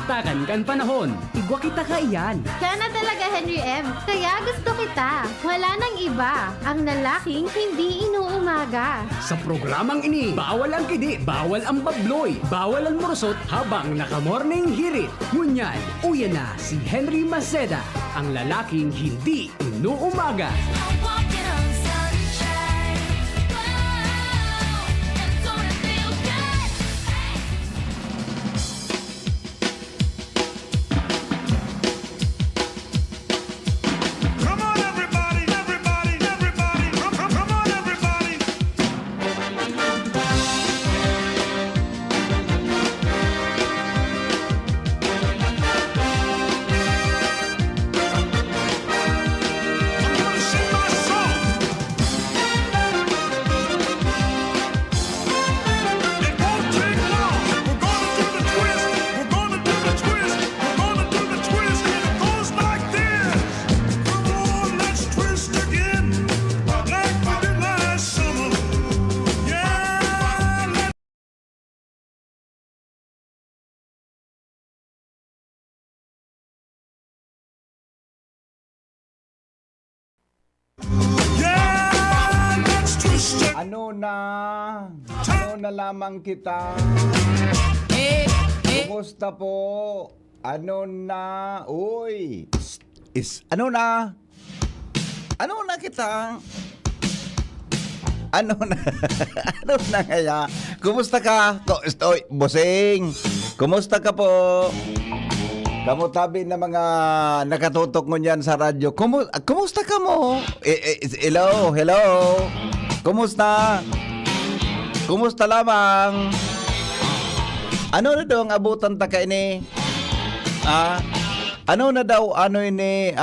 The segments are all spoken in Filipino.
Taktakan kan panahon. Igwa kita ka iyan. Kana talaga, Henry M. Kaya gusto kita. Wala nang iba. Ang lalaking hindi inuumaga. Sa programang ini, bawal ang kidi, bawal ang babloy, bawal ang morosot habang naka-morning hirit. Ngunyan, uyan na si Henry Maceda, ang lalaking hindi inuumaga. Ano na lamang kita? Kumusta po? Ano na? Uy! Ano na? Ano na kita? Ano na? Ano na kaya? Kumusta ka? Oy, bossing! Kumusta ka po? Kamutabi na mga nakatutok mo niyan sa radyo. Kumusta ka mo? Hello? Kumusta? Kumusta lamang? Ano na daw ang abutan ta ka ini? Ano na daw ano ini?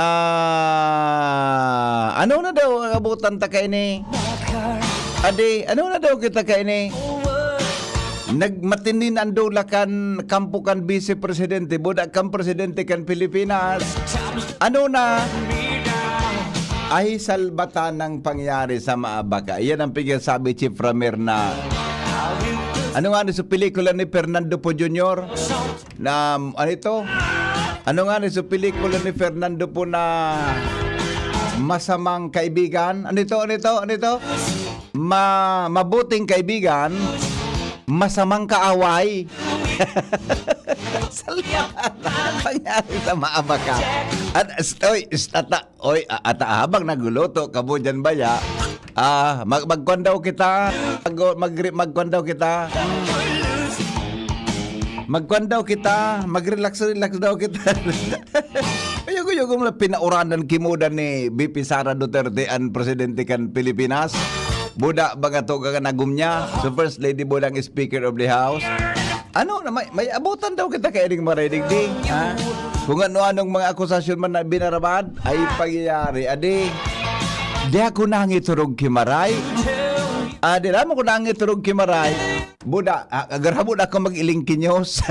Ano na daw ang abutan ta ka ini? Adi, ano na daw kita ka ini? Nagmatinin ang dulakan kampukan vice presidente, budak kan presidente kan Pilipinas. Ano na? Ay salbatan ng pangyari sa Maabaka. Iyan ang sabi Chief Ramer na ano nga sa pelikula ni Fernando Po Jr. na ano ito? Ano nga sa pelikula ni Fernando Po na masamang kaibigan? Ano ito? Mabuting kaibigan, masamang kaaway. Salbatan pangyari sa Maabaka. At habang naguluto ka mo dyan baya, magkwan daw kita, magkwan daw kita, mag-relax daw kita. Ayoko mo pinauranan kimudan ni BP Sara Duterte ang presidente kan Pilipinas. Buda baga to ka nagumnya, so first lady budang speaker of the house. Ano na may abutan daw kita kay ding marinig ding, ha? Kung ano-anong mga akusasyon man na binarabad ay pangyayari. Adi, di ako nangiturog kimaray. Di naman ko nangiturog kimaray. Buda, agarhabod ako mag-iling kinyos.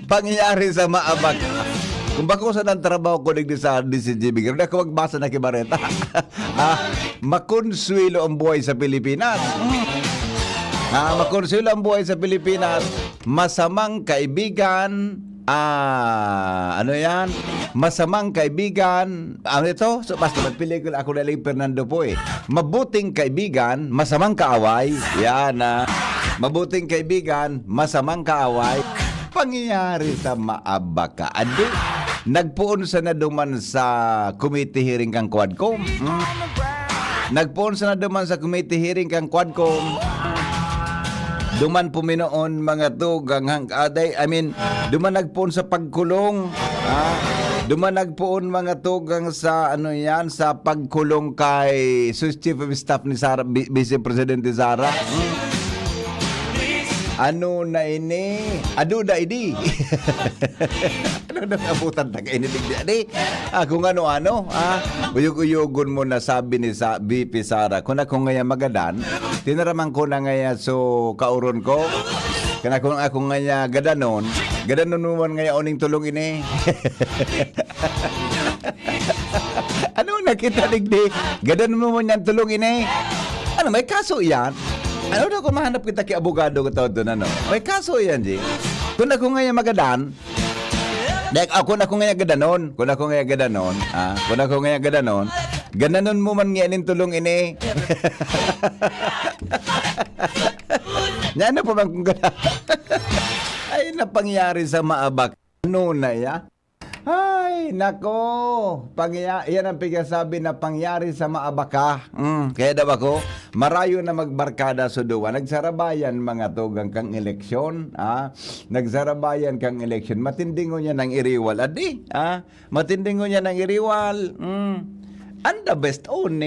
Pangyayari sa Maabaka. Kung bako sa nang trabaho ko digdi sa DCGB, kaya ako magbasa na kibareta. Makonsuelo ang buhay sa Pilipinas. Makonsuelo ang buhay sa Pilipinas. Masamang kaibigan. Ano yan? Masamang kaibigan. Ano ito? So, basta magpelikula ako na lang Fernando po eh. Mabuting kaibigan, masamang kaaway. Yan mabuting kaibigan, masamang kaaway. Pangyayari sa Maabaka. Adi, nagpuon sa naduman sa committee hearing kang Quadcom. Nagpuon sa naduman sa committee hearing kang Quadcom. Duman puminoon mga tugang duman nagpuon sa pagkulong. Duman nagpuon mga tugang sa sa pagkulong kay Chief of Staff ni Sara, Vice Presidente Sara. Ano na ini? Ano na ini? Ano na nabutan ta kay ini? Kung ano-ano, uyog-uyogon mo na sabi ni BP Sara, kung ako ngaya magadan, tinaraman ko na ngaya so kauron ko, kana kung ako ngaya gadanon mo ngaya oning tulong ini. Ano nakita digdi? Gadanon mo nyan tulong ini? Ano, may kaso yan? Ano na kung mahanap kita kay abogado ko tawad doon, ano? May kaso yan, G. Kung ako ngayon magadan, kung ako ngayon gadanon, gananon mo man ngayon tulong ini. Yan na po bang kung gano'n? Ay, napangyari sa maabak. Ano na ya? Ay, nako. Yan ang pigasabi na pangyari sa maabaka. Kaya daw ako, marayo na magbarkada sa duwa. Nagsarabayan mga tugang kang eleksyon. Nagsarabayan kang eleksyon. Matindingo niya ng iriwal. Adi, matindingo niya ng iriwal. And the best one,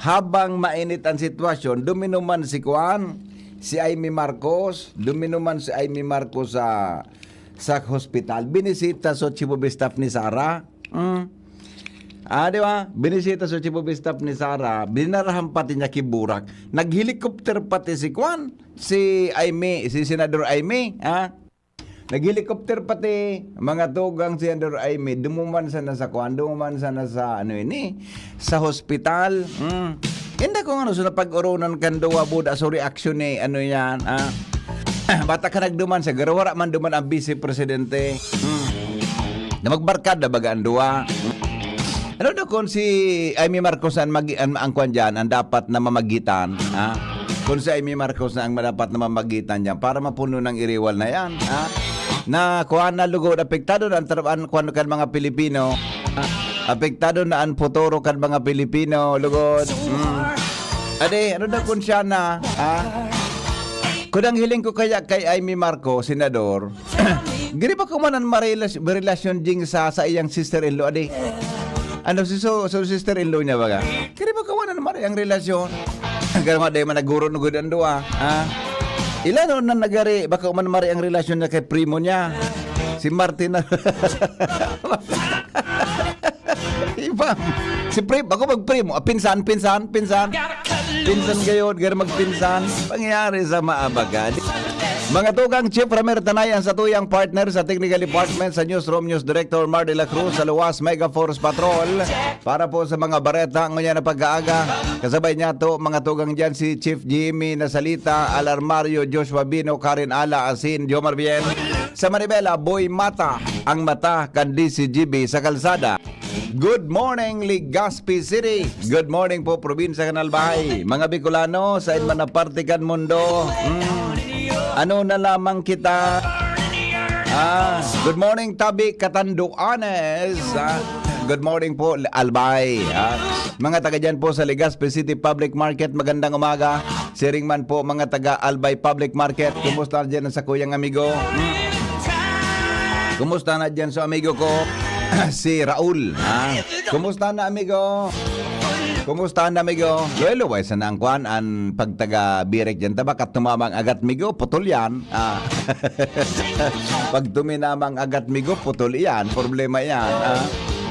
habang mainit ang sitwasyon, duminuman si Juan, si Amy Marcos, sa hospital. Binisita sa Chief of Staff ni Sara. Di ba? Binisita sa Chief of Staff ni Sara. Binarahan pati niya kiburak. Naghelicopter pati si Juan, si Senador Amy. Naghelicopter pati mga tugang si Senador Amy. Dumuman sana sa Juan, sa hospital. Hindi ko so napag-urunan kanduwa buda so reaction yan. Bata ka nagduman sa garawara man duman ang vice presidente. Na magbarkada baga ang duwa. Ano daw kung si Amy Marcos ang kwan dyan, ang dapat na mamagitan, kung si Amy Marcos na ang dapat na mamagitan dyan para mapuno ng iriwal na yan, na kuha na lugod, apektado na ang kuha kan mga Pilipino, apektado na ang futuro kan mga Pilipino, lugod. Ade, ano daw kung siya na, kung ang hiling ko kaya kay Amy Marcos, senador, giri pa kumanan marelasyon ding sa iyang sister-in-law, ade. Ano si sister-in-law niya baga? Giri pa kumanan ang relasyon. Hanggang maday man naguro-nugod ang duwa. Ilan na nagari, baka man ang relasyon niya kay primo niya. Si Martin na. Iba. Si primo, ako magprimo. Pinsan. Pinsan gayon, gara magpinsan. Pangyayari sa maabaga. Mga tugang Chief Ramer Tanayan sa tuyang partner sa Technical Department sa Newsroom News Director Mar de la Cruz sa Luwas Mega Force Patrol para po sa mga bareta ngayon na pag-aaga. Kasabay niya to mga tugang dyan si Chief Jimmy Nasalita, Alarmario, Joshua Bino, Karen Ala, Asin, Jomar Bien. Sa Manibela, Boy Mata, ang mata kan DCGB sa kalsada. Good morning, Legazpi City. Good morning po, Probinsya Canalbahay. Mga Bicolano, sa man na partikan mundo. Ano na lamang kita? Good morning, Tabi Catanduanes. Good morning po, Albay. Mga taga dyan po sa Legazpi City Public Market, magandang umaga. Siring man po, mga taga Albay Public Market. Kumusta na dyan sa kuyang amigo? Kumusta na dyan sa amigo ko? Si Raul. Kumusta na amigo? Luelo, way sa nang kwan ang pagtaga birek dyan tabak at tumamang agat migo, putol yan. Pag tuminamang agat migo, putol yan. Problema yan.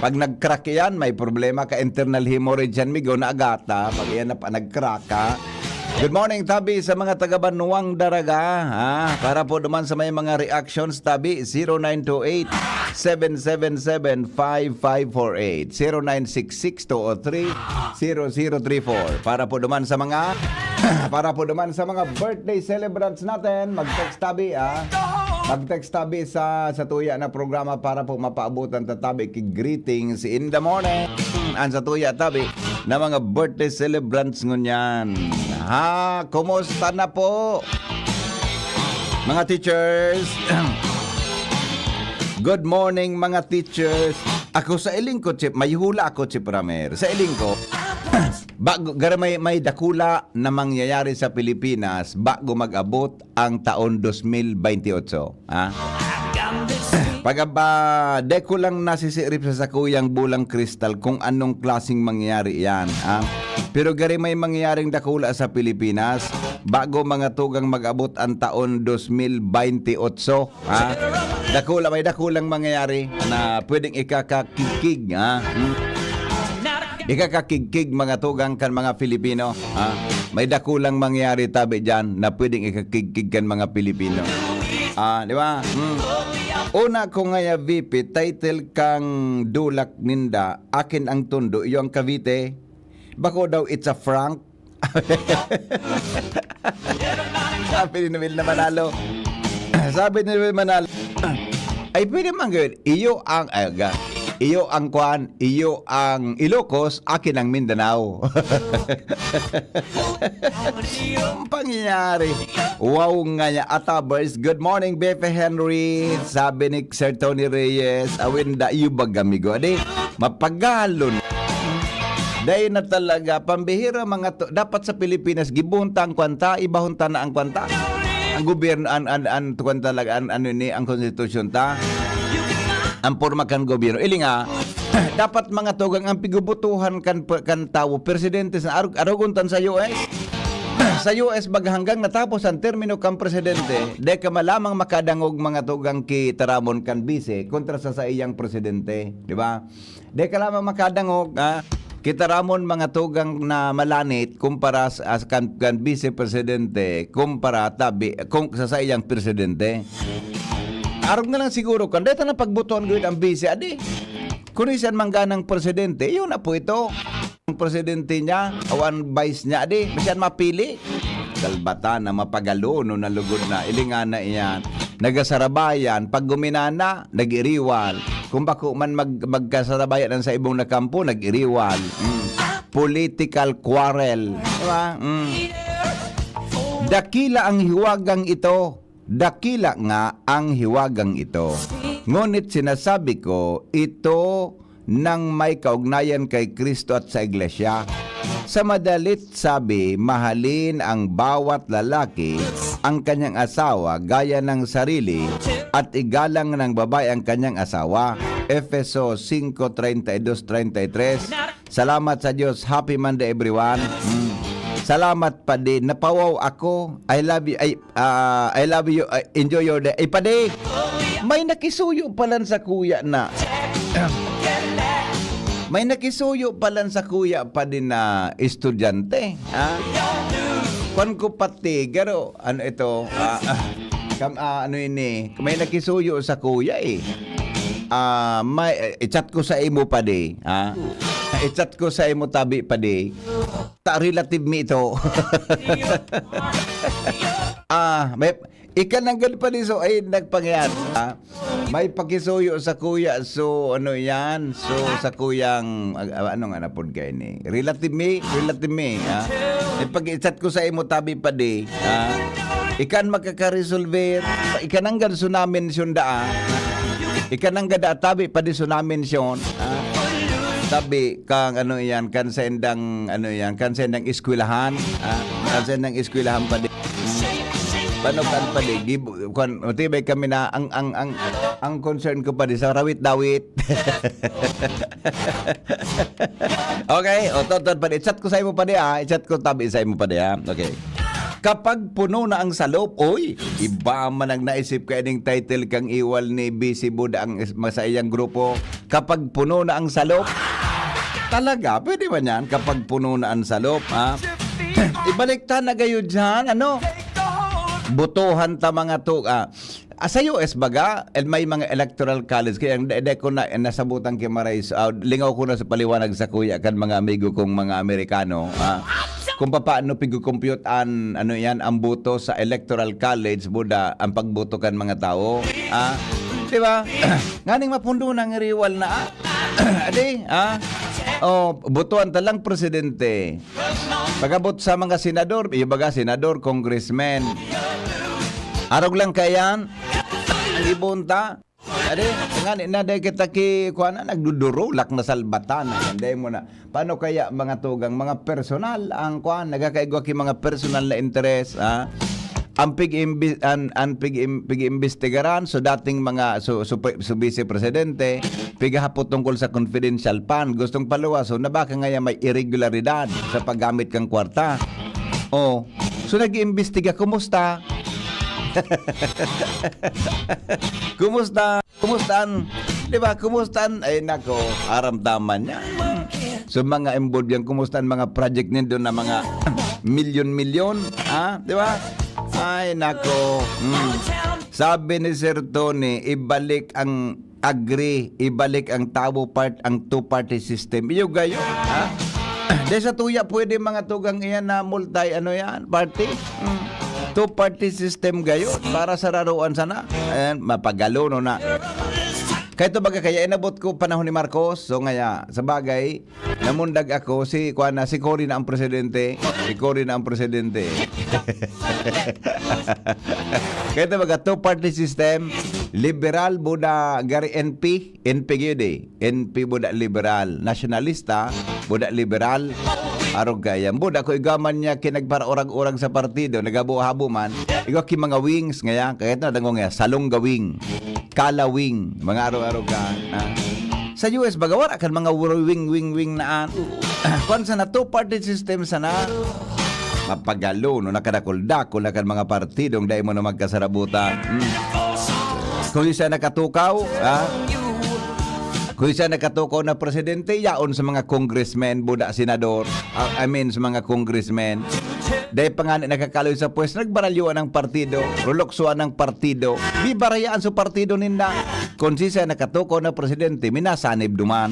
Pag nag-crack yan, may problema ka internal hemorrhage yan migo na agat. Pag yan na pa nag-crack Good morning, Tabi, sa mga taga-Banuang Daraga. Para po naman sa may mga reactions, Tabi, 0928-777-5548. 0966-203-0034. Para po naman sa mga birthday celebrants natin, mag-text Tabi, Mag-text Tabi sa tuya na programa para po mapaabutan Tabi greetings in the morning. Ang sa tuya Tabi na mga birthday celebrants ngunyan. Kumusta na po? Mga teachers. Good morning mga teachers. Ako sa iling ko, Chip, may hula ako, Chip Ramer. Sa iling ko, may dakula na mangyayari sa Pilipinas bago mag-abot ang taon 2028. Deko lang nasisirip sa sakuyang bulang kristal kung anong klaseng mangyayari yan. Pero gari may mangyayaring dakula sa Pilipinas bago mga tugang mag-abot ang taon 2028. May dakulang mangyayari na pwedeng ikakakikig. Ikakakigkig mga tugang kan mga Pilipino. May dakulang mangyayari Tabi dyan na pwedeng ikakigkig kan mga Pilipino. Di ba? Una ko nga VP, title kang dulak ninda, akin ang tundo, iyo ang Cavite. Bako daw it's a frank, Sabi ni Noel na Manalo. Sabi ni Noel Manalo. Ay, pwede man gawin. Iyo ang Kwan, iyo ang Ilocos, akin ang Mindanao. Ang pangyayari. Wow nga niya. Atabers, good morning, Befe Henry. Sabi ni Sir Tony Reyes, awinda, iyo bagamigo. Adi, mapagalon. Dahil na talaga, pambihira mga to. Dapat sa Pilipinas, gibunta ang kwanta, ibahunta na ang kwanta. Ang gobyerno, ang konstitusyon ta. Ang porma kan gobyerno. Ili nga, dapat mga tugang ang pigubutuhan kan tao, presidente sa aruguntan sa US. Sa US, hanggang natapos ang termino kan presidente, de ka malamang makadangog mga tugang ki taramon kan bise kontra sa iyang presidente. Di ba? De ka lamang makadangog, kitaramon mga tugang na malanit kumpara sa kan vice presidente kumpara tabi kung sa iyang presidente. Arog na lang siguro kan dito na pagbutuan gawin ang vice adi. Kung isan mangganang presidente, yun na po ito. Ang presidente niya, awan vice niya adi, masyan mapili. Kalbata na mapagalo no nalugod na ilingan na iyan. Nagasarabayan, pag guminana, nag-iriwal. Kung bako man magkasarabayan sa ibong na kampo, nag-iriwal. Political quarrel. Diba? Dakila ang hiwagang ito. Dakila nga ang hiwagang ito. Ngunit sinasabi ko, ito nang may kaugnayan kay Kristo at sa iglesia. Sa madalit sabi, mahalin ang bawat lalaki ang kanyang asawa gaya ng sarili at igalang ng babae ang kanyang asawa. Efeso 5:32-33. Salamat sa Diyos. Happy Monday everyone. Salamat pa din. Napawaw ako. I love you. I love you. Enjoy your day. Pa din. May nakisuyo palan sa kuya na. May nakisuyo palan sa kuya pa din na estudyante. Kwan ko pati. Garo, ano ito? Ano ini? May nakisuyo sa kuya eh. I-chat ko sa imo pa di. I-chat ko sa imo tabi pa di. Relative me ito. May ikananggal pa din so ay nagpangyayari. May pakisuyo sa kuya. So ano yan? So sa kuyang ano nga na pod kay ni. Relative me. Pag-i-chat ko sa imo tabi pa di. Ikan makaka-resolve. Ikananggal sunamin sunda. Ikananggal tabi pa di sunamin syon. Tabi kang ano yan kan sendang eskwelahan kan sendang eskwelahan pa di paano kan pa di kan utibay kami na ang concern ko pa di sa rawit dawit. Okay, totoo pa di chat ko sa imo pa di chat ko tabi sa imo pa di okay. Kapag puno na ang salop, oy, iba man ang naisip ka ining title kang iwal ni BC Buda ang sa iyang grupo. Kapag puno na ang salop, talaga, pwede ba yan? Kapag puno na ang salop, ibaliktad na gayo dyan, ano? Butuhan ta mga to, sa US baga, may mga electoral college, kaya hindi ko na nasabutan kay Maray, lingaw ko na sa paliwanag sa kuya kan mga amigo kong mga Amerikano, kung paano pig-compute an ang boto sa electoral college buda ang pagboto kan mga tao. Di ba? Nganing mapundo nang riwal na. Adi, botohan talang presidente. Pagabot sa mga senador, ibaga senador, congressman. Arog lang kayan ang ibunta. Ade, ngani na day kita ki kuana nagdudurulak na salbatan. Hindi mo na. Paano kaya mga tugang mga personal ang kuan nagakaigwa ki mga personal na interest, ang pig-imbestigaran so dating mga vice presidente pigahapot tungkol sa confidential fund gustong paluwas so na baka ngaya may irregularidad sa paggamit kang kwarta. So nag-iimbestiga kumusta? Kumustaan? Di ba? Kumustaan? Ay nako, aramdaman niya. So mga involved yan, kumustaan mga project nindo na mga milyon-milyon? Di ba? Ay nako. Sabi ni Sir Tony, ibalik ang ibalik ang tabo part, ang two-party system. Iyo gayo, Dahil sa tuya, pwede mga tugang iyan na party. Two-party system gayon para sa raruan sana. Ayan, mapagalo no na. Kahit baga kaya inabot ko panahon ni Marcos. So ngaya, sa bagay, namundag ako si Cory na ang presidente. Si Cory na ang presidente. Kahit baga two-party system, liberal buda gari NP gyud NP buda liberal, nationalista buda liberal. Arog kaya buda ko igaman niya kinagpara orag-orag sa partido, nagabuhabo man. Igo ki mga wings ngaya, kahit na dangong nga salong gawing. Kalawing, mga araw-araw ka. Sa US, bagawar akan mga wing na kung sa na two-party system sana, mapagalo, no, nakadakol-dakol na kan mga partidong dahil mo na magkasarabutan. Kung isa nakatukaw, kung isa nakatukaw na presidente, yaon sa mga congressmen, buda senador, sa mga congressmen. Dahil pa nga nakakaloy sa pwesto, nagbaralyuan ng partido, ruloksuan ng partido, bibarayaan sa partido ninda. Kung siya nakatuko na presidente, minasanib duman.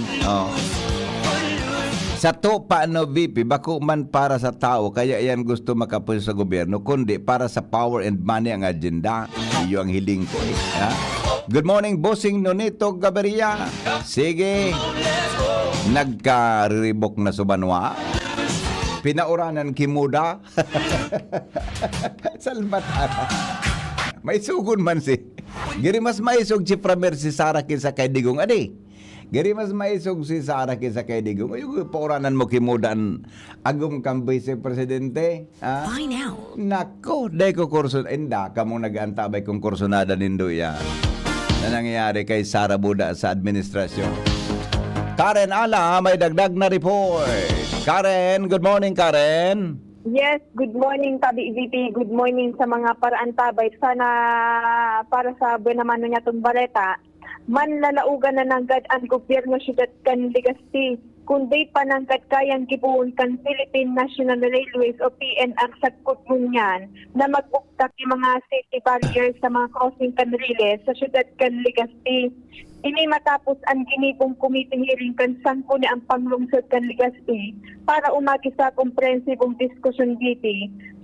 Sa to paano VP, bako man para sa tao, kaya yan gusto makapuso sa gobyerno, kundi para sa power and money ang agenda. Iyo ang hiling ko. Good morning, Bossing Nonito Gaberia. Sige, nagka-rebok na subanwa. Pinauranan kimuda. Salmatara. May sugon man si. Giri mas maisog si Pramer si Sara kisa kay Digong. Adi. Giri mas maisog si Sara kisa kay Digong. Yung pauranan mo kimudan agum kang vice presidente. Buy now. Nako, day ko kurso. Enda, kamong nag-antabay kong kursonada nindo yan. Na nangyayari kay Sara Buda sa administrasyon. Karen Ala, may dagdag na report. Karen, good morning, Karen. Yes, good morning, Tabi VP. Good morning sa mga paraantabay. Sana para sa buwanamano niya itong baleta, manlalaugan na ng ang gobyerno siyudad kan Legazpi. Kundi pa ng kayang gibuon kan Philippine National Railways o PNR sa kutmunyan na magbuktak yung mga safety barriers sa mga crossing kanriles sa siyudad kan Legazpi. Ini matapos ang ginibong committee hearing kan sangko ni ang panglungsod kan Legazpi para umagi sa komprehensibong diskusyon dito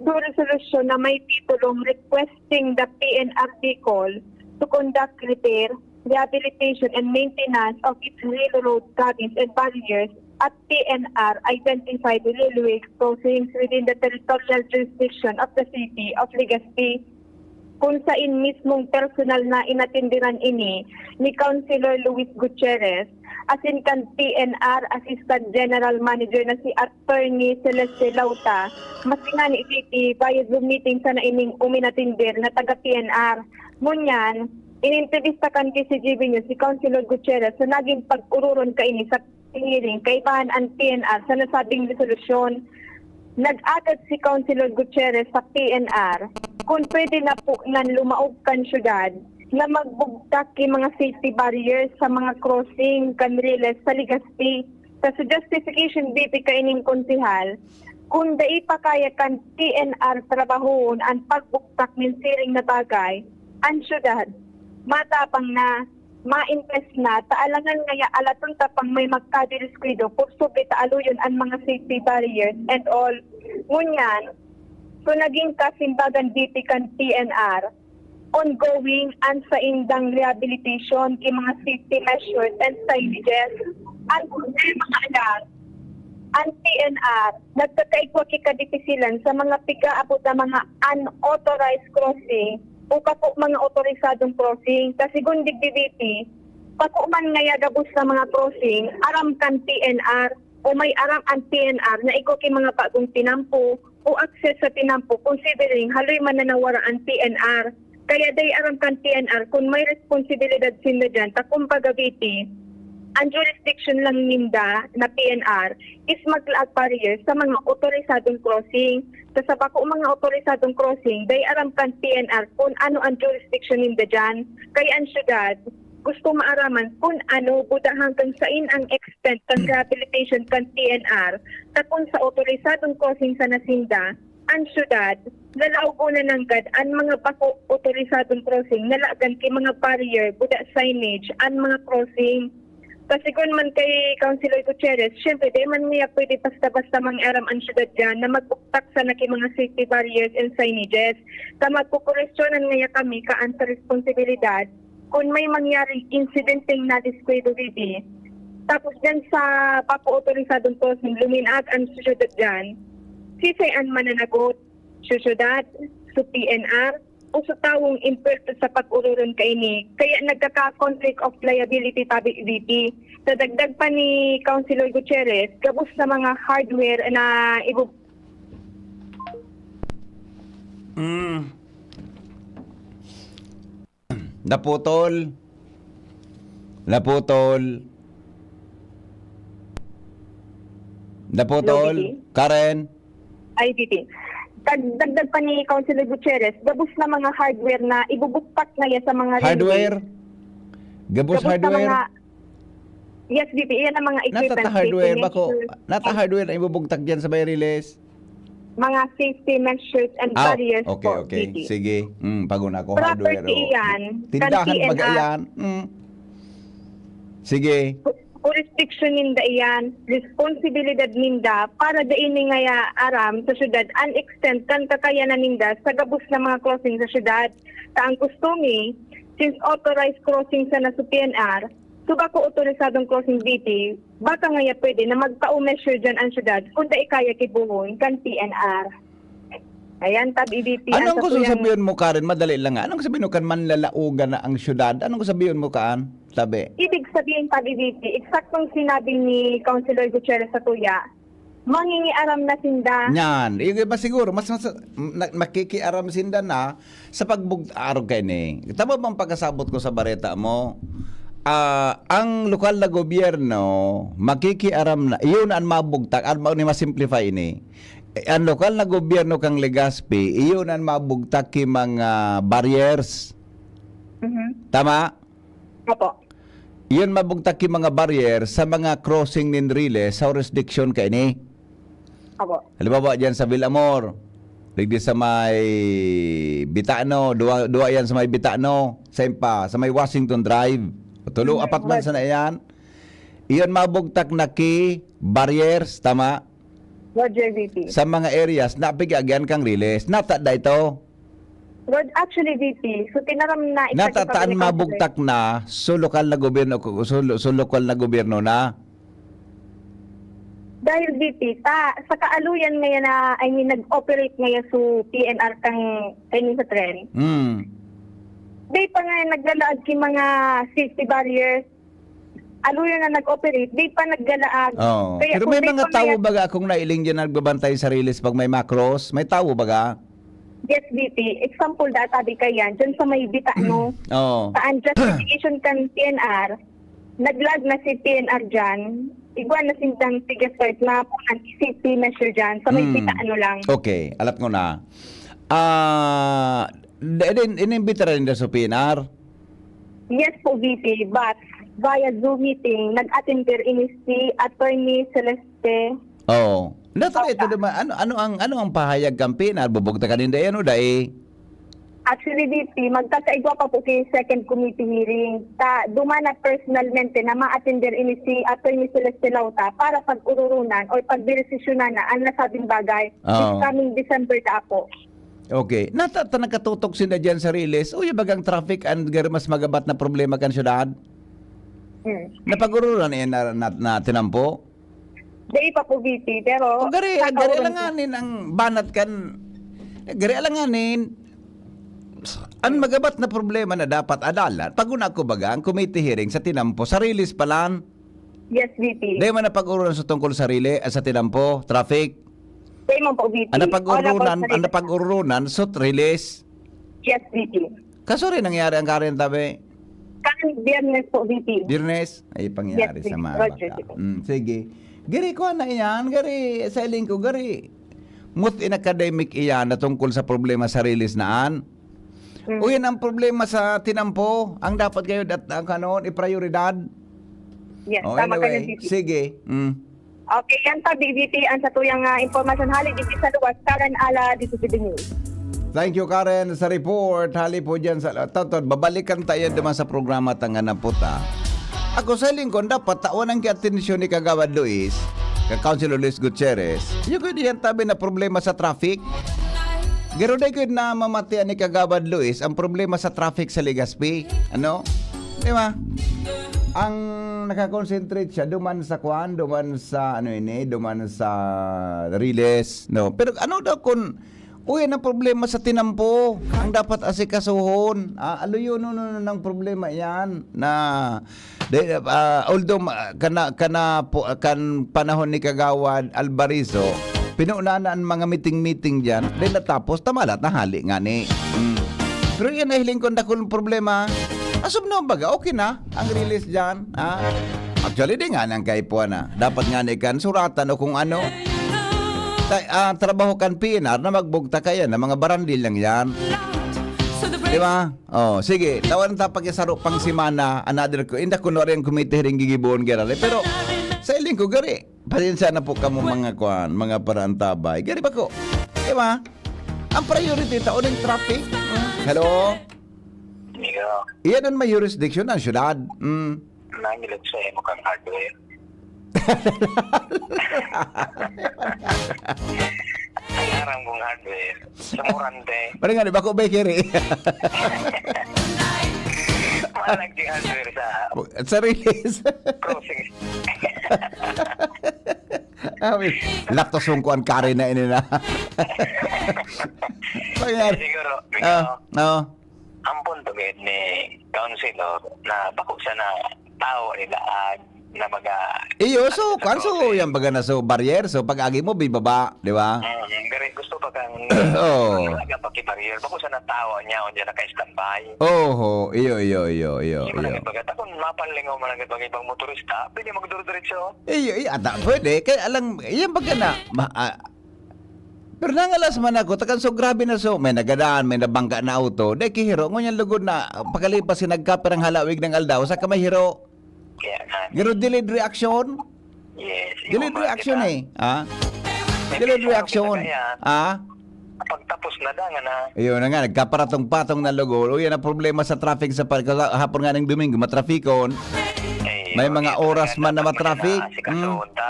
do resolution na may titulong requesting the PNR Bicol to conduct repair, rehabilitation and maintenance of its railroad cabins and barriers at PNR identified railway crossings within the territorial jurisdiction of the city of Legazpi. Kung saan mismong personal na inatindiran ini ni Councilor Luis Gutierrez, asin kan PNR Assistant General Manager na si Attorney Celeste Lauta, masinga ni City via Zoom meeting sa naining uminatindir na taga PNR. Ngunyan, inintervista kan kay si GB News si Councilor Gutierrez sa naging pag-ururon kaini sa hearing kay pahan ang PNR sa nasabing resolusyon. Nag-agad si Councilor Gutierrez sa PNR kung pwede na po nan lumaog kan syudad na magbugtak yung mga safety barriers sa mga crossing kanriles sa Legazpi. Sa justification BP kaining konsihal, kung dai pa kaya kan PNR trabahon ang pagbuktak ng siring na bagay, ang syudad matapang na ma-invest na, taalangan ngaya alatong tapang may magkadirisquido, pursubi taaluyon ang mga safety barriers and all. Ngunyan, so naging kasimbagan diti kan PNR, ongoing ang sa indang rehabilitation kay mga safety measures and signages. Ang mga anak, ang PNR, nagkakaigwa kikadipisilan sa mga piga-abot na mga unauthorized crossing o kako mga otorisadong crossing. Kasi gundig DDP, kako man ngaya gabos sa mga crossing, aram kan PNR o may aram ang PNR na iko kay mga bagong tinampo o access sa tinampo considering haloy man nanawara ang PNR. Kaya day aram kan PNR kung may responsibilidad sila dyan, takong pagabiti, ang jurisdiction lang ninda na PNR is mag-laag barriers sa mga otorisadong crossing. Sa bako mga otorisadong crossing, day aram kan PNR kung ano ang jurisdiction ninda dyan. Kaya ang syudad, gusto maaraman kung ano, buda hanggang sain ang extent kan rehabilitation kan PNR. Tapos sa otorisadong crossing sa nasinda, ang syudad, lalaugo na nanggad ang mga bako otorisadong crossing, nalagan kay mga barrier, buda signage, ang mga crossing. Kasi kung man kay Councilor Gutierrez, syempre, di man niya pwede basta-basta mang-aram ang syudad dyan na magbuktak sa naki mga safety barriers and signages. Ta magkukorresyonan niya kami kaan sa responsibilidad kung may mangyaring incidenteng na display dito. Tapos dyan sa papo-autorisadong crossing, luminag ang syudad dyan, sisayan mananagot, syudad, sa PNR, o sa tawong imperto sa pag-ururon kaini. Kaya nagkaka-conflict of liability tabi VP. Sa dagdag pa ni Councilor Gutierrez, gabos na mga hardware na Naputol. Lobby. Karen. IDT. Dagdag pa ni Councilor Gutierrez, gabos na mga hardware na ibubuktak na yan sa mga Hardware. Gabos na hardware. mga, yes, VP, yan ang mga equipment. Nata hardware safety bako. measures, Nata hardware na ibubugtak diyan sa may release. mga safety measures and barriers okay, po, okay. VP. Sige. Paguna ko hardware. Property yan. Tindahan kan baga PNR. yan. Sige. Jurisdiction ninda iyan, responsibilidad ninda para daini nga aram sa syudad and extend kan kakayanan ninda sa gabos na mga crossing sa syudad. Ta ang kustumi, since authorized crossing sa nasu PNR, suba ko autorisadong crossing DT, baka nga pwede na magpa-measure dyan ang syudad kung da ikaya kibuhon kan PNR. Ayan, tab EDP. Anong gusto sabihin mo, Karen? Madali lang nga. Anong sabihin mo kan manlalaugan na ang syudad? Anong sabihin mo, Kaan? Sabi. Ibig sabihin, tab EDP, eksaktong sinabi ni Councilor Gutierrez sa tuya, mangingiaram na sinda. Yan. Yung iba siguro, mas makikiaram sinda na sa pagbug-araw kay ni. Tama bang pagkasabot ko sa bareta mo? Ang lokal na gobyerno, makikiaram na, iyon ang mabugtak, ang masimplify ini. Ang lokal na gobyerno kang Legazpi, iyon ang mabugtak ki mga barriers. Tama? Opo. Iyon mabugtak ki mga barriers sa mga crossing nin Riles sa jurisdiction kay ni. Opo. Halimbawa dyan sa Villamor, ligdi sa may Bitano, duwa yan sa may Bitano, sa may Washington Drive. Tulo, apat man sa na yan. Iyon mabugtak na ki barriers, tama? Roger VP. Sa mga areas na pigagyan kang Riles. Natada ito. Actually VP, so tinaram na Natataan mabugtak na sa lokal na gobyerno, sa lokal na gobyerno na. Dahil VP, sa kaaluyan ngayon na, nag-operate ngayon sa PNR kang sa tren. Day pa nga naglalaag ki mga safety barriers. Aluyan na nag-operate, day pa naggalaag. Oh. Kaya Pero kung may day mga pa tao ngayon- baga akong nailing dyan nagbabantay sa Riles pag may macros? May tao baga? Yes, VP. Example data di kayan, dyan sa may Bitano. Oo. Sa unjustification kan PNR, naglag na si PNR dyan. Igwa na sintang tigastart na anti-safety measure dyan. Sa may Bitano lang. Okay, alam ko na. Inimbita rin na sa PNR? Yes po, VP. But via Zoom meeting, nag-attend ini si Attorney Celeste. Oo. Natala ito naman, ano ang pahayag kang PNR? Bubugta ka din dayan o dahi? Actually, VP, magkakaigwa pa po kay second committee hearing. Dumana personalmente na ma-attender ini si Attorney Celeste Lauta para pag-ururunan o pag-desisyonan na ang nasabing bagay this coming December na po. Okay. Nakatutok sila dyan sa Riles. Uy, bagang traffic and mas magabat na problema kan syudad. Napag-ururan na tinampo? Day pa po, VP, pero... O gari alanganin ang banat kan. Gari alanganin. Ang magabat na problema na dapat adalan. Paguna ko baga, ang committee hearing sa tinampo, sa Riles palan. Yes, VP. Di man napag-ururan sa tungkol sa Riles, sa tinampo, traffic. Day mo po, VP. Ang napag-urunan sa Riles. Yes, VP. Kaso rin nangyari ang Karen tabi. Kan Biyernes po, VP. Dirnes, ay pangyari Yes, sa mga Roger. bata. Sige. Gari ko na iyan, gari, sa iling ko, gari. Mut in academic iyan na tungkol sa problema sa Riles naan. Uyan ang problema sa tinampo, ang dapat kayo ang kanon, i-prioridad. Yes, tama ka Anyway, na, VP. sige. Okay, yan pa, VP, ang sa tuyang informasyon hali dito sa luwas, Karen Ala, dito sa News. Thank you, Karen, sa report. Hali po dyan sa... Babalikan tayo naman sa programa Tanga na Puta. Ako sa lingkod, dapat tawanan kay atensyon ni Kagawad Luis, kay Councilor Luis Gutierrez, yung ko diyan tabi na problema sa traffic. Garo day ko na mamatian ni Kagawad Luis ang problema sa traffic sa Legazpi. Ano? Di ba? Ang nakakonsentrate siya duman sa Kwan, duman sa duman sa Riles, no. Pero ano daw kung ang problema sa tinampo, ang dapat asikasuhon. Aluyo ng problema 'yan na although kan panahon ni Kagawad Alvarizo, pinuunahan ang mga meeting diyan, dahil natapos tamalat na hali nga ni. Pero yan ay hiling ko dakong problema. Asum na baga, okay na ang release dyan. Actually, di nga nang kaipuan na. Dapat nga ikan suratan o kung ano. Trabaho kan PNR na magbugta kaya na mga barandil lang yan. Di ba? Oh, sige, tawan ta pagisaro pang simana, another ko. Inda kuno rin committee ring gigibuon gerale. Pero sa iling ko gari. Pasensya na po kamo mga kuan, mga parantabay. Gari ba ko? Di ba? Ang priority taon ng traffic. Hello? Iyan ang may jurisdiction ng syudad. Nangilag sa imo kang hardware. Arang kong hardware. Sa Morante. Parang nga, di ba ko bakery? Malag di hardware Sa release. crossing. Laptosong ko ang kari na ini na. Siguro, ang punto ni Councilor na bako siya na tao nila na baga so yan baga na so barrier, so pag agi mo bibaba, di ba? gari gusto pa kang paki-barrier bako siya na tao niya o diyan naka-standby. Iyo. Baga takon mapanlingaw man ang ibang motorista, pwede magduro-diretso. Ata pwede kay alang yan baga na pero nangalas man ako, takan so grabe na so, may nagadaan, may nabangga na auto, dahil kihiro, ngunyan lugod na, pagkalipas sinagkaper ang halawig ng aldaw, sa kamay hiro. Kaya nga. Garo delayed reaction? Yes. Delayed reaction Delayed reaction. Pagtapos na da nga na. Ayun na nga, nagkaparatong-patong na lugo. Yan ang problema sa traffic sa hapon nga ng Domingo, matrafikon. May mga oras man na matraffic.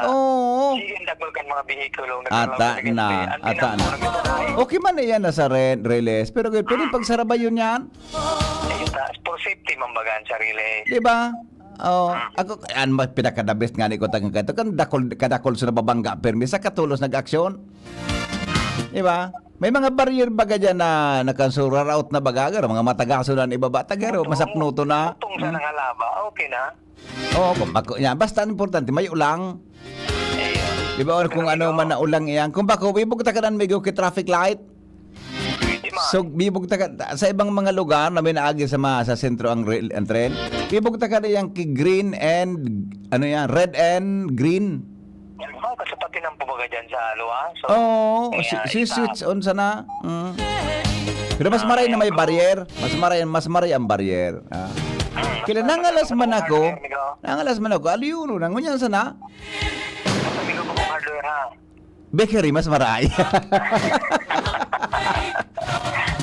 Oo. Sige, nagbalkan mga bihikulo. Ata na. Okay man na yan na sa Reles. Pero pwedeng pagsaraba yun yan. For safety, mambagaan sa relay. Di ba? Ako, pinaka-the-best nga ni ko tagang kato. Kadakol sa nababangga permis sa katulos nag-aksyon. Di ba? May mga barrier baga dyan na nakansura route na baga. Mga matagaso na ibaba. Tagaro, masapnuto na. Utong sa nangalaba, okay na. Basta importante, may ulang. Di ba? Kung ano man na ulang iyan. Kung bako, bibog ta ka na may traffic light. So, bibog ta ka, sa ibang mga lugar na may naagi sa sentro ang tren, bibog ta ka na yung green and, red and green. Kasapati ng pumaga dyan sa luwa. Switch on sana. Pero mas maray na may barrier. Mas maray ang barrier. Kaya nangalas man ako, aliyuno, nangunyan sana. Amigo ko kung hardware ha. Bakery, mas maray.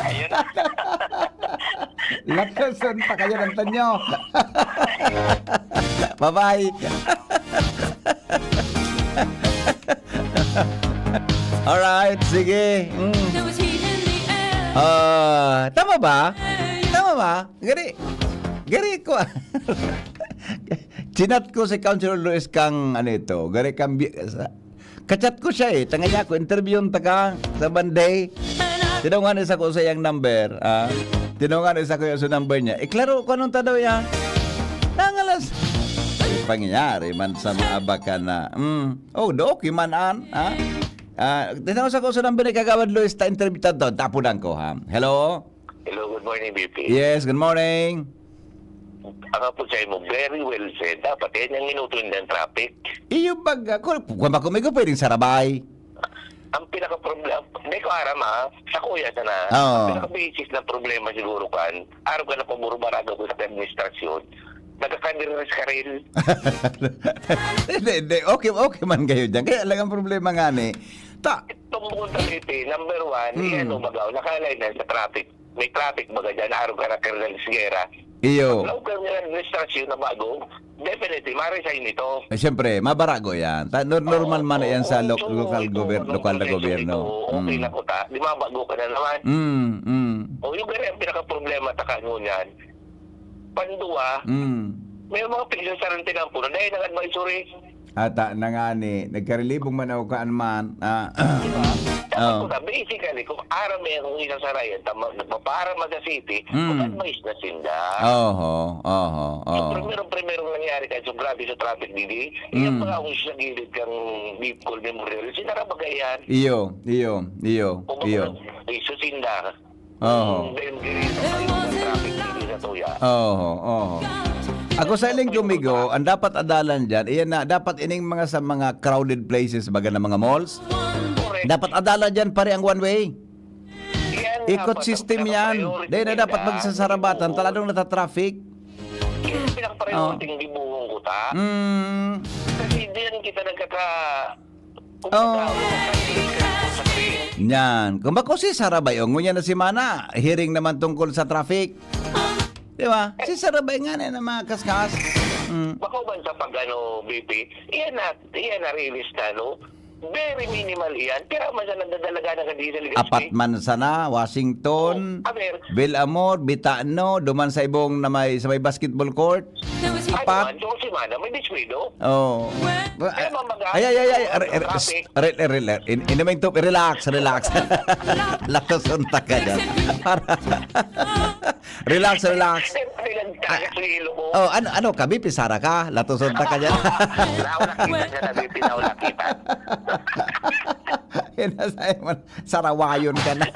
Ayun. Lakasan pa kayo ng tanyo. Bye-bye. Alright, sige. Tama ba? Gari ko. Chinat ko si Councilor Luis kang gari kang kachat ko siya tanganya ko interview taga sa Banday. Tinungan isa ko sa iyang number. Tinungan isa ko yung number niya. Klaro ko anong tadaw yan. Nangalas. Pangyayari man sa maabakan na. Okay man tinungan sa ko sa number ni Kagawad Luis ta interview tapunan ko ha. Hello? Hello, good morning, BP. Yes, good morning. Ang po sa mo, very well said. Dapat yan yung inutuin ng traffic. Iyo baga, kung may ko pwedeng sarabay. Ang pinaka-problema, hindi ko aram sa kuya sana. Oo. Ang pinaka-basis na problema siguro kan, araw ka na paburo baraga ko sa administrasyon, nagkakadiris ka rin. Hindi. Okay man kayo dyan. Kaya lang ang problema nga Itong bukod sa city, number one, bagaw, nakalay na sa traffic. May traffic baga dyan, araw ka na Colonel Sierra, Iyo. Local ng administrasyon na bago, definitely, ma-resign ito. Siyempre, mabarago yan. Normal man yan sa lokal na gobyerno. Okay na ko ta. Di ba, bago ka na naman. O yung ganyan, pinaka-problema ta kanunyan. Panduwa, may mga pinagsasaran tinampo na dahil ng advisory. Ata na nga ni, nagkarilibong man ako kaan man. Dapat ko na, basically, kung araw may akong isasarayan, para sa city, mag-advise na sinda. Primero nangyari kahit so grabe sa traffic didi, iyan mga kung sa gilid kang deep call memorial, sinara bagayan. Iyo. Iso sinda. Then, traffic didi sa tuya. Ako sa iling gumigo, ang dapat adalan dyan, iyan na, dapat ining mga sa mga crowded places, baga na mga malls, Correct. dapat adalan dyan pare ang one way. Yan Ikot dapat system ang yan. pinaka-priority Dahil na dapat nila. magsasarabatan, taladong nata-traffic. Yan ang pinaka-priority ng dibuhong ko ta. Kasi diyan kita nagkaka... Yan. Kung bako si Sarabay, ngunya na si Mana, hearing naman tungkol sa traffic. Di ba? Si Sarabay nga na mga kaskas. Bako ba sa pag-ano, BP, iyan na release na, no? Very minimal iyan. Kaya man sa nagdadalaga ng diesel gas. Apat man sana, Washington, Aber, Villamor, Bitano, duman sa ibong na sa may basketball court. Apat. ano, si Mana, may diswido. Oh. Inaming to, relax. Laktosunta ka dyan. Relax. Oh, ano ka, Pisara ka? Latosunta ka dyan. Nakita na, BP, nakita. Sarawayon ka na.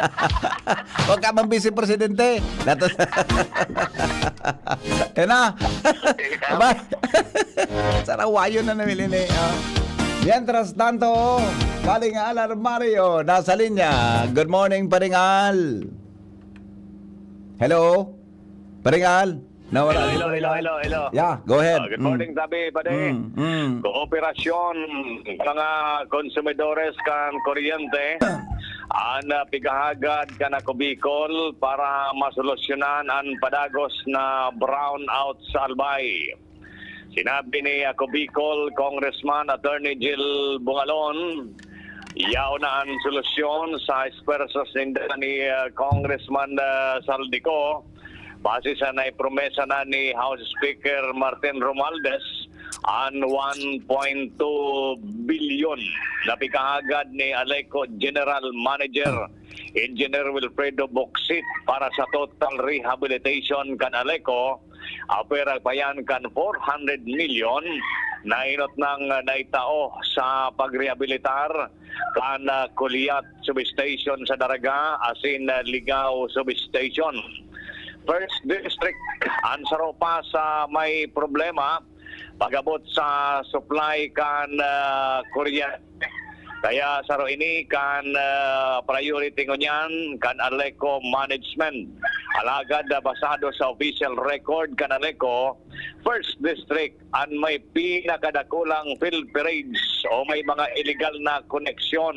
Huwag ka mang vice presidente. Yan na. Aba. Sarawayon na namili ni. Mientras tanto, Paringal Armario, nasa linya. Good morning, Paringal. Hello? Paringal? Nawala. Hello. Yeah, go ahead. Good morning, Tabi, Pade. Kooperasyon mga konsumidores kan kuryente ang pigahagad ka na Bicol para masolusyonan ang padagos na brownout sa Albay. Sinabi ni Bicol Congressman Attorney Jill Bungalon, yaw na ang solusyon sa espersos ni Congressman Saldico base sa naipromesa na ni House Speaker Martin Romualdez ang 1.2 billion na pikahagad ni Aleco General Manager Engineer Wilfredo Boxit para sa total rehabilitation kan Aleco. Apera payan kan 400 million na inot ng naitao sa pagrehabilitar kan Kuliat Substation sa Daraga asin Ligaw Substation. First District, ansaro pa sa may problema pagabot sa supply kan kuryente. Kaya saro ini kan priority ngunyan kan Aleco management. Alagad basado sa official record kan Aleco, First District ang may pinakadakulang filterage o may mga illegal na koneksyon.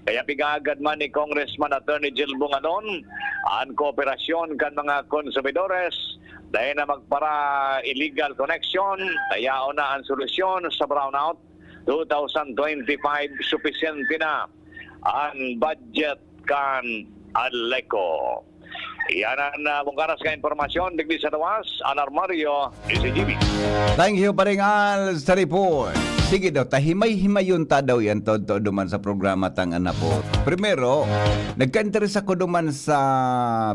Kaya pigagad man ni Congressman Attorney Jill Bunganon ang kooperasyon kan mga konsumidores dahil na magpara illegal connection, kaya na ang solusyon sa brownout 2025 sufficient na ang budget kan Aleco. Yan ang mungkaras ka informasyon digdi sa tawas, Alarmario, ECGB. Thank you, Paringal, sa report. Sige daw, tahimay-himayon ta daw yan to duman sa programa tang anapo. Primero, nagka-interest ako duman sa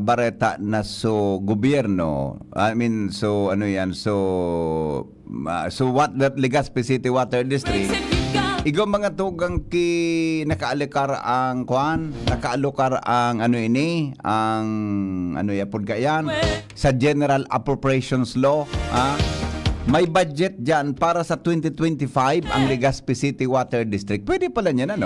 bareta na so gobyerno. So what that Legazpi City Water District. Igo mga tugang nakaalokar ang sa General Appropriations Law, may budget dyan para sa 2025 ang Legazpi City Water District. Pwede pala niyan,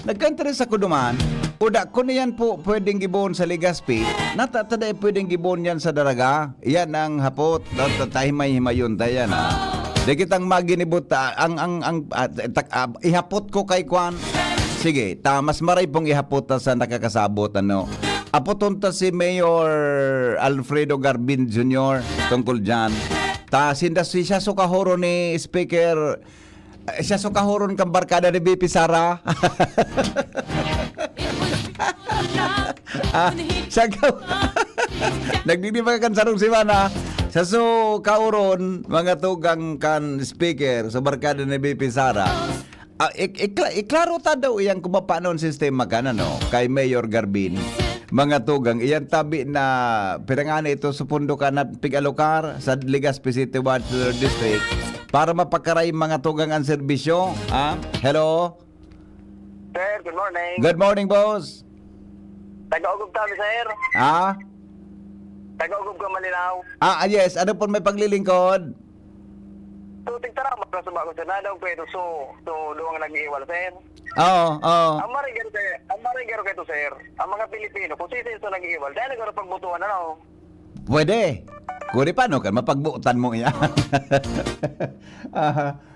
Nagka-interest ako duman. Uda ko na yan po pwedeng giboon sa Legazpi. Natatada pwedeng giboon yan sa Daraga. Yan ang hapot. Tahimay-himayon tayo yan, Di kitang maginibot ihapot ko kay Kwan. Sige, mas maray pong ihapot sa nakakasabot Apotonta si Mayor Alfredo Garbin Jr. tungkol dyan. Ta sindas siya sukahoro ni Speaker siya sukahoron kang barkada ni BP Sara. Siya nagdidibagan sarong si Mana. Sa kauron mga tugang kan speaker sa barkada ni BP Sara. Iklaro ta daw iyang kumapanon sistema ka no kay Mayor Garbin. Mga tugang iyan tabi na pirangana ito sa pundo ka na pigalokar sa Legazpi City Water District para mapakaray mga tugang ang serbisyo. Hello? Sir, good morning. Good morning, boss. Taga-ugog kami, sir. Taga-ugog ka Malinaw. Yes. Ano po may paglilingkod? Tuting tara, magkasaba ko sir. Nadaw pwede so luwang nag-iiwal, sir. Oo. Ang marigero kayo, sir. Ang mga Pilipino, kung sino so nag-iiwal, dahil nagkaroon pagbutuan na, no? Pwede. Kuri paano ka? Mapagbuutan mo yan.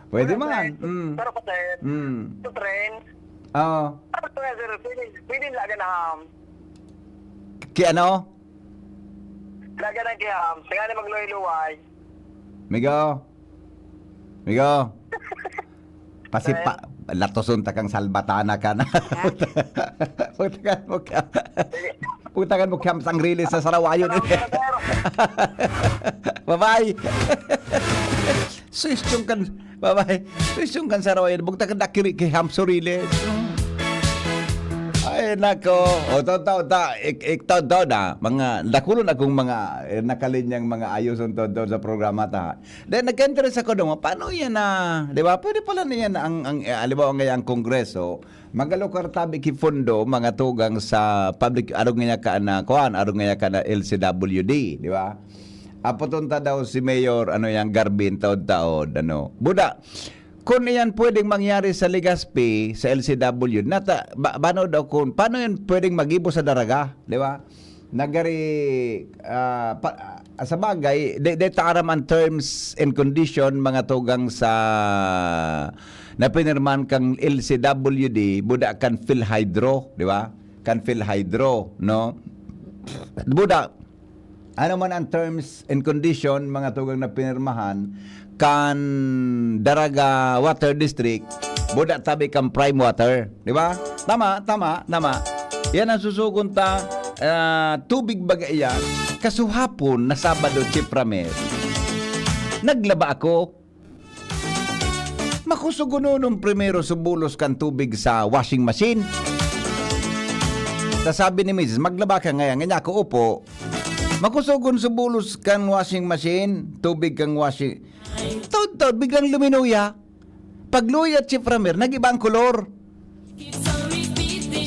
Pwede man. Pero pa, sir, ito train. Oo. Ano ito, sir? Pwede laga na ham. Ano? Laga na kiham. Tingnan na magluhay-luhay. Migo. Pasipa. Latoson ta kang salbatana ka na. Putakan mo kiyam sang release sa Sarawayo. Bye-bye. Suisyong kan. Bye-bye. Suisyong kan Sarawayo. Bugtakan nakiri kay ham surili. Ay, nako. O, ikaw na. Mga, nakulon akong mga nakalinyang mga ayos sa programa ta. Then, nag-interest ako doon, paano yan na, di ba? Pwede pala na yan alibaw ngayang kongreso, magalokar tabi ki fondo, mga tugang sa public, arong nga ka na, arong nga ka na LCWD, di ba? Apotonta daw si Mayor, yang Garbin, taod-taod, Buda, kung yan pwedeng mangyari sa Legazpi, sa LCW, paano yan pwedeng mag-ibo sa daraga, di ba? Nagari, sa bagay, they taraman terms and condition, mga tugang sa na pinirman kang LCWD, buda kan PhilHydro, di ba? Kan PhilHydro, no? Buda, ano man ang terms and condition, mga tugang na pinirmahan, kan Daraga Water District, buda tabi kan Prime Water, di ba? Tama. Yan ang susugon ta, tubig bagay yan. Kasuhapon na Sabado, Chipramer, naglaba ako. Makusuguno nung primero subulos kan tubig sa washing machine. Sabi ni Mrs., maglaba ka ngayon. Ngayon ako upo. Makusugon subulos kan washing machine, tubig kang washing. Taod, biglang luminuya. Pagluya at Chipramer, nag-ibang kolor.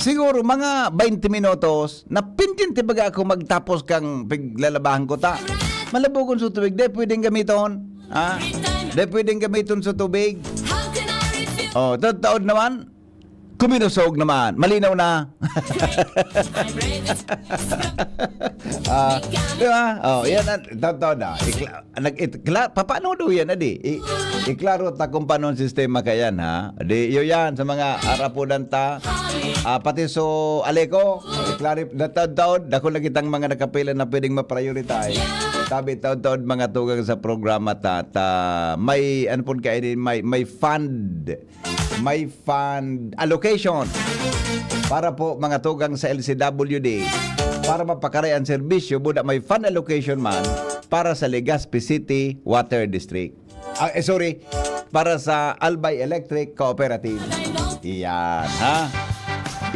Siguro mga 20 minutos, napintinti baga ako magtapos kang piglalabahan ko ta. Malabugon sa tubig, di pwedeng gamiton. Di pwedeng gamiton sa tubig. Taod naman, kuminusog naman, malinaw na. Di ba? Yan, taod na. Paano do yan, adi? Iklaro ta kung paano ang sistema kayan, ha? Di, yan, sa mga arapudan ta, pati so aleko, iklaro, taod, dako na kitang mga nakapila na pwedeng ma-prioritize. Sabi, taod, mga tugang sa programa ta, may, ano po kayo, may fund allocation para po mga tugang sa LCWD para mapakaray ang serbisyo, buda may fund allocation man para sa Legazpi City Water District. Para sa Albay Electric Cooperative. Iyan, ha?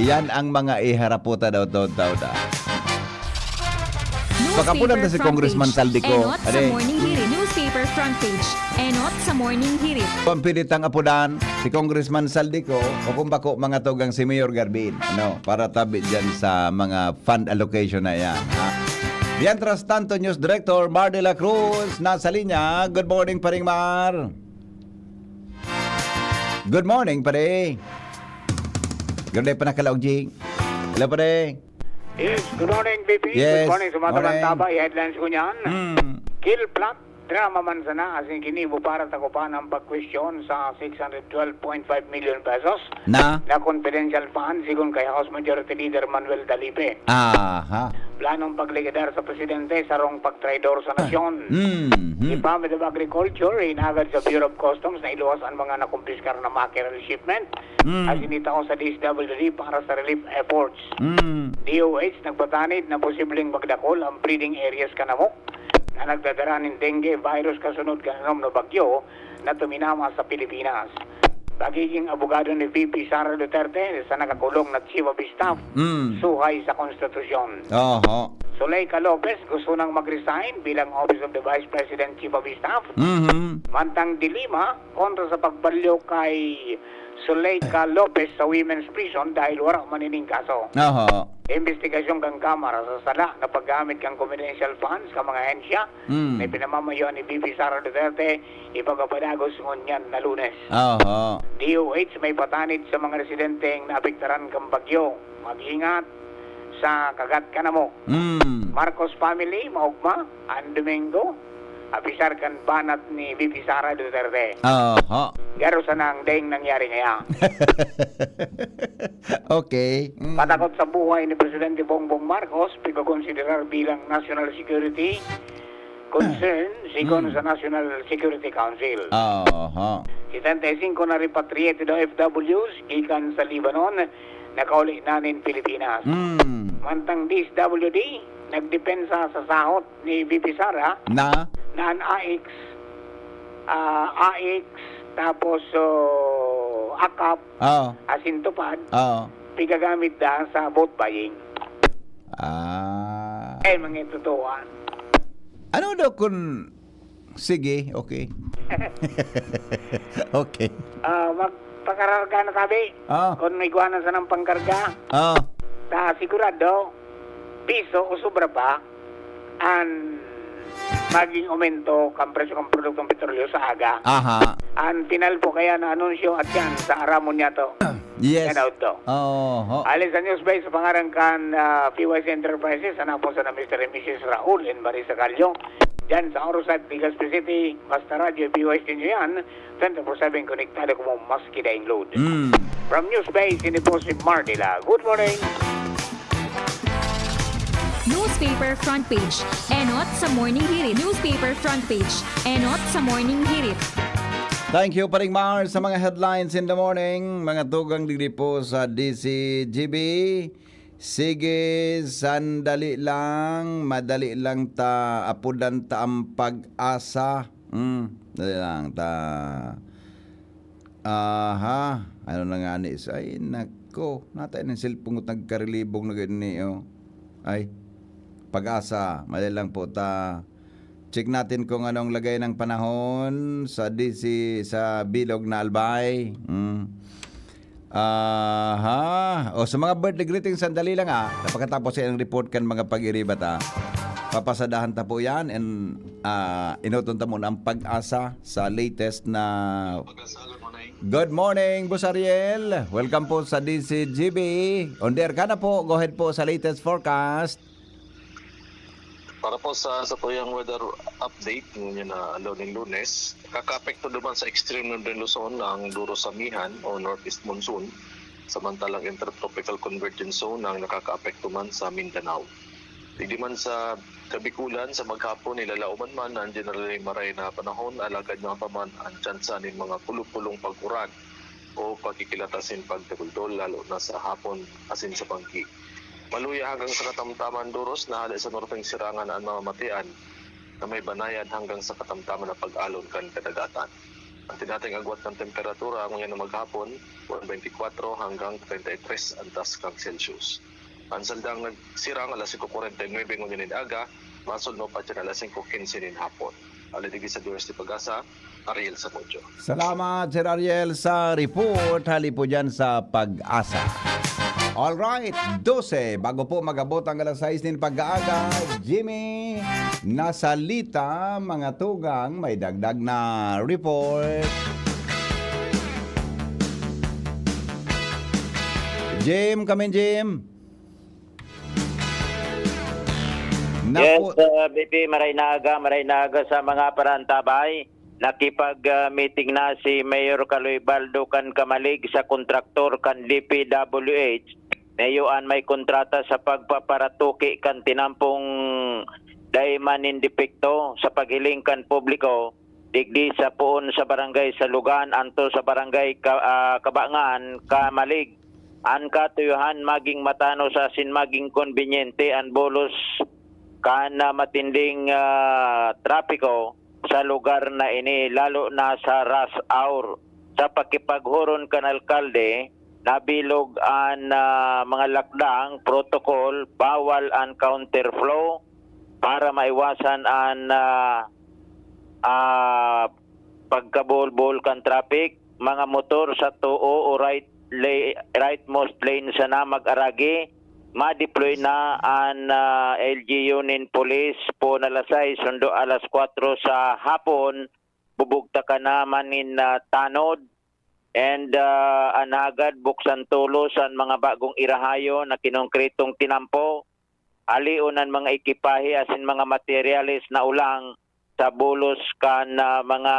Iyan ang mga iharaputa daw. Pakapunan na si Congressman Saldico. Enot sa Morning Hirit. Newspaper front page. Enot sa Morning Hirit. Pampilitang apudan si Congressman Saldico o kung bako mga tugang si Mayor Garbin. Para tabi dyan sa mga fund allocation na yan. Mientras tanto, News Director Mar de la Cruz nasa linya. Good morning, Paring Mar. Good morning, pare. Good day pa nakalaog, Jing. Hello, pare. Yes, good morning, BP. Yes, Good morning sa mga morning. tabang-taba. I-headlines ko niyan. Kill plot drama man sana asing kinibo para takupan ang pag-question sa 612.5 million pesos Na? na confidential fund sigon kay House Majority Leader Manuel Dalipe. Aha. Planong paglikidar sa presidente sa rong pagtraidor sa nasyon. Department of Agriculture inagad sa Bureau of Customs na iluwas ang mga nakumpiskar na mackerel shipment at sinitaon sa DSWD para sa relief efforts. DOH nagbatanid na posibleng magdakol ang breeding areas kanamok na nagdadala ng dengue virus kasunod kanom na bagyo na tuminama sa Pilipinas. Pagiging abogado ni VP Sara Duterte sa nakakulong na Chief of Staff, suhay sa konstitusyon. Oho. Zuleika Lopez gusto nang mag-resign bilang Office of the Vice President Chief of Staff. Mantang dilima kontra sa pagbalyo kay Zuleika Lopez sa women's prison dahil wala manining kaso. Oho. Investigasyon kang Kamara sa sala na paggamit kang confidential funds ka mga hensya na pinamamayo ni VP Sara Duterte ipagapadagos ngunyan na Lunes. Oho. DOH may patanid sa mga residenteng naapektaran kang bagyo. Mag-ingat sa kagat kanamo. Marcos family, maugma, ang Domingo, apisar kan banat ni VP Sara Duterte. Oho. Garo sa nang daing nangyari ngaya. Okay. Patakot sa buhay ni Presidente Bongbong Marcos, pagkakonsiderar bilang national security concern sigon sa National Security Council. Oho. 75 na repatriated OFWs gikan sa Lebanon, nakauli nanin Pilipinas. Mantang DSWD, nagdepensa sa sahot ni VP Sara Na? na ang AX, tapos AKAP, asintupad, pigagamit da sa vote buying. Eh, mga tutuan. Ano daw kung... Sige, okay. Okay. Magpakararga na tabi. Kung may guwanan sa ng pangkarga. Ta sigurado, piso o sobra pa, ang maging aumento kang presyo ng produktong petrolyo sa aga. Aha. Ang final po kaya na anunsyo at yan sa Aramon niya to. Yes. Yan out to. Oho. Alis sa news base sa pangarang kan PYC Enterprises, anapon sa na Mr. and Mrs. Raul and Marisa Calyo. Diyan sa Orosat, Legazpi City, basta radyo, PYC nyo yan, 24/7 konektado ko mo maski daing load. From news base, in the post with Mardila. Good morning. Newspaper front page. Enot sa Morning Hirit. Newspaper front page. Enot sa Morning Hirit. Thank you, Paring Mar, sa mga headlines in the morning. Mga tugang digdi po sa DCGB. Sige, sandali lang. Madali lang ta. Apudan ta ang pag-asa. Dali lang ta. Aha. Ano na nga ni? Ay, nako. Natay ng silpong nagkarilibong na ganyan. Ay, pag-asa. Madali lang po ta. Check natin kung anong lagay ng panahon sa DC sa Bilog na Albay. O sa mga birthday greetings, sandali lang Napagkatapos ang report kan mga pag-iribat Papasadahan ta po yan and inutunta mo ang pag-asa sa latest na... Good morning, Boss Ariel. Welcome po sa DCGB. On there ka na po. Go ahead po sa latest forecast. Para po sa tuyang weather update ngunyan na alaw ng Lunes, kakapekto naman sa extreme ng Luzon ang Duro-Samihan o Northeast Monsoon, samantalang Intertropical Convergence Zone ang nakakaapekto man sa Mindanao. Hindi man sa Kabikulan, sa maghapon nilalauman man ang generally maray na panahon, alagad nga pa man ang tsansa ng mga kulupulong pag-uran o pagkikilatasin pagtaguldol lalo na sa hapon asin sa pangki. Maluya hanggang sa katamtaman Duros na hali sa norteng sirangan ang mamamatian na may banayad hanggang sa katamtaman na pag-alon kan kadagatan. Ang tinating agwat ng temperatura ngayon na maghapon, 24 hanggang 33 antas kang Celsius. Ang saldang nagsirang alas 5:49 ngunyan aga, masulno pa dyan alas 5:15 nin hapon. Alidigi sa Duwes di Pag-asa, Ariel Samudio. Salamat, Sir Ariel, sa report. Hali po dyan sa Pag-asa. Alright, 12. Bago po mag-abot ang alas 6 nin pag-aaga, Jimmy, nasalita, mga tugang, may dagdag na report. Jim, come in, Jim. Naku, BP Maraynaga sa mga parantabay. Nakipag-meeting na si Mayor Kaloy Baldo kan Kamalig sa kontraktor kan DPWH. Ngayon may kontrata sa pagpaparatuki kan tinampong dayman indepekto sa paghiling kan publiko. Digdi sa puon sa barangay Salugan, anto sa barangay Kabangan, Kamalig. An katuyuhan maging matano sa asin maging konbinyente an bolos kan matinding trapiko sa lugar na ini, lalo na sa rush hour. Sa pakipaghuron kan alkalde, nabilog ang mga lakdang protocol, bawal ang counterflow para maiwasan ang pagkabulbul kan traffic. Mga motor sa tuo o rightmost lane sa na mag-aragi, ma-deploy na ang LGU nin police po nalasay sundo alas 4 sa hapon, bubugta ka naman nin tanod and anagad buksan tulos ang mga bagong irahayo na kinongkritong tinampo, aliunan mga ekipahe asin mga materialis na ulang sa bulos kan mga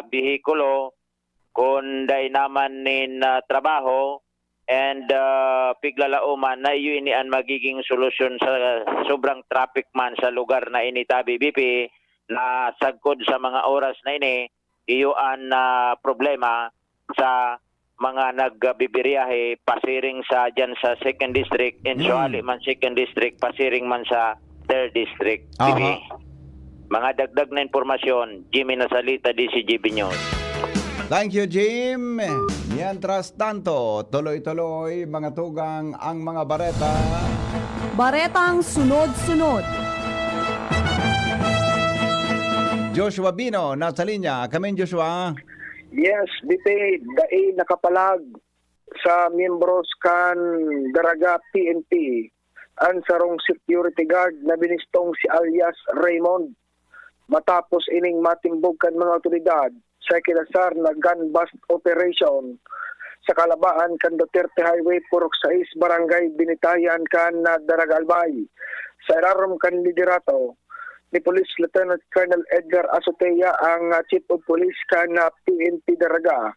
bihikulo kunday naman nin trabaho. And piglalauman na yun ang magiging solusyon sa sobrang traffic man sa lugar na ini, Tabi BP, na sagkod sa mga oras na ini, iyon problema sa mga nagbibiriyahe pasiring sa dyan sa 2nd District, Insuali man 2nd District, pasiring man sa 3rd District. BP. Mga dagdag na informasyon, Jimmy Nasalita, DCGB News. thank you, Jim. Mientras tanto, tuloy-tuloy mga tugang ang mga bareta. Baretang sunod-sunod. Joshua Bino, nasa linya. Kami, Joshua. Yes, BP, dai nakapalag sa membros kan Daraga PNP ang sarong security guard na binistong si alias Raymond. Matapos ining matimbog kan mga otoridad sa kinasar na gun bust operation sa kalabaan kan Duterte Highway Purok 6 Barangay Binitayan kan Daraga Albay. Sa irarom kan liderato ni Police Lieutenant Colonel Edgar Azotea ang Chief of Police kan PNP Daraga.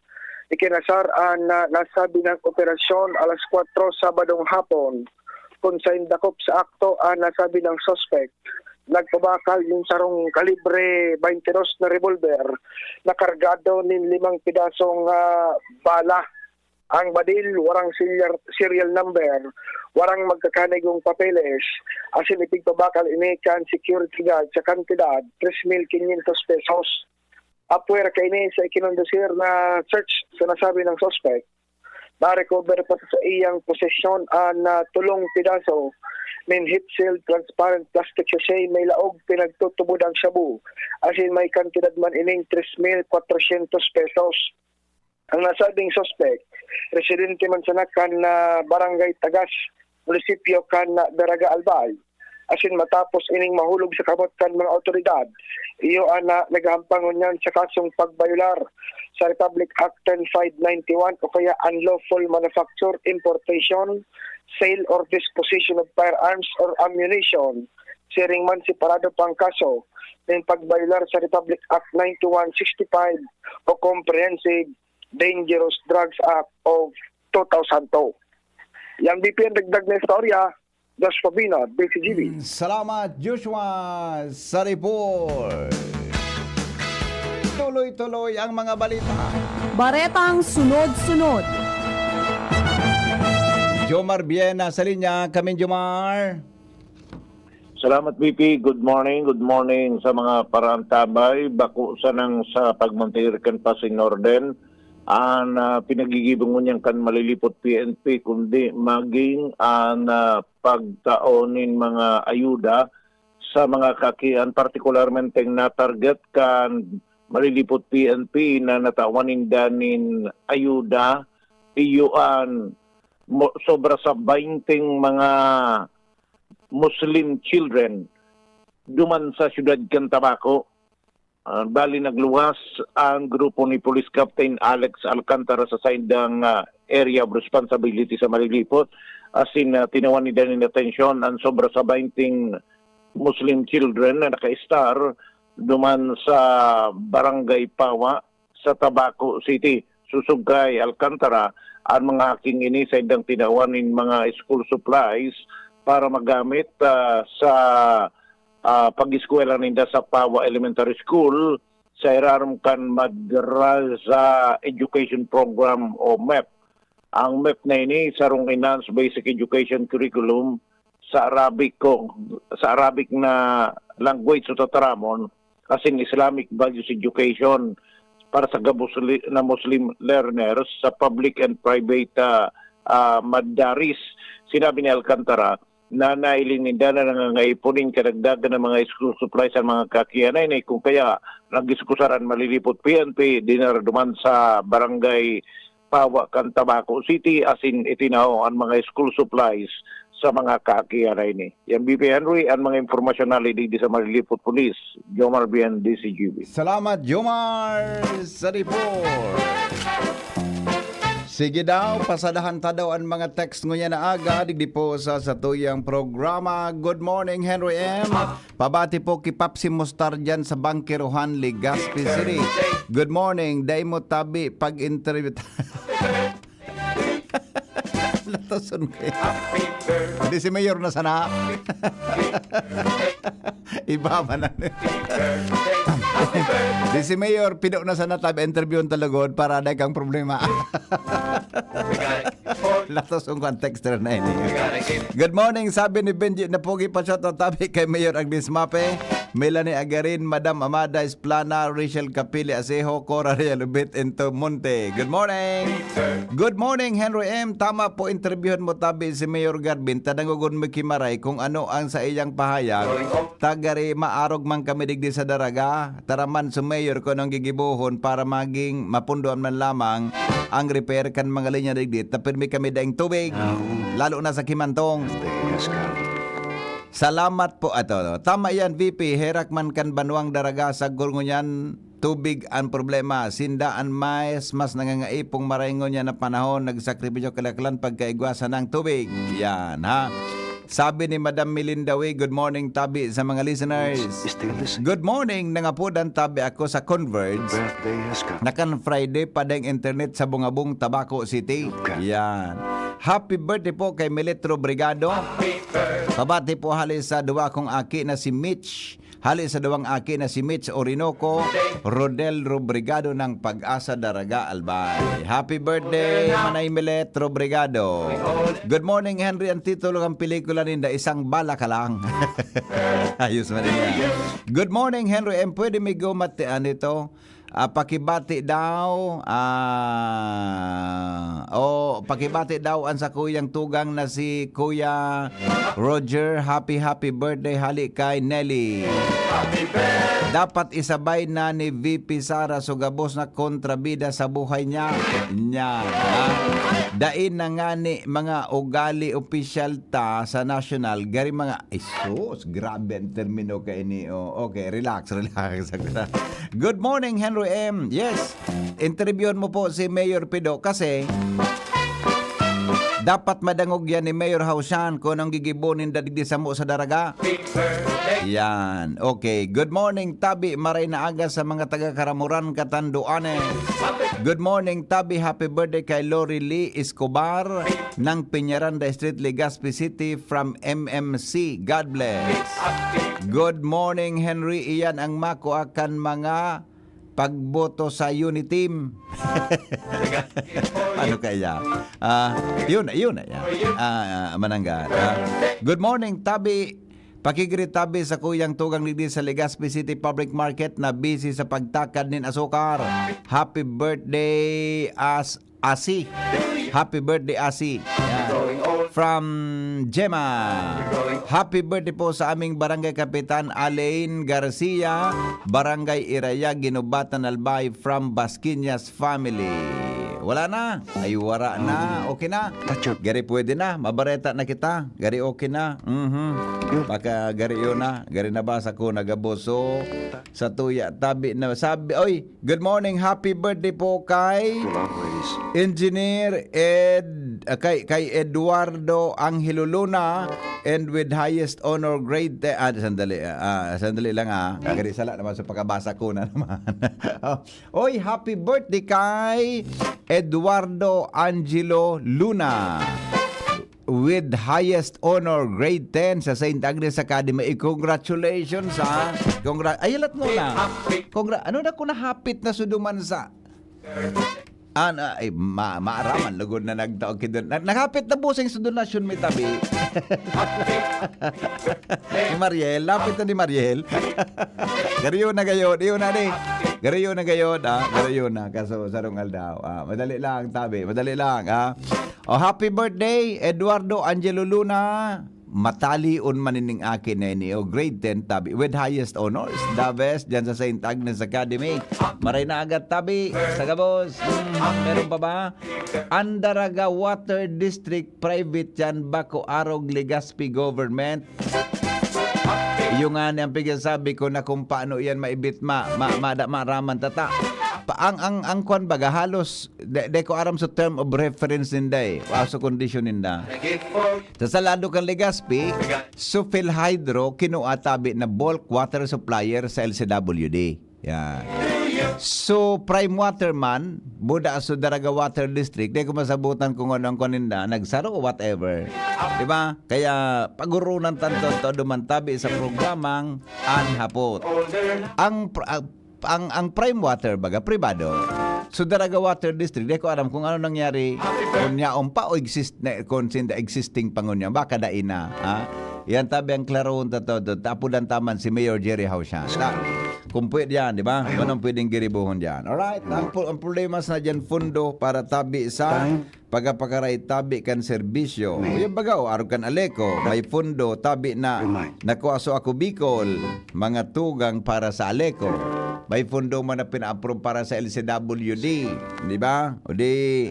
Ikinasar ang nasabi ng operasyon alas 4 Sabadong hapon kung sa indakop sa akto ang nasabi ng suspect. Nagpabakal yung sarong kalibre 22 na revolver na kargado ng 5 pidasong bala. Ang badil, warang serial number, warang magkakanigong papeles, asin ipigpabakal ini kan security guard sa kantidad 3,500 pesos. Apwer ka ini sa ikinondosir na search sa nasabi ng suspect. Na-recover pa sa iyang posesyon ang tulong pidaso min heat-sealed transparent plastic sachet may laog pinagtutubod ang shabu. Asin may kantidad man ining 3,400 pesos. Ang nasabing suspect, residente man sa nakan na Barangay Tagas, munisipyo kan Daraga Albay. Asin matapos ining mahulog sa kamot kan mga otoridad, iyo ana naghampangon niyan sa kasong pagbayular sa Republic Act 10591 o kaya unlawful manufacture, importation, sale or disposition of firearms or ammunition. Siring man si parado pang kaso ng pagbayular sa Republic Act 9165 o Comprehensive Dangerous Drugs Act of 2002. Yang BPN dagdag na istorya, Joshua Bino, BCGB. Salamat, Joshua, sa report. Tuloy-tuloy ang mga balita. Baretang sunod-sunod. Jomar Biena sa linya. Kami, Jomar. Salamat, BP. Good morning sa mga parantabay. Bako sa nang sa pagmantirkan pa si Norden. Ang pinagigibong mo niyang kan malilipot PNP kundi maging ang pagtaonin mga ayuda sa mga kakian, partikularmente na target kan malilipot PNP na natawanin danin ayuda iyuan sobra sa 20 mga Muslim children duman sa siyudad kan Tabaco. Bali nagluwas ang grupo ni Police Captain Alex Alcantara sa saindang area of responsibility sa Malilipot. Asin tinawan ni Danin atensyon ang sobra sa 20 Muslim children na naka-star duman sa Barangay Pawa sa Tabaco City. Susugkay Alcantara ang mga haking ini sa indang tinawanin mga school supplies para magamit sa pag-eskwela ninda sa Pawa Elementary School sa iraram kan Madrasa Education Program o MEP. Ang MEP na ini sarong Enhanced Basic Education Curriculum sa Arabic na language o tataramon kasing Islamic Values Education para sa gabos na Muslim learners sa public and private madaris. Sinabi ni Alcantara na nailing ninda na nangangaipunin kadagdagan ng mga school supplies sa mga kakianay na kung kaya nagdiskusaran malilipot PNP dinar duman sa Barangay Pawa kan Tabaco City asin itinao ang mga school supplies sa mga kakianay ni. Yang BP Henry ang mga informasyon na di sa Malilipot Police. Jomar Bien, DCGB. Salamat, Jomar, sa report. Sige daw, pasadahan ta daw ang mga text ngunya na aga, digdi po sa tuyang programa. Good morning, Henry M. Pabati po kay Papsi Mustar dyan sa Bangkiruhan, Legazpi City. Good morning, day mo tabi pag-interview. Latason kayo. Hindi si Mayor na sana. Iba man na. Di si Mayor, pido na sana tabi interview ang talagod para na kang problema. Latos ang texter na ini. Good morning, sabi ni Benji na pogi pa siya tabi kay Mayor Agnes Mape, Melanie Agarin, Madam Amada Esplana, Rachel Capili Asejo, Cora Realubit, Into Monte. Good morning. Good morning, Henry M. Tama po, interviewin mo tabi si Mayor Garbin. Tadangugon mo kimaray kung ano ang sa iyang pahayag. Tagari maarog man kami digdi sa daraga. Taraman sa Mayor ko nang gigibuhon para maging mapunduan man lamang ang repair kan mga linya digdi. Tapirmi kami daing tubig. Lalo na sa Kimantong. Salamat po ato. Tama yan, VP. Herak man kan banwang daraga sa gurngunyan. Tubig ang problema. Sindaan mas nangangaipong maraingon niya na panahon. Nagsakripisyo kalaklan pagkaigwasan ng tubig. Yan, ha? Sabi ni Madam Milindawi, good morning tabi sa mga listeners. Good morning, nangapudan tabi ako sa Converge. Nakan Friday padang internet sa Bungabong, Tabaco City. Yan. Happy birthday po kay Militro Brigado. Pabati po halis sa duwa kong aki na si Mitch. Halis sa duwang aki na si Mitch Orinoco, Rodel Robrigado ng Pag-asa Daraga, Albay. Happy birthday, Manay Milet Robrigado. Good morning, Henry. Ang titulo ng pelikula ninda, Isang Bala Ka Lang. Ayos man niya. Good morning, Henry. Pwede may gumatian ito. Pakibati daw pakibati daw ang sa kuyang tugang na si Kuya Roger. Happy birthday hali kay Nelly. Dapat isabay na ni VP Sara Sugabos na kontrabida sa buhay niya. Dain na nga ni mga ugali official ta sa national. Gari mga isos, grabe ang termino kay ni. Okay, relax. Good morning, Henry M. Yes, interviewin mo po si Mayor Pido kasi dapat madangog yan ni Mayor Hausan kung anong gigibonin dadigdi sa mo sa daraga. Yan. Okay. Good morning, Tabi. Maray na aga sa mga taga-Karamuran, Katanduanes. Good morning, Tabi. Happy birthday kay Lori Lee Escobar ng Peñaranda Street, Legazpi City from MMC. God bless. Good morning, Henry. Iyan ang makuakan mga pagboto sa Uniteam. Ano kaya? Yun na yan. Mananggan. Good morning, Tabi. Pakigrit tabi sa kuyang tugang ligdi sa Legazpi City Public Market na busy sa pagtakad nin asukar. Happy birthday Asi. Happy birthday Asi. From Gemma. Happy birthday po sa aming Barangay Kapitan Alain Garcia, Barangay Iraya, Ginubatan Albay from Basquinas family. Wala na. Ay, wara na. Okay na. Gari pwede na. Mabareta na kita. Gari okay na. Baka gari yun na. Gari na ba sa ko nagaboso sa tuya. Tabi na. Sabi, oy, good morning. Happy birthday po kay please. Engineer kay Eduardo Angelo Luna, and with highest honor grade sandali lang Kagari sala naman sa pagkabasa ko na naman. Oy, happy birthday kay Eduardo Angelo Luna, with highest honor grade 10 sa St. Agnes Academy. Congratulations ayalat mo na. Ano na ko nahapit na suduman sa maaraman lugod na nagtaog kidon. Nakapit na busing sa donasyon may tabi. Ni Mariel, lapit na ni Mariel. Gariyo na gayod, iyo na ni. Gariyo na gayod, gariyo na kaso sarong aldaw. Madali lang tabi, madali lang happy birthday Eduardo Angelo Luna. Matalion manining akin na ini grade 10 tabi with highest honors, the best dyan sa St. Agnes Academy. Maray na agad tabi sa gabos. Meron pa ba? Andaraga Water District Private yan, Baco Arog, Legazpi Government. Yung nga niyang sabi ko na kung paano yan maibit maraman tata. Ang kwan baga halos de ko aram sa term of reference ninda sa condition ninda. Sa salado kang Legazpi, Sufil Hydro kinuatabi na bulk water supplier sa LCWD. Yan. So Prime Waterman buda sa Daraga Water District, di ko masabutan kung ano ang kuninda, nagsaro o whatever. Diba? Kaya pagurunan tanto to dumantabi sa programang anhapot. Ang Prime Water baga pribado. So Daraga Water District, di ko alam kung ano nangyari kung yaon pa o existing pangunya baka dain na. Yan tabi ang klaroon tapudan taman si Mayor Jerry Hausian. Kung pwede yan, di ba? Anong pwedeng giribuhon dyan? Alright, ang problema na dyan fundo para tabi sa pagapakaray tabi kan serbisyo. Yung bagaw, arog kan Aleco, may fundo tabi na nakuaso ako Bicol, mga tugang para sa Aleco. May fundo man na pina-approve para sa LCWD, di ba? O di,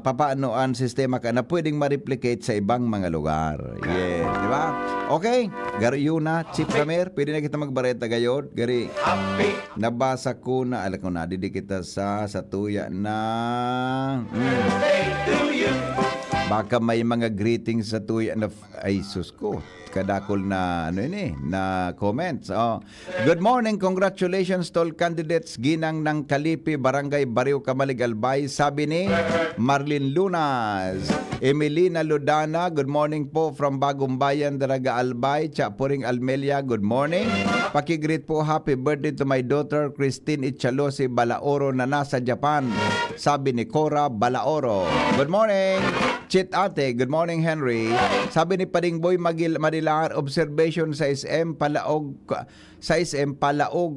papaano ang sistema ka na pwedeng ma-replicate sa ibang mga lugar. Yes, di ba? Okay, gari yun na, Chief Ramer, pwede na kita magbareta gayod. Gari, nabasa ko na, alam ko na, didi kita sa tuya na. Baka may mga greetings sa tuya na, ay sus ko, kadakol na na comments. Good morning, congratulations to all candidates ginang ng Kalipi, Barangay Bariw, Kamalig, Albay. Sabi ni Marlene Lunas. Emelina Ludana, good morning po from Bagong Bayan, Daraga, Albay. Chapuring Almelia, good morning. Pakigreet po, happy birthday to my daughter Christine Ichalosi Balaoro na nasa Japan. Sabi ni Cora Balaoro. Good morning. Chit Ate, good morning Henry. Sabi ni Pading Boy Madilangar, observation sa SM Palaog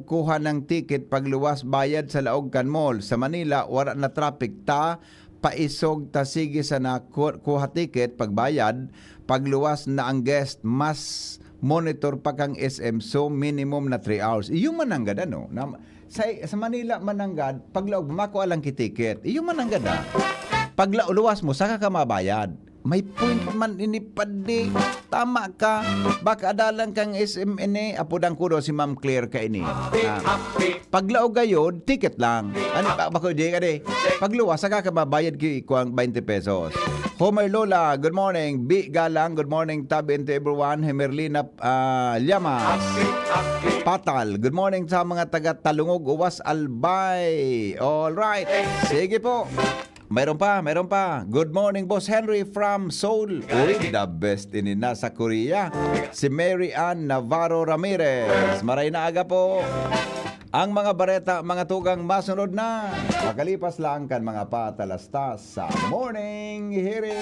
kuha ng ticket pagluwas bayad sa Laogkan Mall. Sa Manila, wala na traffic paisog ta sige sa kuha ticket pagbayad, pagluwas na ang guest, mas monitor pa kang SM, so minimum na 3 hours. Iyo mananggad sa Manila mananggad paglaog makuha lang ticket. Iyo mananggad pagluwas mo saka ka mabayad. May point man inipadi. Tama ka. Baka adalang kang SM ini. Apodang ko si Ma'am Claire ka ini. Paglaog gayod, ticket lang. Ano bako di ka di. Pagluwas saka ka mabayad ki kuang 20 pesos. Homer Lola, good morning. B Galang, good morning. Tabi to everyone. Hemerlina Llamas. Patal, good morning sa mga taga Talungog, Uwas, Albay. All right. Sige po. Mayroon pa. Good morning, Boss Henry from Seoul. Uy, the best ini nasa Korea. Si Mary Ann Navarro Ramirez. Maray na aga po. Ang mga bareta, mga tugang masunod na. Makalipas lang kan mga patalastas sa Morning Hearing.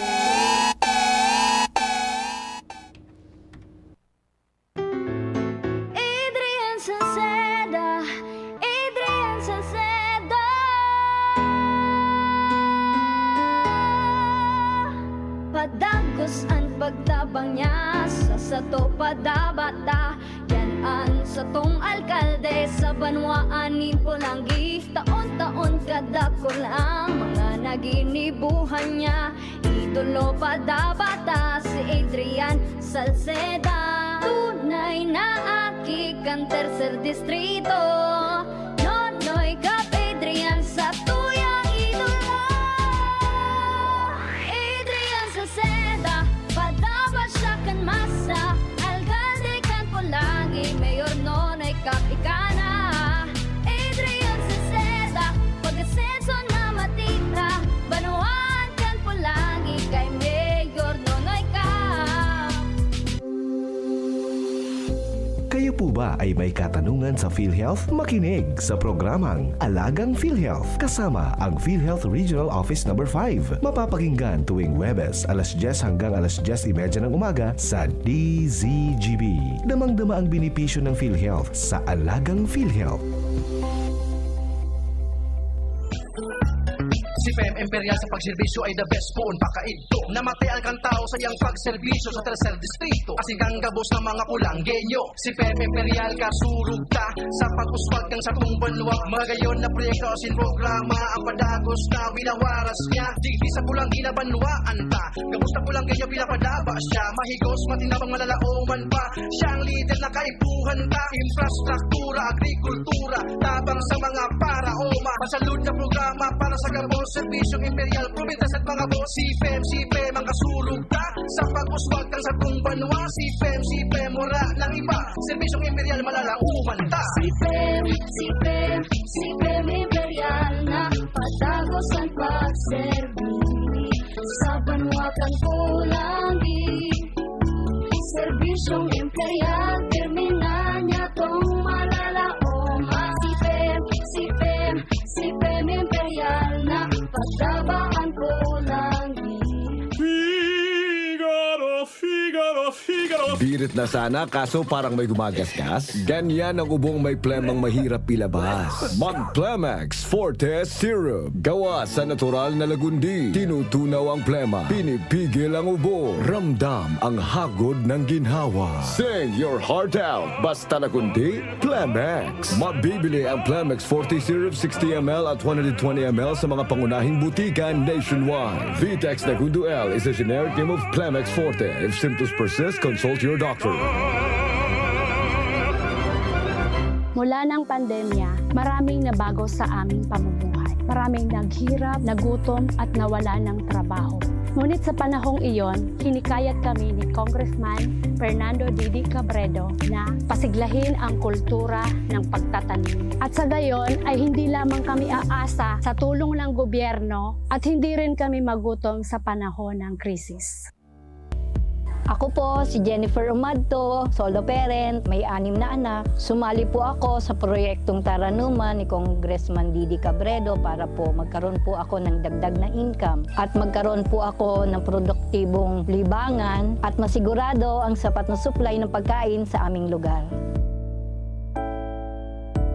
Padagos ang pagtabang niya sa sato padabata. Yan ang satong alkalde sa banwaan ni Pulanggi. Taon-taon kadako lang mga naginibuhan niya. Idolo padabata si Adrian Salceda. Tunay na aki kan tercer distrito. Nonoy kap Adrian sa tuyang idolo. ay may katanungan sa PhilHealth? Makinig sa programang Alagang PhilHealth kasama ang PhilHealth Regional Office No. 5. Mapapakinggan tuwing Huwebes alas 10 hanggang alas 10:30 ng umaga sa DZGB. Damang-dama ang benepisyo ng PhilHealth sa Alagang PhilHealth. Si Fem Imperial sa pagserbisyo ay the best phone pakaidto. Namatay ang tao sa iyang pagserbisyo sa tercer distrito. Asing kang gabos ng mga kulanggenyo. Si Fem Imperial kasurug ta sa pag-uswag kang sa kong banwa. Magayon na proyekto sin programa ang padagos na winawaras niya. Di sa pulang ginabanwaan ta. Gabos na kulanggenyo pinapadaba siya. Mahigos matinabang malalaoman pa. Siyang leader na kaibuhan ta. Infrastruktura, agrikultura, tabang sa mga para-oma. Pasalud na programa para sa gabos. Serbisyong Imperial, provintas at mga boss. Si Fem ang kasulog ta sa pag-uswag kang sa kong banwa. Si Fem, wala ng iba. Serbisyong Imperial, malalauman ta. Si Fem Imperial na patagos ang pagserbi sa banwa kang kulangi. Serbisyong Imperial, terminan niya tong malalaoma. Si Fem Imperial na pagdabaan ko langi. Figaro. Birit na sana kaso parang may gumagasgas. Ganyan ang ubong may plemang mahirap ilabas. Mag-Plemex Forte Syrup. Gawa sa natural na lagundi. Tinutunaw ang plema. Pinipigil ang ubo. Ramdam ang hagod ng ginhawa. Sing your heart out. Basta lagundi, Plemex. Mabibili ang Plemex Forte Syrup 60ml at 120ml sa mga pangunahing butika nationwide. Vitex Nagundo L is a generic name of Plemex Forte. If symptoms persist, consult your doctor. Mula ng pandemya, maraming nabago sa aming pamumuhay. Maraming naghirap, nagutom at nawala ng trabaho. Ngunit sa panahong iyon, hinikayat kami ni Congressman Fernando Didi Cabredo na pasiglahin ang kultura ng pagtatanim. At sa gayon ay hindi lamang kami aasa sa tulong ng gobyerno at hindi rin kami magutom sa panahon ng krisis. Ako po si Jennifer Umadto, solo parent, may 6 na anak. Sumali po ako sa proyektong Taranuman ni Congressman Didi Cabredo para po magkaroon po ako ng dagdag na income at magkaroon po ako ng produktibong libangan at masigurado ang sapat na supply ng pagkain sa aming lugar.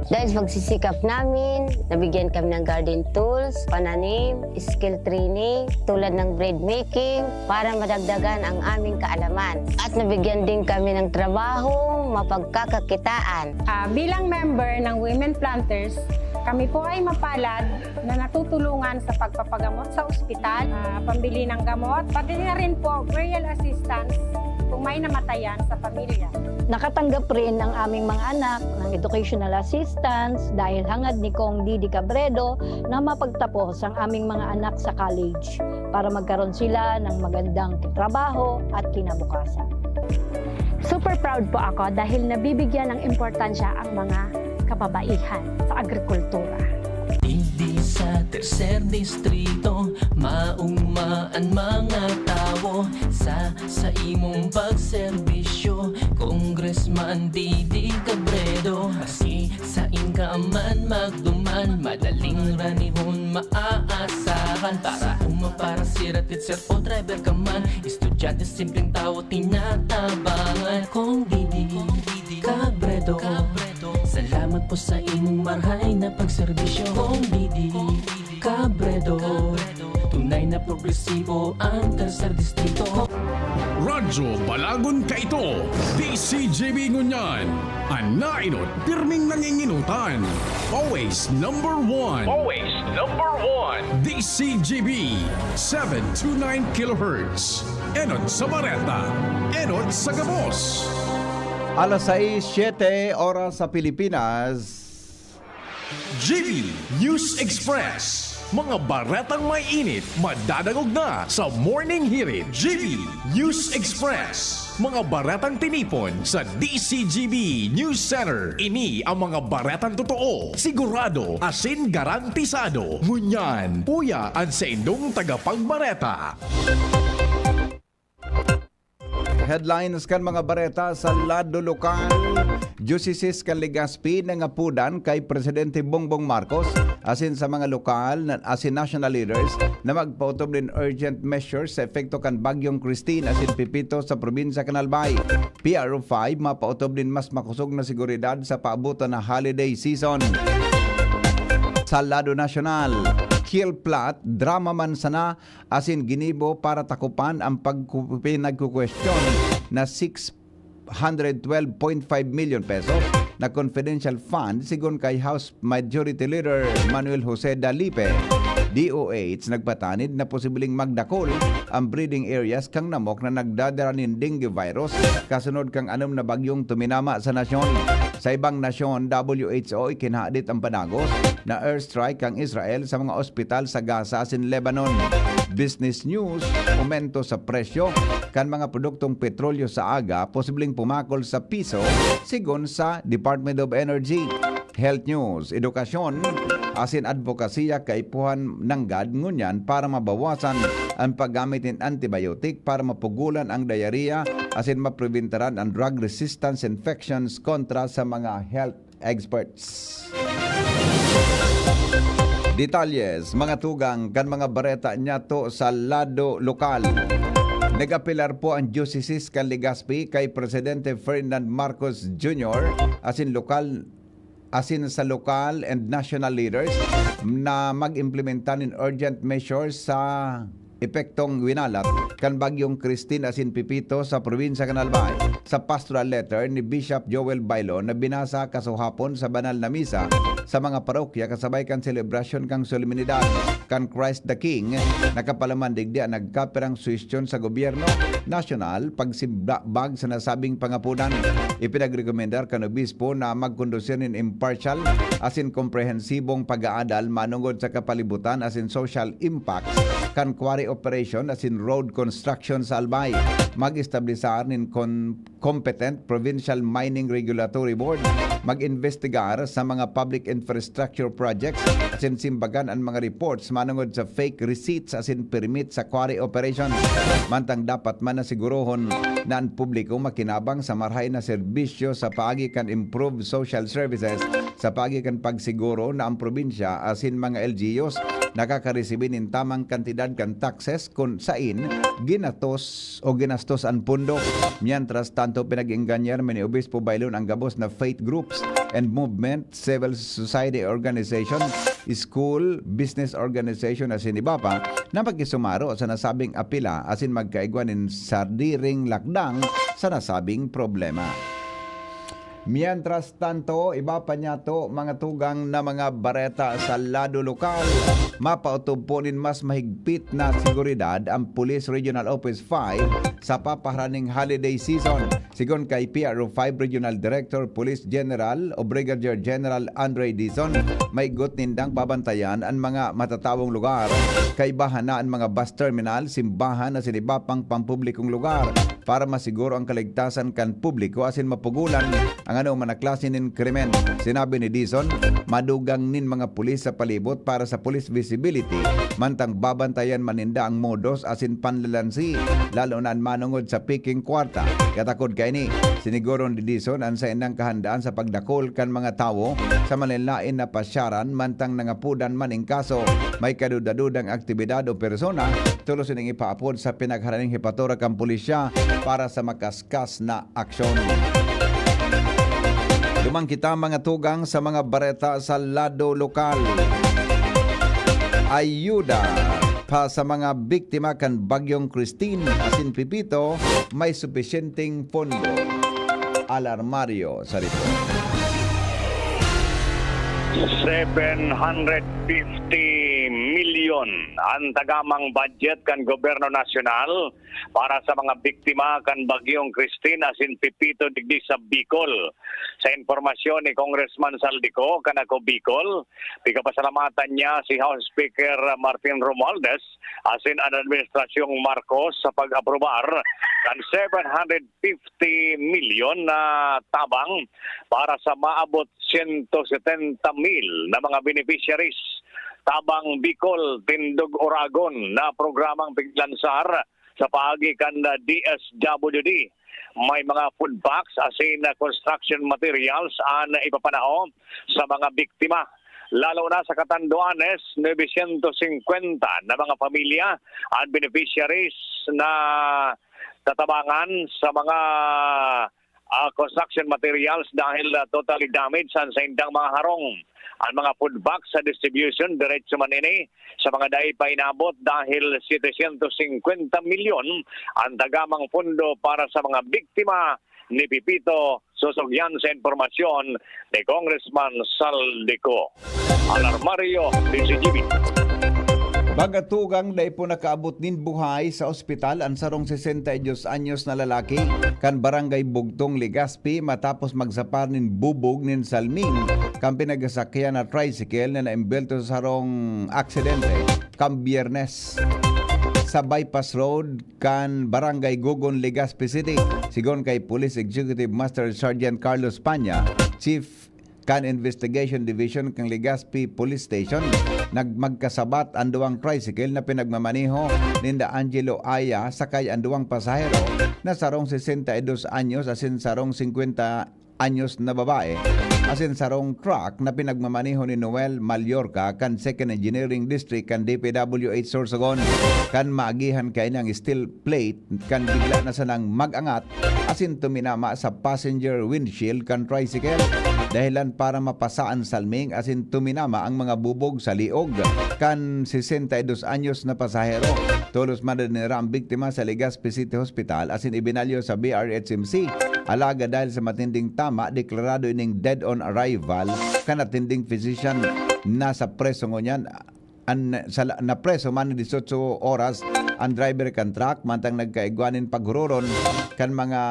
Dahil sa pagsisikap namin, nabigyan kami ng garden tools, pananim, skill training, tulad ng bread making, para madagdagan ang aming kaalaman. At nabigyan din kami ng trabaho, mapagkakakitaan. Bilang member ng Women Planters, kami po ay mapalad na natutulungan sa pagpapagamot sa ospital, pambili ng gamot, pati na rin po burial assistance kung may namatayan sa pamilya. Nakatanggap rin ang aming mga anak ng educational assistance dahil hangad ni Kong Didi Cabredo na mapagtapos ang aming mga anak sa college para magkaroon sila ng magandang trabaho at kinabukasan. Super proud po ako dahil nabibigyan ng importansya ang mga kababaihan sa agrikultura. Hindi sa tercer distrito, maungmaan mga tao sa imong pagserbisyo, Congressman Didi Cabredo. Asi sa inkaman magduman, madaling ranihon maaasahan. Para para sirat itself o driver ka man, estudyante simpleng tao tinatabangan. Kung Didi Cabredo, salamat po sa imong marhay na pagserbisyo. Kung Didi Cabredo, tunay na progresibo ang tercer distrito. Radyo Balagon Kaito, DCJB Ngunyan, Anainot, pirming nanginginutan. Always number one. Always number one. DCJB, 729 kHz. Enot sa Bareta, Enot sa Gabos. Alas 6:07 oras sa Pilipinas. GB News Express. Mga baretang may init, madadagog na sa Morning Hirit. GB News Express. Mga baretang tinipon sa DCGB News Center. Ini ang mga baretang totoo, sigurado, asin garantisado. Ngunyan, puya ang sa indong tagapagbareta. Headlines kan mga bareta sa lado lokal. Justices kan Legazpi nangapudan kay Presidente Bongbong Marcos asin sa mga lokal asin national leaders na magpautob din urgent measures sa epekto kan Bagyong Christine asin Pipito sa probinsya kan Albay. PRO5 mapautob din mas makusog na seguridad sa paabutan na holiday season. Sa lado nasyonal, kill plot, drama man sana asin ginibo para takupan ang pagpinagkukwestiyon na 612.5 million pesos na confidential fund sigon kay House Majority Leader Manuel Jose Dalipe. DOH nagpatanid na posibleng magdakol ang breeding areas kang namok na nagdadala nin dengue virus kasunod kang anom na bagyong tuminama sa nasyon. Sa ibang nasyon, WHO ikinahadit ang panagos na airstrike ang Israel sa mga ospital sa Gaza asin Lebanon. Business news, aumento sa presyo kan mga produktong petrolyo sa aga posibleng pumakol sa piso sigon sa Department of Energy. Health news, edukasyon, asin advokasya kaipuhan ng GAD ngunyan para mabawasan ang paggamit ng antibiotic para mapugulan ang diarrhea asin mapreventaran ang drug resistance infections kontra sa mga health experts. Detalles, mga tugang kan mga bareta niya to sa lado lokal. Nagapilar po ang Justices kan Legazpi kay Presidente Ferdinand Marcos Jr. asin sa local and national leaders na mag-implementa ng urgent measures sa epektong winalat kan Bagyong Christine asin Pipito sa probinsya kan Albay. Sa pastoral letter ni Bishop Joel Bailon na binasa kasuhapon sa banal na misa sa mga parokya kasabay kan selebrasyon kang solemnidad kan Christ the King, nakapalaman digdi ang nagkaperang suwestyon sa gobyerno nasyonal pagsimbag sa nasabing pangapunan. Ipinagrekomendar kan obispo na magkondusyon in impartial asin komprehensibong pag-aadal manungod sa kapalibutan asin social impact kan quarry operation asin road construction sa Albay. Mag-establisar nin competent Provincial Mining Regulatory Board, mag-investigar sa mga public infrastructure projects asin simbagan ang mga reports manungod sa fake receipts asin permit sa quarry operation. Mantang dapat man nasigurohon na ang publiko makinabang sa marhay na serbisyo sa paagi kan improved social services sa paagi kan pagsiguro na ang probinsya asin mga LGUs nakakaresibin in tamang kantidad kan taxes kung sain ginastos ang pundo. Mientras tanto pinag-enganyar ni Obispo Bailon ang gabos na faith groups and movement, civil society organization, school, business organization asin iba pa na pagkisumaro sa nasabing apila asin magkaigwan in sardiring lakdang sa nasabing problema. Mientras tanto, iba pa niya to mga tugang na mga bareta sa lado lokal. Mapautob po nin mas mahigpit na seguridad ang Police Regional Office 5 sa papaharaning holiday season. Sigon kay PRO5 Regional Director Police General o Brigadier General Andre Dizon, may gut nindang pabantayan ang mga matatawong lugar. Kay bahana ang mga bus terminal, simbahan na siniba pang pampublikong lugar para masiguro ang kaligtasan kan publiko asin mapugulan ang ano man na klase nin krimen. Sinabi ni Dizon, madugang nin mga pulis sa palibot para sa police visibility, mantang babantayan maninda ang modos asin panlalansi, lalo na manungod sa peaking kwarta. Katakod kay ni, siniguro ni Dizon ang sa inang kahandaan sa pagdakol kan mga tawo sa manilain na pasyaran, mantang nangapudan maning kaso may kadudadudang aktibidad o persona, tulos sining ipaapod sa pinagharaning hipatura kang pulisya para sa makaskas na aksyon. Dumang kita mga tugang sa mga bareta sa lado lokal. Ayuda pa sa mga biktima kan Bagyong Christine asin Pipito, may supisyenteng pondo. Alarmario sa report. 750 milyon ang tagamang budget kan gobyerno nasyonal para sa mga biktima kan Bagyong Christine asin Pipito digdi sa Bicol. Sa informasyon ni Congressman Saldico kanako Bicol, pikapasalamatan niya si House Speaker Martin Romualdez asin ang administrasyong Marcos sa pag-aprobar kan 750 milyon na tabang para sa maabot 170,000 na mga beneficiaries. Tabang Bicol, Tindog, Oragon na programang piglansar sa paagi kan DSWD. May mga food packs asin na construction materials ang ipapanao sa mga biktima. Lalo na sa Catanduanes, 950 na mga pamilya ang beneficiaries na tatabangan sa mga construction materials dahil totally damaged sa indang mga harong. Ang mga food box sa distribution diretso man ini sa mga dai pa inabot dahil 750 milyon ang tagamang pondo para sa mga biktima ni Pipito. Susugyan sa informasyon ni Congressman Saldico. Alarmario, DCGB. Bagatugang dai po nakaabot nin buhay sa ospital ang sarong 62 anyos na lalaki kan barangay Bugtong, Legazpi matapos magsapar nin bubog nin salming kan pinagasakyan na tricycle na naimbelto sa sarong aksidente kan Biyernes sa bypass road kan barangay Gugon, Legazpi City. Sigon kay Police Executive Master Sergeant Carlos Panya, Chief kan Investigation Division kang Legazpi Police Station, magkasabat ang duwang tricycle na pinagmamaniho ninda Angelo Aya sakay ang duwang pasahero na sarong 62 anyos asin sarong 50 anyos na babae asin sarong truck na pinagmamaniho ni Noel Mallorca kan Second Engineering District kan DPWH Sorsogon kan maagihan kay ng steel plate kan bigla na sanang magangat asin tuminama sa passenger windshield kan tricycle dahilan para mapasaan salming asin tuminama ang mga bubog sa liog kan 62 anyos na pasahero. Tulos man nira ang biktima sa Legazpi City Hospital asin ibinalyo sa BRHMC. Alaga dahil sa matinding tama, deklarado ining dead on arrival kan attending physician nasa preso ngunyan na preso man 18 oras ang driver kan truck mantang nagkaigwanin paghuroron kan mga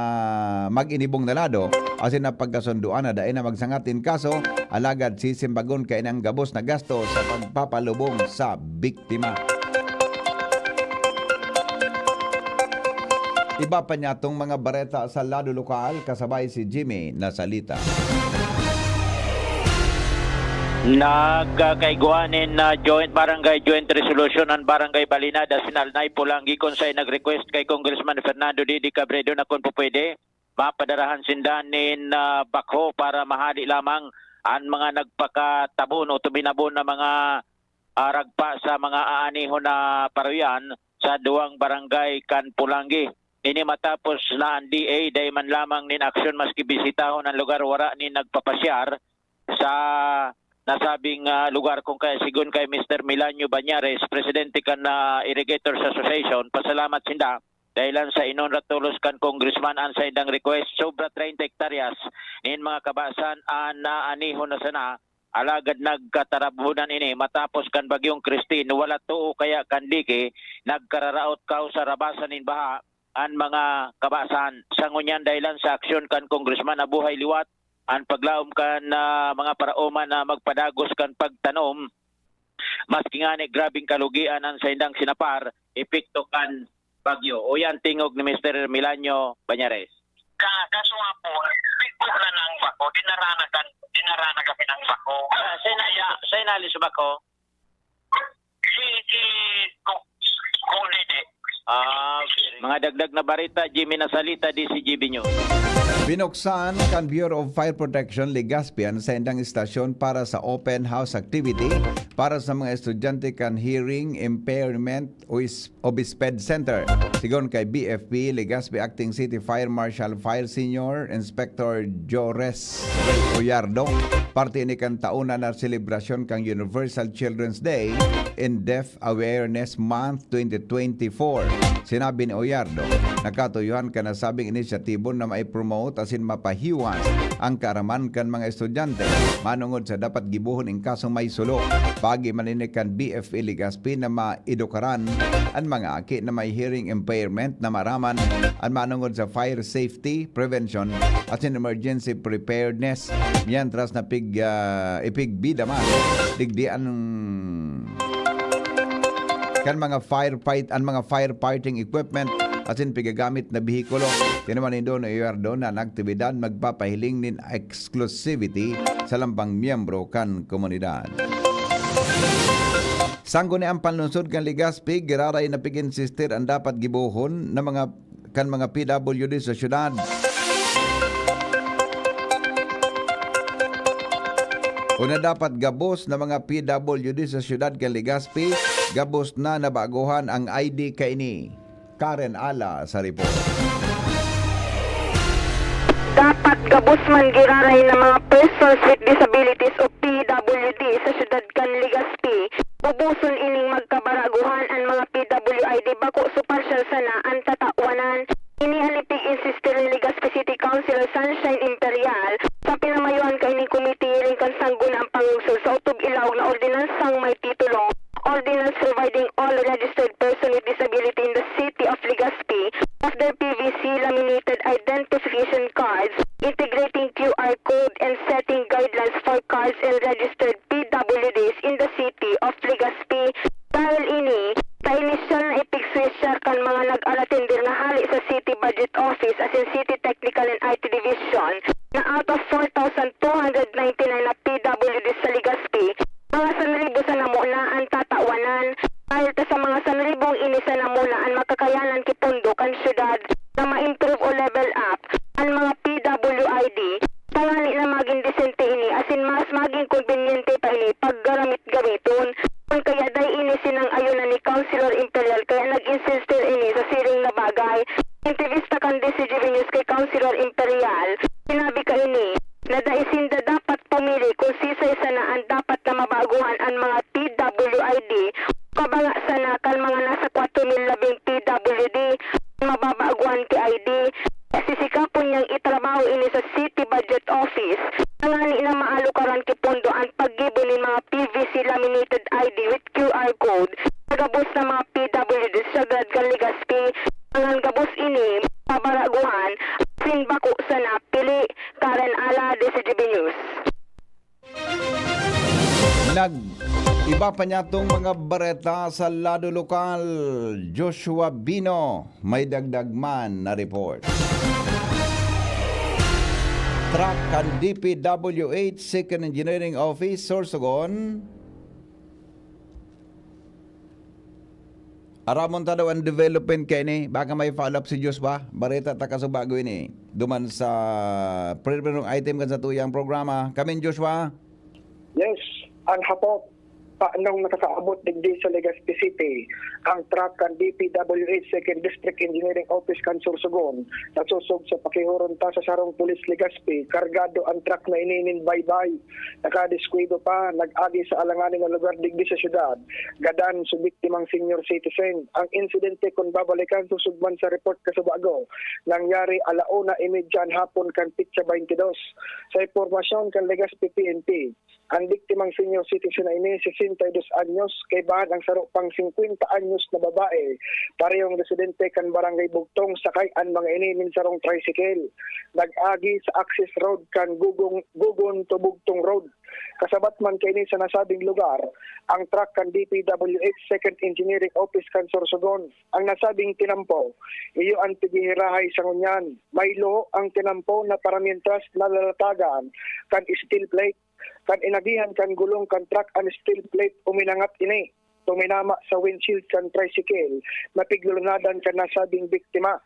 mag-inibong nalado asin na pagkasunduan na dahil na magsangatin kaso alagad sisimbagon kay ng gabos na gasto sa pagpapalubong sa biktima. Iba pa niya tong mga bareta sa lado lokal kasabay si Jimmy Nasalita. Nagkaigwanin na barangay joint resolution ang barangay Balinada sinalnay Pulangi kung sa'y nag-request kay Congressman Fernando Didi Cabredo na kung pwede mapadarahan sindanin bakho para mahali lamang ang mga nagpakatabon o tuminabon na mga ragpa sa mga aaniho na paruyan sa duwang barangay kan Pulangi. Ini matapos na ang DA day man lamang nin aksyon maski bisitahon ang lugar wara ni nagpapasyar sa nasabing lugar kung kaya sigun kay Mr. Milanio Banyares, Presidente kan Irrigators Association. Pasalamat sinda dahilan sa inon ratulos kan Congressman ang sa indang request sobra 30 hektaryas nin mga kabasan na aniho na sana alagad nagkatarabunan ini matapos kan bagyong Christine wala tuo kaya kandiki nagkararaot kaw sa rabasan nin baha ang mga kabasan sa ngunyan dahilan sa aksyon kan Congressman Abuhay Liwat ang paglaom kan mga paraoman na magpadagos kan pagtanom maski nga ni grabing kalugian ang sa indang sinapar epekto kan bagyo. O yan tingog ni Mr. Milanio Banyares. Kaso nga po, bigbo na ng bako, dinarana kami ng bako. Sa inalis bako? Si Kung Dede. Mga dagdag na barita, Jimmy Nasalita, DCGB News. Binuksan kan Bureau of Fire Protection Legazpi ang sa indang istasyon para sa open house activity para sa mga estudyante kan hearing impairment o SPED Center. Sigon kay BFP Legazpi Acting City Fire Marshal Fire Senior Inspector Jores Oyardo. Parte ni kan tauna na selebrasyon kang Universal Children's Day in Deaf Awareness Month 2024. Sinabi ni Oyardo, nakatuyuhan ka na sabing inisyatibo na maipromote asin mapahiwas ang kaaraman kan mga estudyante manungod sa dapat gibuhon in kasong may sulo. Pagi maninikan BFA Legazpi na maidukaran ang mga aki na may hearing impairment na maraman ang manungod sa fire safety, prevention at emergency preparedness. Mientras na ipigbida man digdian kan mga firefighting equipment at pigagamit na bihikulo. Tinaman nindo na Iyardo na aktibidad magpapahiling nin exclusivity sa lambang miyembro kan komunidad. Sanggo ni ang panlungsod kan Legazpi, giraray na pig-insister ang dapat gibuhon na mga PWD sa syudad. Una dapat gabos na mga PWD sa syudad kan Legazpi, gabos na nabaguhan ang ID kaini. Karen Ala sa report. Dapat gabos man giraray ng mga persons with disabilities o PWD sa syudad kan Legazpi. Bubuson ining magkabaraguhan ang mga PWID bako suparsyal sana ang tatawanan. Inihalipig insister ni Legazpi City Councilor Sunshine Imperial sa pinamayuhan kay ni committee ring kan sangguna ang pangungsod sa utog ilaw na ordinansang may titulo Ordinance providing all registered persons with disability in the city of Legazpi of their PVC laminated identification cards, integrating QR code and setting guidelines for cards and registered PWDs in the city of Legazpi. Dahil ini, sa inisyal na ipig-switcher kan mga nag-alatindir na hali sa City Budget Office as in City Technical and IT Division na out of 4,299 na PWDs sa Legazpi, mga sanribo sa namuna ang tatawanan. Dahil sa mga sanribong ini sa namuna ang makakayanan kipundo kan syudad na ma-improve o level up ang mga PWID. Tangani na maging disente ini asin mas maging konbinyente pa ini paggaramit-gamiton. Kung kaya day ini sinang ayunan ni Councilor Imperial kaya nag-insister ini sa siring na bagay. Intervista kan DCGV News kay Councilor Imperial, sinabi ka ini na daisinda dapat pumili kung sisa-isa na ang dapat na mabaguhan ang mga PWID kabanga sana kan mga nasa 4,000 labing PWD mababaguhan ti ID. Sisikapon niyang itrabaho ini sa City Budget Office nangani na maalukaran kipondo ang paggibo ni mga PVC laminated ID with QR code nagabos na mga PWD sa Gadgan Legazpi. Ang gabos ini pabaraguhan sinbako sana pili. Karen Ala, DCGB News. Iba pa niya itong mga bareta sa lado lokal. Joshua Bino, may dagdag man na report. Truck kan DPWH Second Engineering Office, Sorsogon. Aramon ta daw ang development kay ni. Baka may follow-up si Diyos ba? Bareta ta kasubago ini. Duman sa preliminary item kan sa tuyang programa. Kamin Joshua? Yes, ang hapot paanong nakakaabot digdi sa Legazpi City ang truck kan DPWH 2nd District Engineering Office kan Sorsogon nasusog sa pakihuron ta sa sarong pulis Legazpi. Kargado ang truck na ininin baybay, nakadiskwido pa, nag-agi sa alanganin na lugar digdi sa syudad, gadan sa biktimang senior citizen. Ang insidente kung babalikan susugman sa report kasubago nangyari 1:30 hapon kan pitsa 22. Sa impormasyon kan Legazpi PNP, ang biktimang senior citizen na ini 62 anyos, kay bahad ang saro pang 50 anyos na babae. Parehong residente kan barangay Bugtong, sakay ang mga ini sarong tricycle. Nag-agi sa access road kan Gugon to Bugtong Road. Kasabat man kay ini sa nasabing lugar, ang truck kan DPWH 2nd Engineering Office kan Sorsogon. Ang nasabing tinampo, iyo ang tigihirahay sa ngunyan. Maylo ang tinampo na paramientas na lalatagan kan steel plate. Kan inagihan kan gulong kan truck and steel plate uminangat ini. Tuminama sa windshield kan tricycle. Napiglulunadan kan nasabing biktima.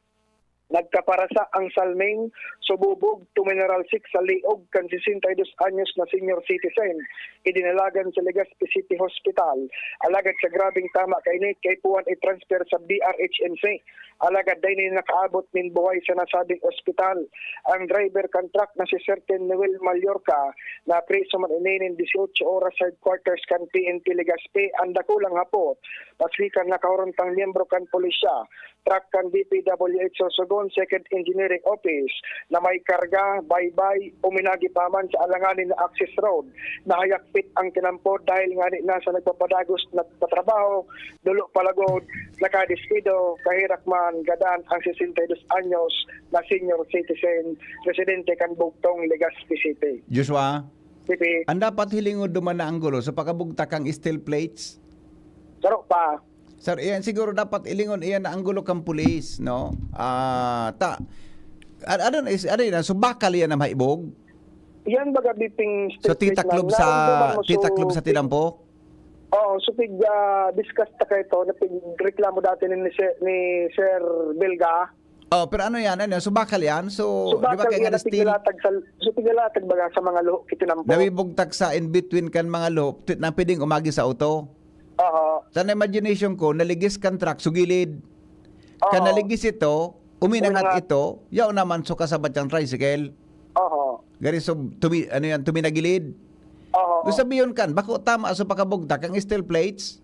Nagkaparasa ang salming sububog to Mineral 6 sa liog kan 62 anyos na senior citizen. Idinalagan sa Legazpi City Hospital. Alagad sa grabing tama kay ni kay puwan i-transfer sa BRHNC. Alagad dahil nakaabot min buhay sa nasabing ospital. Ang driver kan truck na si Certain Noel Mallorca na preso man ininin 18 oras sa headquarters kan PNP Legazpi. Anda kulang hapot. Paswikan nakahorontang miyembro kan pulisya. Truck kan DPWH Sorsogon 2nd Engineering Office na may karga, baybay, uminagi pa man sa alanganin na access road. Nahayakpit ang kinampo dahil nga nasa nagpapadagos na patrabaho, dulo palagod, nakadisquido, kahirak man, gadan ang 62 anyos na senior citizen, residente kan Bugtong, Legazpi City. Joshua, Pipi, ang dapat hilingod duman na anggulo sa pagkabugtak ang steel plates? saro pa. Sir, iyan siguro dapat ilingon iyan na anggulo kang pulis, no? Ano na, subakal yan na maibog? Yan baga biping So titaklob sa tinampo? Oo, so discuss ta kayo ito na reklamo dati ni Sir Belga. Oh, pero ano yan? Ano? So bakal yan? So, So bakal kaya yan na tiglalatag baga sa mga luho kitinampo. nabibugtak sa in between kan mga loob na pwedeng umagi sa auto. Oo. Sa imagination ko, naligis kan truck, sugilid. Kan naligis ito, uminangat ito, yaw naman so kasabat yung tricycle. Oo. Gari so, tuminagilid. Oo. Kung sabihin kan, bako tama so pakabugtak ang steel plates.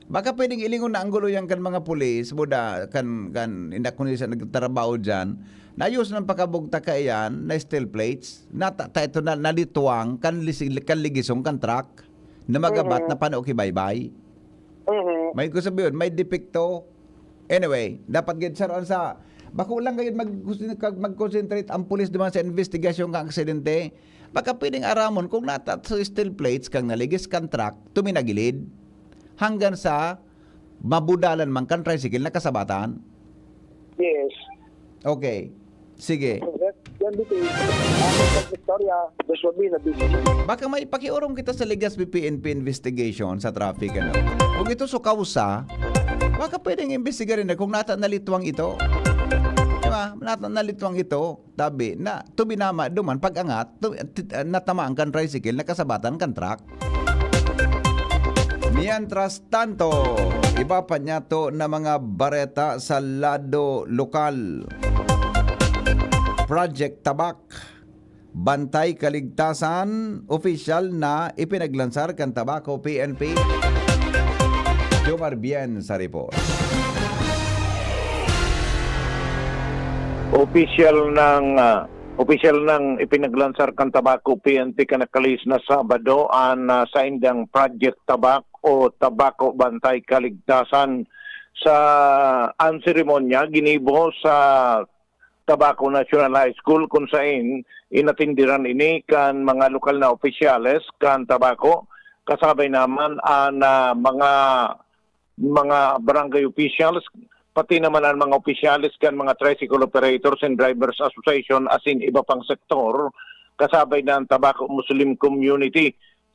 Baka pwedeng ilingon na ang gulo yan kan mga pulis, buda, kan indak ko nila nagtrabaho dyan, naayos ng pakabugtak ka yan, na steel plates, ito na nalituang, kan ligisong kan truck, na magabat na panaukibay-bay. May ko sabihin, may depekto. Anyway, dapat gitsaroon sa, bako lang kayo mag-concentrate ang pulis naman sa investigasyon ng aksidente. Baka pwedeng aramon kung sa steel plates kang naligis kan truck, tuminagilid. Hanggang sa mabudalan man kan tricycle na kasabatan. Yes. Okay. Sige. Yan dito. Victoria, Baka may pakiurong kita sa Legazpi PNP investigation sa traffic. Ano? Kung ito so kausa, baka pwedeng imbestigarin na kung nalituang ito. Diba? Nalituang ito, tabi, na tubinama duman, pag-angat, natamaan kan tricycle na kasabatan kan truck. Mientras tanto, iba pa niya to na mga bareta sa lado lokal. Project Tabak, Bantay Kaligtasan, official na ipinaglansar kan Tabako PNP. Jomar Bien sa report. Opisyal ng ipinaglansar kan Tabako PNP kanakalis na Sabado sa indang Project Tabak o Tabako Bantay Kaligtasan sa ang seremonya ginibo sa Tabako National High School kung saan inatindiran ini kan mga lokal na opisyales kan Tabako kasabay naman ang mga barangay officials pati naman ang mga opisyalis kan mga tricycle operators and drivers association as in iba pang sektor kasabay ng Tabako Muslim community.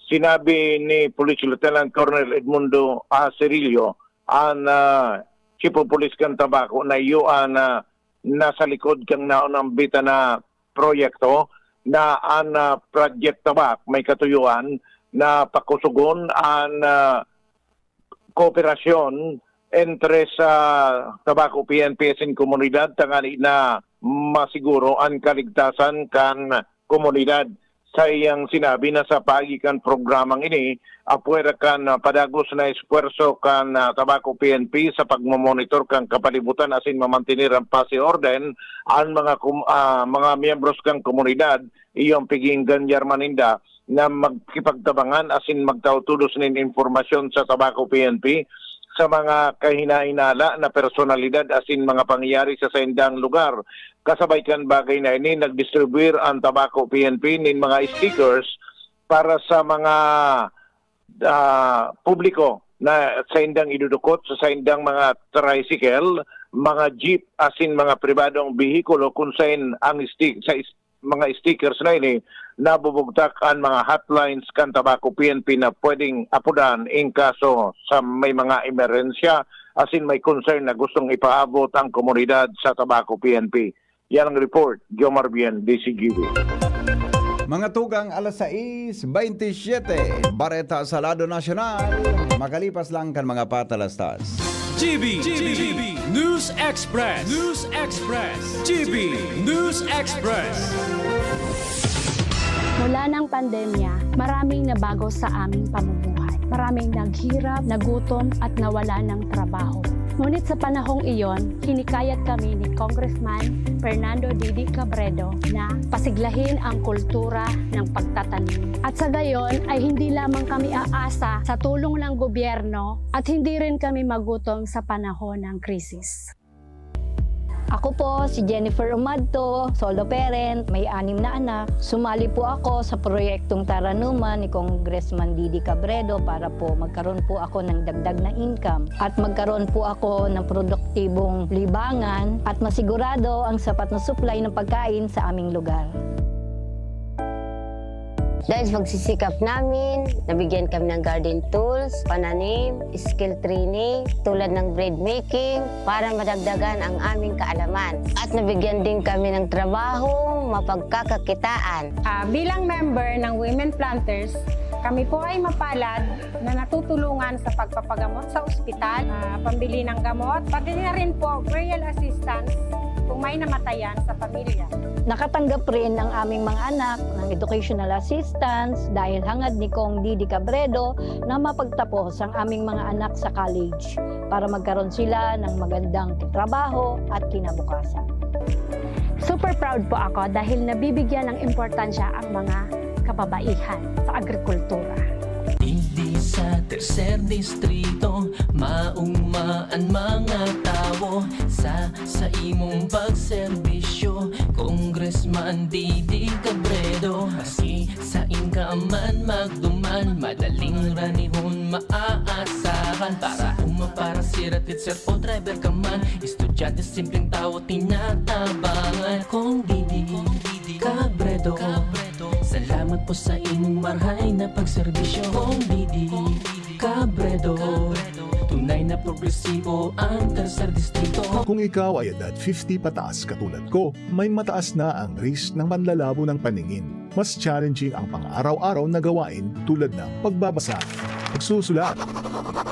Sinabi ni Police Lieutenant Colonel Edmundo Acerillo ang Chief of Police kan Tabako na iyo nasa likod kang naunang bita na proyekto na ang Project Tabak may katuyuan na pakusugon ang kooperasyon entre sa Tabako PNP sin komunidad tangali na masiguro ang kaligtasan kan komunidad. Sa iyang sinabi na sa pagikan programang ini, apwera kan padagos na espuerso kan Tabako PNP sa pagmamonitor kan kapalibutan asin mamantinir ang pasi orden ang mga miyembros kan komunidad iyong piging ganyar maninda na magkipagtabangan asin magtautudos nin informasyon sa Tabako PNP sa mga kahinahinala na personalidad asin mga pangyayari sa saindang lugar. Kasabay kan bagay na ini, nagdistribuir ang Tabako PNP nin mga stickers para sa mga publiko na saindang idudukot sa saindang mga tricycle, mga jeep asin mga pribadong bihikulo kung saan ang mga stickers na ini nabubugtak ang mga hotlines kan Tabako PNP na pwedeng apudan in kaso sa may mga emerensya asin may concern na gustong ipaabot ang komunidad sa Tabako PNP. Yan ang report, Jomar Bien, DCGB. Mga tugang alas 6:27, Bareta sa Lado Nacional, makalipas lang kan mga patalastas. GB News Express. GB News Express. Mula ng pandemya, maraming nabago sa aming pamumuhay. Maraming naghirap, nagutom at nawala ng trabaho. Ngunit sa panahong iyon, hinikayat kami ni Congressman Fernando Didi Cabredo na pasiglahin ang kultura ng pagtatanim. At sa gayon ay hindi lamang kami aasa sa tulong ng gobyerno at hindi rin kami magutom sa panahon ng krisis. Ako po si Jennifer Umadto, solo parent, may 6 na anak. Sumali po ako sa proyektong Taranuman ni Congressman Didi Cabredo para po magkaroon po ako ng dagdag na income at magkaroon po ako ng produktibong libangan at masigurado ang sapat na supply ng pagkain sa aming lugar. Dahil sa pagsisikap namin, nabigyan kami ng garden tools, pananim, skill training, tulad ng bread making, para madagdagan ang aming kaalaman. At nabigyan din kami ng trabaho, mapagkakakitaan. Bilang member ng Women Planters, kami po ay mapalad na natutulungan sa pagpapagamot sa ospital, pambili ng gamot, pati na rin po burial assistance kung may namatayan sa pamilya. Nakatanggap rin ang aming mga anak ng educational assistance dahil hangad ni Kong Didi Cabredo na mapagtapos ang aming mga anak sa college para magkaroon sila ng magandang trabaho at kinabukasan. Super proud po ako dahil nabibigyan ng importansya ang mga kababaihan sa agrikultura. Hindi sa tercer distrito, maungmaan mga tao sa imong pagserbisyo, Congressman Didi Cabredo. Maski sa inka man magduman, madaling ranihon maaasahan. Para para sirat sir o driver ka man, estudyante simpleng tao tinatabangan. Kung Didi Cabredo, salamat po sa inyong marhay na pagserbisyo. Kung Didi Cabredo, tunay na progresibo ang tercer distrito. Kung ikaw ay edad 50 pataas katulad ko, may mataas na ang risk ng panlalabo ng paningin. Mas challenging ang pang-araw-araw na gawain tulad ng pagbabasa, pagsusulat,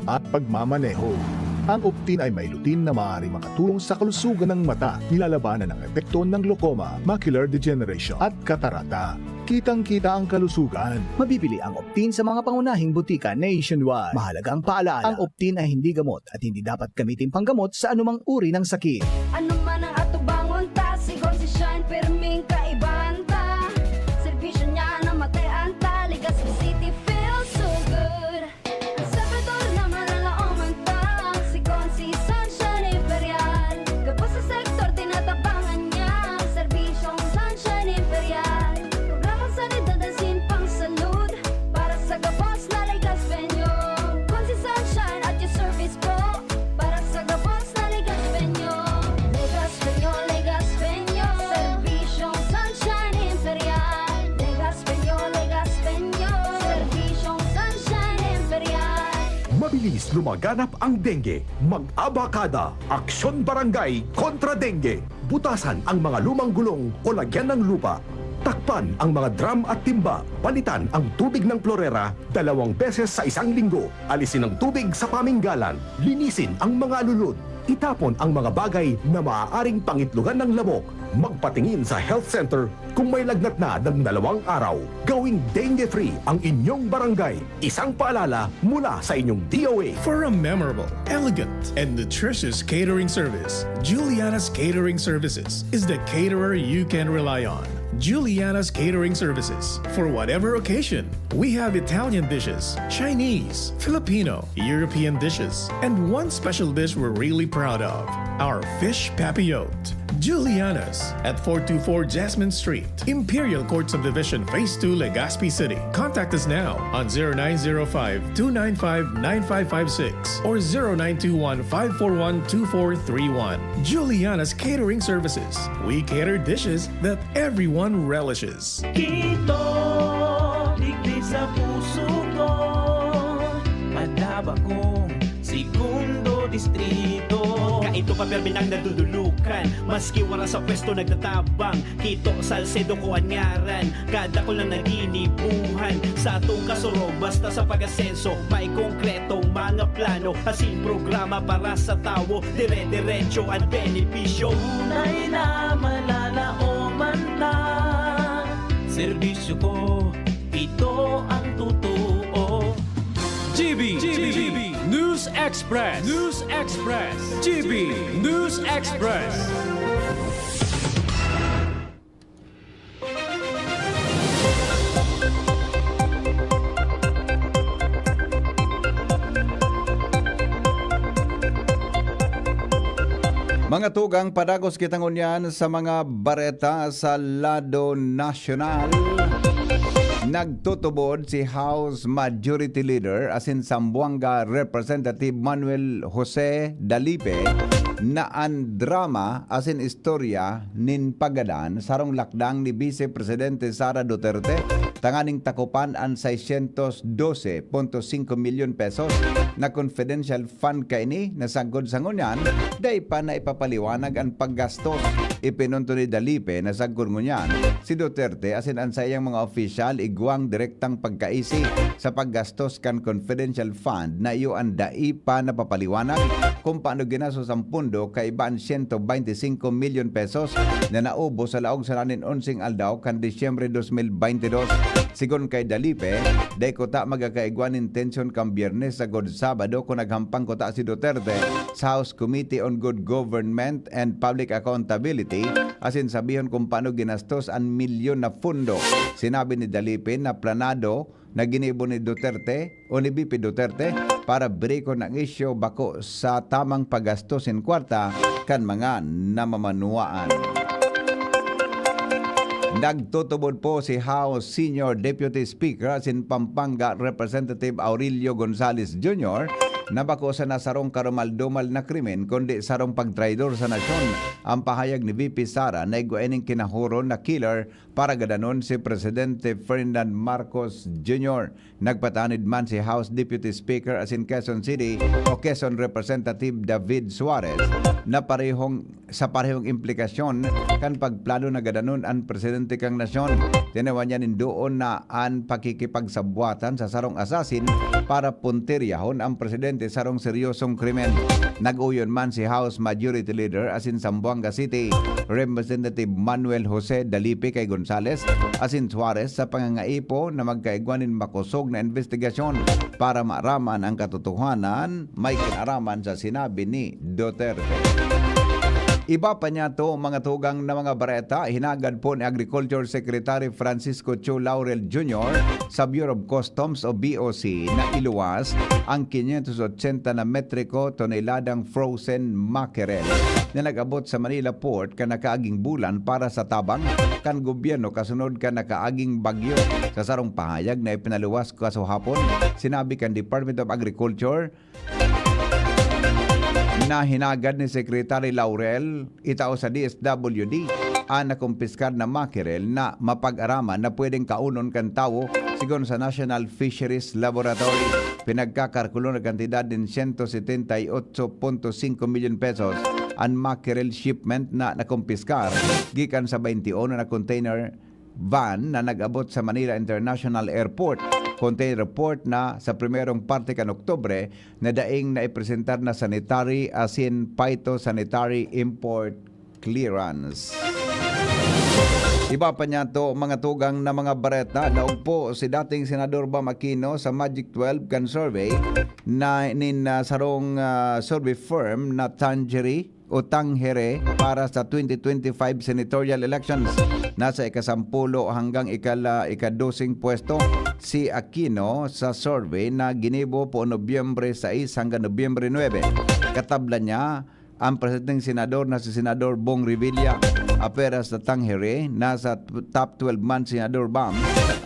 at pagmamaneho. Ang Optin ay may lutin na maaari makatulong sa kalusugan ng mata, nilalabanan ang epekto ng glaucoma, macular degeneration at katarata. Kitang-kita ang kalusugan. Mabibili ang Optin sa mga pangunahing butika nationwide. Mahalaga ang paalala, ang Optin ay hindi gamot at hindi dapat gamitin panggamot sa anumang uri ng sakit. Ano man ang atubangon ta, sigon si Shine, perming kaibahan ta. Servisyo niya na matean ta, Legazpi City feels so good. Sa Pedor na malalaoman ta, sigon si Sunshine Imperial. Kapos sa sektor, tinatabangan niya, serbisyong Sunshine Imperial. Programang sanidad at pang salud, para sa gabos na Legazpenyo. Kon si Sunshine at your service po, para sa gabos na Legazpenyo. Legazpenyo, Legazpenyo, serbisyong Sunshine Imperial. Legazpenyo, Legazpenyo, serbisyong Sunshine Imperial. Mabilis lumaganap ang dengue. Mag-abakada, Aksyon Barangay kontra dengue. Butasan ang mga lumang gulong o lagyan ng lupa. Takpan ang mga drum at timba. Palitan ang tubig ng klorera 2 beses sa 1 linggo. Alisin ang tubig sa paminggalan. Linisin ang mga alulod. Itapon ang mga bagay na maaaring pangitlugan ng lamok. Magpatingin sa health center kung may lagnat na ng 2 araw. Gawing dengue-free ang inyong barangay. Isang paalala mula sa inyong DOA. For a memorable, elegant, and nutritious catering service, Juliana's Catering Services is the caterer you can rely on. Juliana's Catering Services. For whatever occasion, we have Italian dishes, Chinese, Filipino, European dishes, and one special dish we're really proud of, our fish papillote. Juliana's at 424 Jasmine Street, Imperial Court Subdivision, Phase 2, Legazpi City. Contact us now on 0905-295-9556 or 0921-541-2431. Juliana's Catering Services. We cater dishes that everyone relishes. Kito, digdi sa puso ko, madaba kong segundo distrito. Kaito pa perminang nadudulukan, maski wala sa pwesto nagtatabang. Kito Salcedo ko anyaran, kada ko lang naginibuhan. Sa atong kasurog, basta sa pag-asenso, may konkretong mga plano. Asin programa para sa tao, dire-diretso at benepisyo. Tunay na malalaoman ta, serbisyo ko, ito ang totoo. GB News Express. News Express. GB News Express. Mga tugang padagos kitang unyan sa mga bareta sa lado nasyonal. Nagtutubod si House Majority Leader asin Zamboanga Representative Manuel Jose Dalipe na ang drama asin istorya nin pagadan sarong lakdang ni Vice Presidente Sara Duterte Tanganing takupan ang 612.5 milyon pesos na confidential fund kaini na sagod sa ngunyan, day pa na ipapaliwanag ang paggastos. Ipinunto ni Dalipe na sagod ngunyan, si Duterte asin ang sayang mga opisyal igwang direktang pagkaisi sa paggastos kan confidential fund na iyo ang dai pa na papaliwanag kung paano ginasos ang pundo kay ibaan 125 milyon pesos na naubo sa laog sa lanin 11 aldaw kan Disyembre 2022. Sigon kay Dalipe, day ko ta magakaigwan intention kang Biyernes sa God Sabado kung naghampang ko ta si Duterte sa House Committee on Good Government and Public Accountability asin sabihon kung paano ginastos ang milyon na pundo. Sinabi ni Dalipe na planado na ginibo ni Duterte o ni BP Duterte para breko ng isyo bako sa tamang paggastos in kwarta kan mga namamanuaan. Nagtutubod po si House Senior Deputy Speaker sin Pampanga Representative Aurelio Gonzales Jr. na bako sa nasarong karumaldumal na krimen kundi sarong pagtraidor sa nasyon. Ang pahayag ni VP Sara na igwaening kinahuron na killer para gadanon si Presidente Ferdinand Marcos Jr. Nagpatanid man si House Deputy Speaker asin Quezon City o Quezon Representative David Suarez na sa parehong implikasyon kan pagplano na gadanon ang presidente kang nasyon. Tinawan niya doon na ang pakikipagsabuatan sa sarong asasin para punteryahon ang presidente sarong seryosong krimen. Nag-uyon man si House Majority Leader asin Zamboanga City Representative Manuel Jose Dalipe kay Gonzales asin Suarez sa pangangaipo na magkaigwanin makusog na investigasyon para maaraman ang katotohanan may kinaraman sa sinabi ni Duterte. Iba pa niya to mga tugang na mga bareta, hinagad po ni Agriculture Secretary Francisco Chu Laurel Jr. sa Bureau of Customs o BOC na iluwas ang 580 na metriko toneladang frozen mackerel na nag-abot sa Manila Port ka nakaaging bulan para sa tabang kan gobyerno kasunod ka nakaaging bagyo. Sa sarong pahayag na ipinaluwas kasuhapon, sinabi kan Department of Agriculture na hinagad ni Secretary Laurel itao sa DSWD ang nakumpiskar na mackerel na mapag-araman na pwedeng kaunon kan tawo sigon sa National Fisheries Laboratory. Pinagkakarkulo na kantidad din 178.5 milyon pesos ang mackerel shipment na nakumpiskar gikan sa 21 na container van na nag-abot sa Manila International Airport. Container report na sa primerong parte kan Oktubre na daing na ipresentar na sanitary asin phytosanitary import clearance. Iba pa niya to mga tugang na mga bareta na ugpo si dating Senador Bam Aquino sa Magic 12 kan survey na sarong survey firm na Tangere para sa 2025 senatorial elections. Nasa ikasampulo hanggang ikadosing pwesto si Aquino sa survey na ginibo po Nobyembre 6 hanggang Nobyembre 9. Katabla niya ang presidenteng senador na si Senador Bong Revilla. Apera sa Tangere, nasa top 12 man Senador Bam.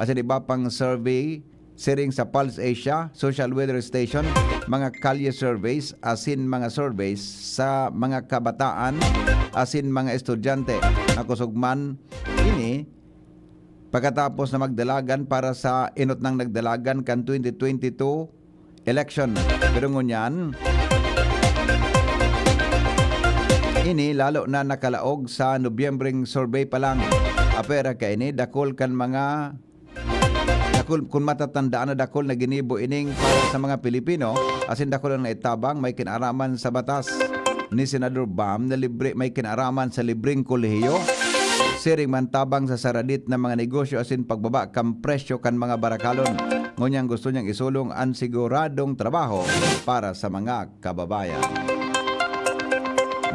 Asin iba pang survey siring sa Pulse Asia, Social Weather Station, mga kalye surveys, asin mga surveys sa mga kabataan, asin mga estudyante. Nakusugman ini pagkatapos na magdalagan para sa inot ng nagdalagan kan 2022 election. Pero ngunyan, ini lalo na nakalaog sa Nobyembreng survey pa lang. Apera ka ini, dakol kan mga kung matatandaan na dakol na ginibo ining para sa mga Pilipino, asin dakol na itabang may kinaraman sa batas ni Senador Bam na libre, may kinaraman sa libreng kolehiyo, siring mantabang sa saradit ng mga negosyo asin pagbaba kam presyo kan mga barakalon. Ngunyang gusto niyang isulong ang siguradong trabaho para sa mga kababayan.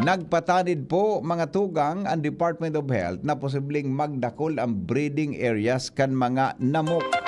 Nagpatanid po mga tugang ang Department of Health na posibleng magdakol ang breeding areas kan mga namok.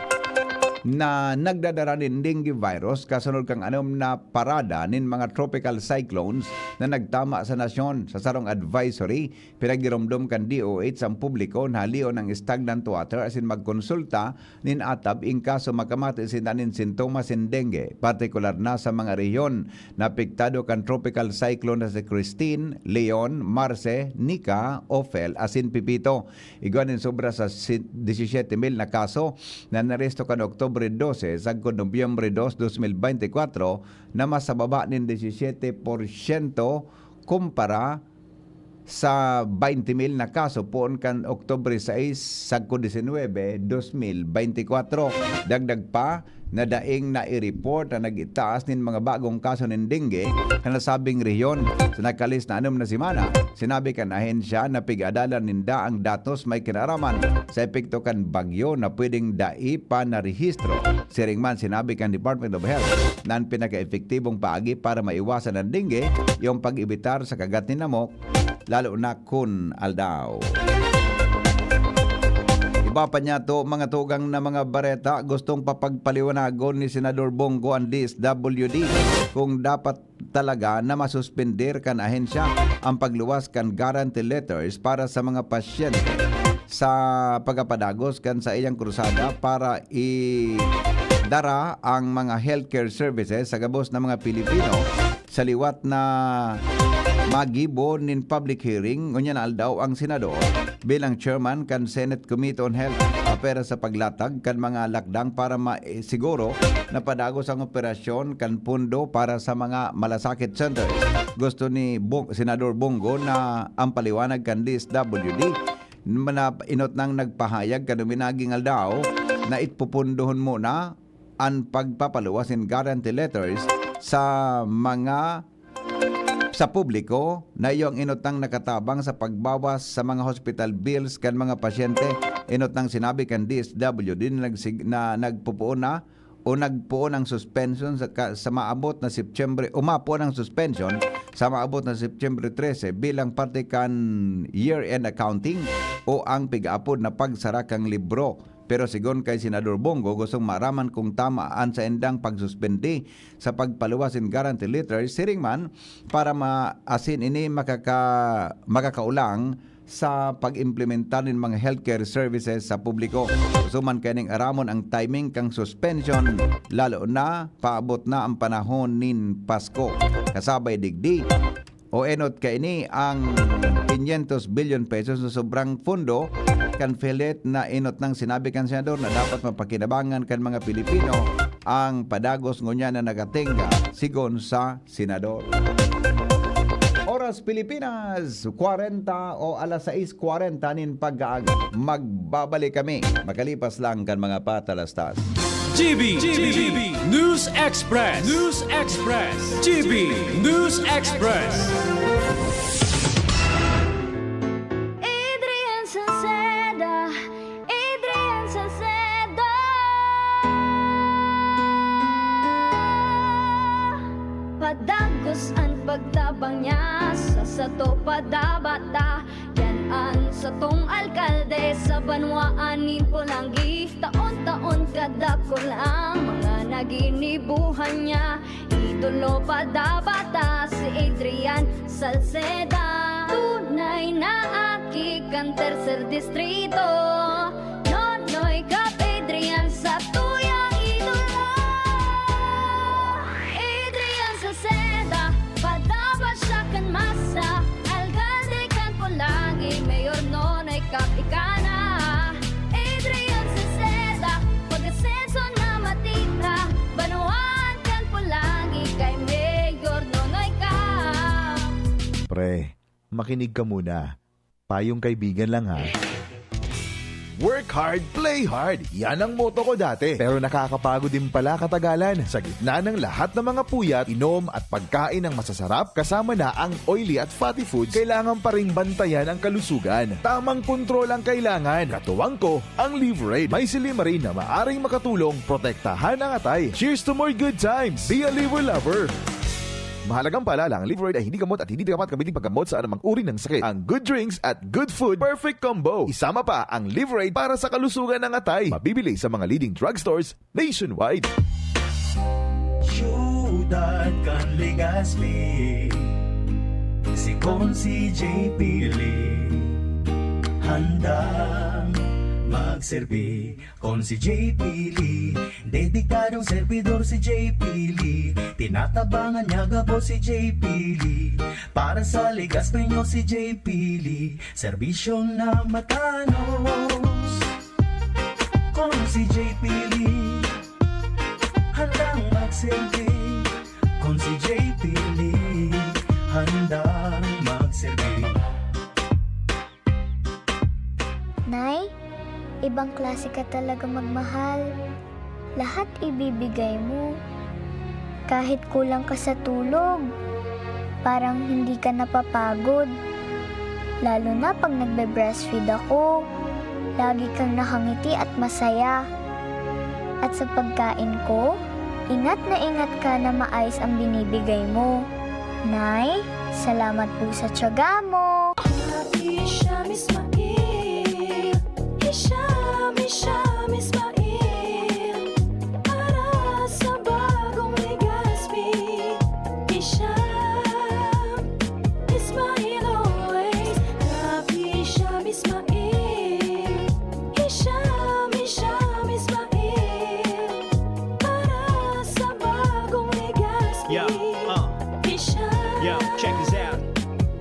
na nagdadara nin dengue virus kasunod kang anom na parada nin mga tropical cyclones na nagtama sa nasyon. Sa sarong advisory, pinagiromdom kan DOH ang publiko na halion ng stagnant water asin magkonsulta nin atab in kaso makamati sinanin sintomas in dengue, partikular na sa mga rehiyon na apektado kan tropical cyclone na si Christine, Leon, Marce, Nika, Ophel, asin Pipito. Iguanin sobra sa 17,000 na kaso na naresto kan Oktobre 12 sa Nobyembre 2, 2024 na mas sa baba ng 17% kumpara sa 20,000 na kaso poon kan Oktobre 6 sa 19, 2024. Dagdag pa na daing na i-report na nag-itaas nin mga bagong kaso ng dengue na nasabing rehiyon. Sa nakalis na 6 na simana, sinabi kan ahensya na pig-adalan ninda ang datos may kinaraman sa epekto kan bagyo na pwedeng dai pa na rehistro. Siringman sinabi kan Department of Health na ang pinaka-epektibong paagi para maiwasan ang dengue yung pag-ibitar sa kagat ni namok, lalo na kun aldaw. Iba pa niya to, mga tugang na mga bareta, gustong papagpaliwanagon ni Senador Bongo ang DSWD kung dapat talaga na masuspender kan ahensya ang pagluwas kan guarantee letters para sa mga pasyente sa pagapadagos kan sa iyang krusada para dara ang mga healthcare services sa gabos ng mga Pilipino sa liwat na magibo nin public hearing ngunyan aldaw ang senador bilang chairman kan Senate Committee on Health apera sa paglatag kan mga lakdang para siguro na padagos ang operasyon kan pundo para sa mga malasakit centers. Gusto ni Senador Bongo na ang paliwanag kan DSWD na inot nang nagpahayag kan minaging aldaw na itpupundohon muna ang pagpapaluwasin guarantee letters sa publiko na iyong inotang nakatabang sa pagbawas sa mga hospital bills kan mga pasyente. Inotang sinabi kan DSWD na nagpupuon na o nagpuon ang suspension sa maabot na September, umapo ng suspension sa maabot na September 13 bilang parte kan year-end accounting o ang pig-apod na pagsara kang libro. Pero sigon kay Senador Bongo, gustong maraman kung tamaan sa endang pagsuspendi sa pagpaluwasin guarantee letters, siring man para maasin ini makakaulang sa pag-implementar ng mga healthcare services sa publiko. Suman kaning aramon ang timing kang suspension, lalo na paabot na ang panahon nin Pasko. Kasabay digdi o enot kaini ang 500 billion pesos na sobrang pondo kan PhilHealth na inot ng sinabi kan senador na dapat mapakinabangan kan mga Pilipino ang padagos ngunya na nagatenga sigon sa senador. Oras Pilipinas, 40 o alas 6:40 nin pag-aaga. Magbabalik kami makalipas lang kan mga patalastas. GB News Express. GB News Express. Padagos ang pagtabang niya sa sato padabata yan ang satong alkalde sa banwaan ni Pulangi. Taon-taon kadako lang mga naginibuhan niya. Idolo padabata si Adrian Salceda. Tunay na aki kan tercer distrito. Nonoy kap Adrian sa tuyang idolo. Adrian Salceda, padaba siya kan masa. Alcalde kan Pulangi, mayor nonoy kap ikana. Adrian Salceda, pag-asenso na matita. Banuan kan Pulangi, kay mayor nonoy kap. Pre, makinig ka muna. Payong kaibigan lang ha. Work hard, play hard. Yan ang motto ko dati. Pero nakakapagod din pala katagalan. Sa gitna ng lahat ng mga puyat, inom at pagkain ng masasarap, kasama na ang oily at fatty foods, kailangan pa ring bantayan ang kalusugan. Tamang kontrol ang kailangan. Katuwang ko, ang Liverade. May silimarin na maaring makatulong protektahan ang atay. Cheers to more good times. Be a liver lover. Mahalagang paalala, ang Liveroid ay hindi gamot at hindi dapat gamitin paggamot sa anumang uri ng sakit. Ang good drinks at good food, perfect combo. Isama pa ang Liveroid para sa kalusugan ng atay. Mabibili sa mga leading drugstores nationwide. Ciudad kan Legazpi, si Consi JP Lee, handang magserbi. Consi JP Lee, dedikadong servidor si JP Lee, tinatabangan niya gabo si JP Lee, para sa Legazpi nyo si JP Lee, serbisyong na matanos. Consi JP Lee, handang magserbi. Kung si JP Lee, handang magserbi. Nay, ibang klase ka talaga magmahal. Lahat ibibigay mo. Kahit kulang ka sa tulog, parang hindi ka napapagod. Lalo na pag nagbe-breastfeed ako, lagi kang nakangiti at masaya. At sa pagkain ko, ingat ka na maayos ang binibigay mo. Nay, salamat po sa tiyaga mo. Hisham Ismail, Hisham Ismail, para sa bagong Legazpi. Hisham Ismail always, love Hisham Ismail, Hisham Ismail, para sa bagong Legazpi. Yo, check this out.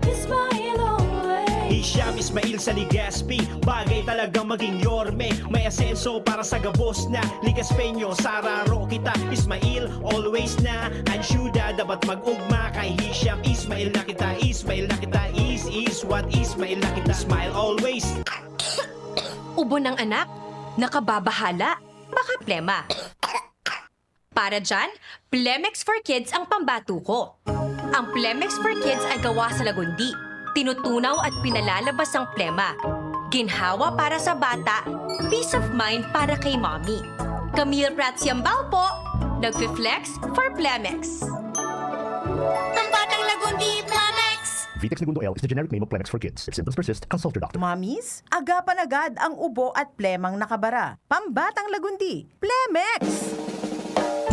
Ismail always. Hisham Ismail sa Legazpi, bagay talagang maging yorme. May asenso para sa gabos na Legazpeño, sararo kita Ismail, always na ansyuda, dapat mag-ugma kay Hisham Ismail na kita, Ismail na kita, is what Ismail na kita, smile always. Ubo ng anak, nakababahala, baka plema. Para dyan, Plemex for Kids ang pambato ko. Ang Plemex for Kids ay gawa sa lagundi. Tinutunaw at pinalalabas ang plema. Ginhawa para sa bata, peace of mind para kay mommy. Camille Prats Yambao po, nagfi-flex for Plemex. Pambatang lagundi, Plemex! Vitex Segundo L is the generic name of Plemex for kids. If symptoms persist, consult your doctor. Mommies, agapan agad ang ubo at plemang nakabara. Pambatang lagundi, Plemex!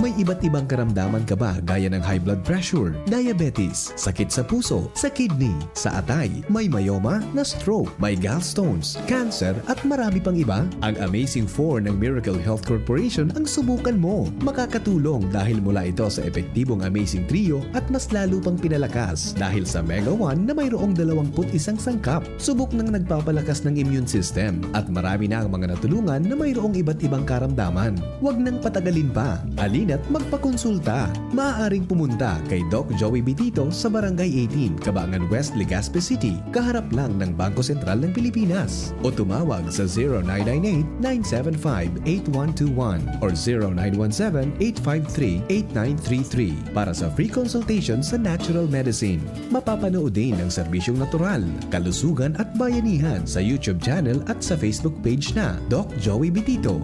May iba't ibang karamdaman ka ba gaya ng high blood pressure, diabetes, sakit sa puso, sa kidney, sa atay, may myoma, na stroke, may gallstones, cancer at marami pang iba? Ang Amazing 4 ng Miracle Health Corporation ang subukan mo. Makakatulong dahil mula ito sa epektibong Amazing Trio at mas lalo pang pinalakas dahil sa Mega 1 na mayroong 21 sangkap. Subok ng nagpapalakas ng immune system at marami na ang mga natulungan na mayroong iba't ibang karamdaman. Huwag nang patagalin pa. Alina't magpakonsulta. Maaaring pumunta kay Doc Joey Bitito sa Barangay 18, Cabangan West, Legazpi City, kaharap lang ng Bangko Sentral ng Pilipinas. O tumawag sa 0998-975-8121 or 0917-853-8933 para sa free consultation sa natural medicine. Mapapanood din ang serbisyong natural, kalusugan at bayanihan sa YouTube channel at sa Facebook page na Doc Joey Bitito.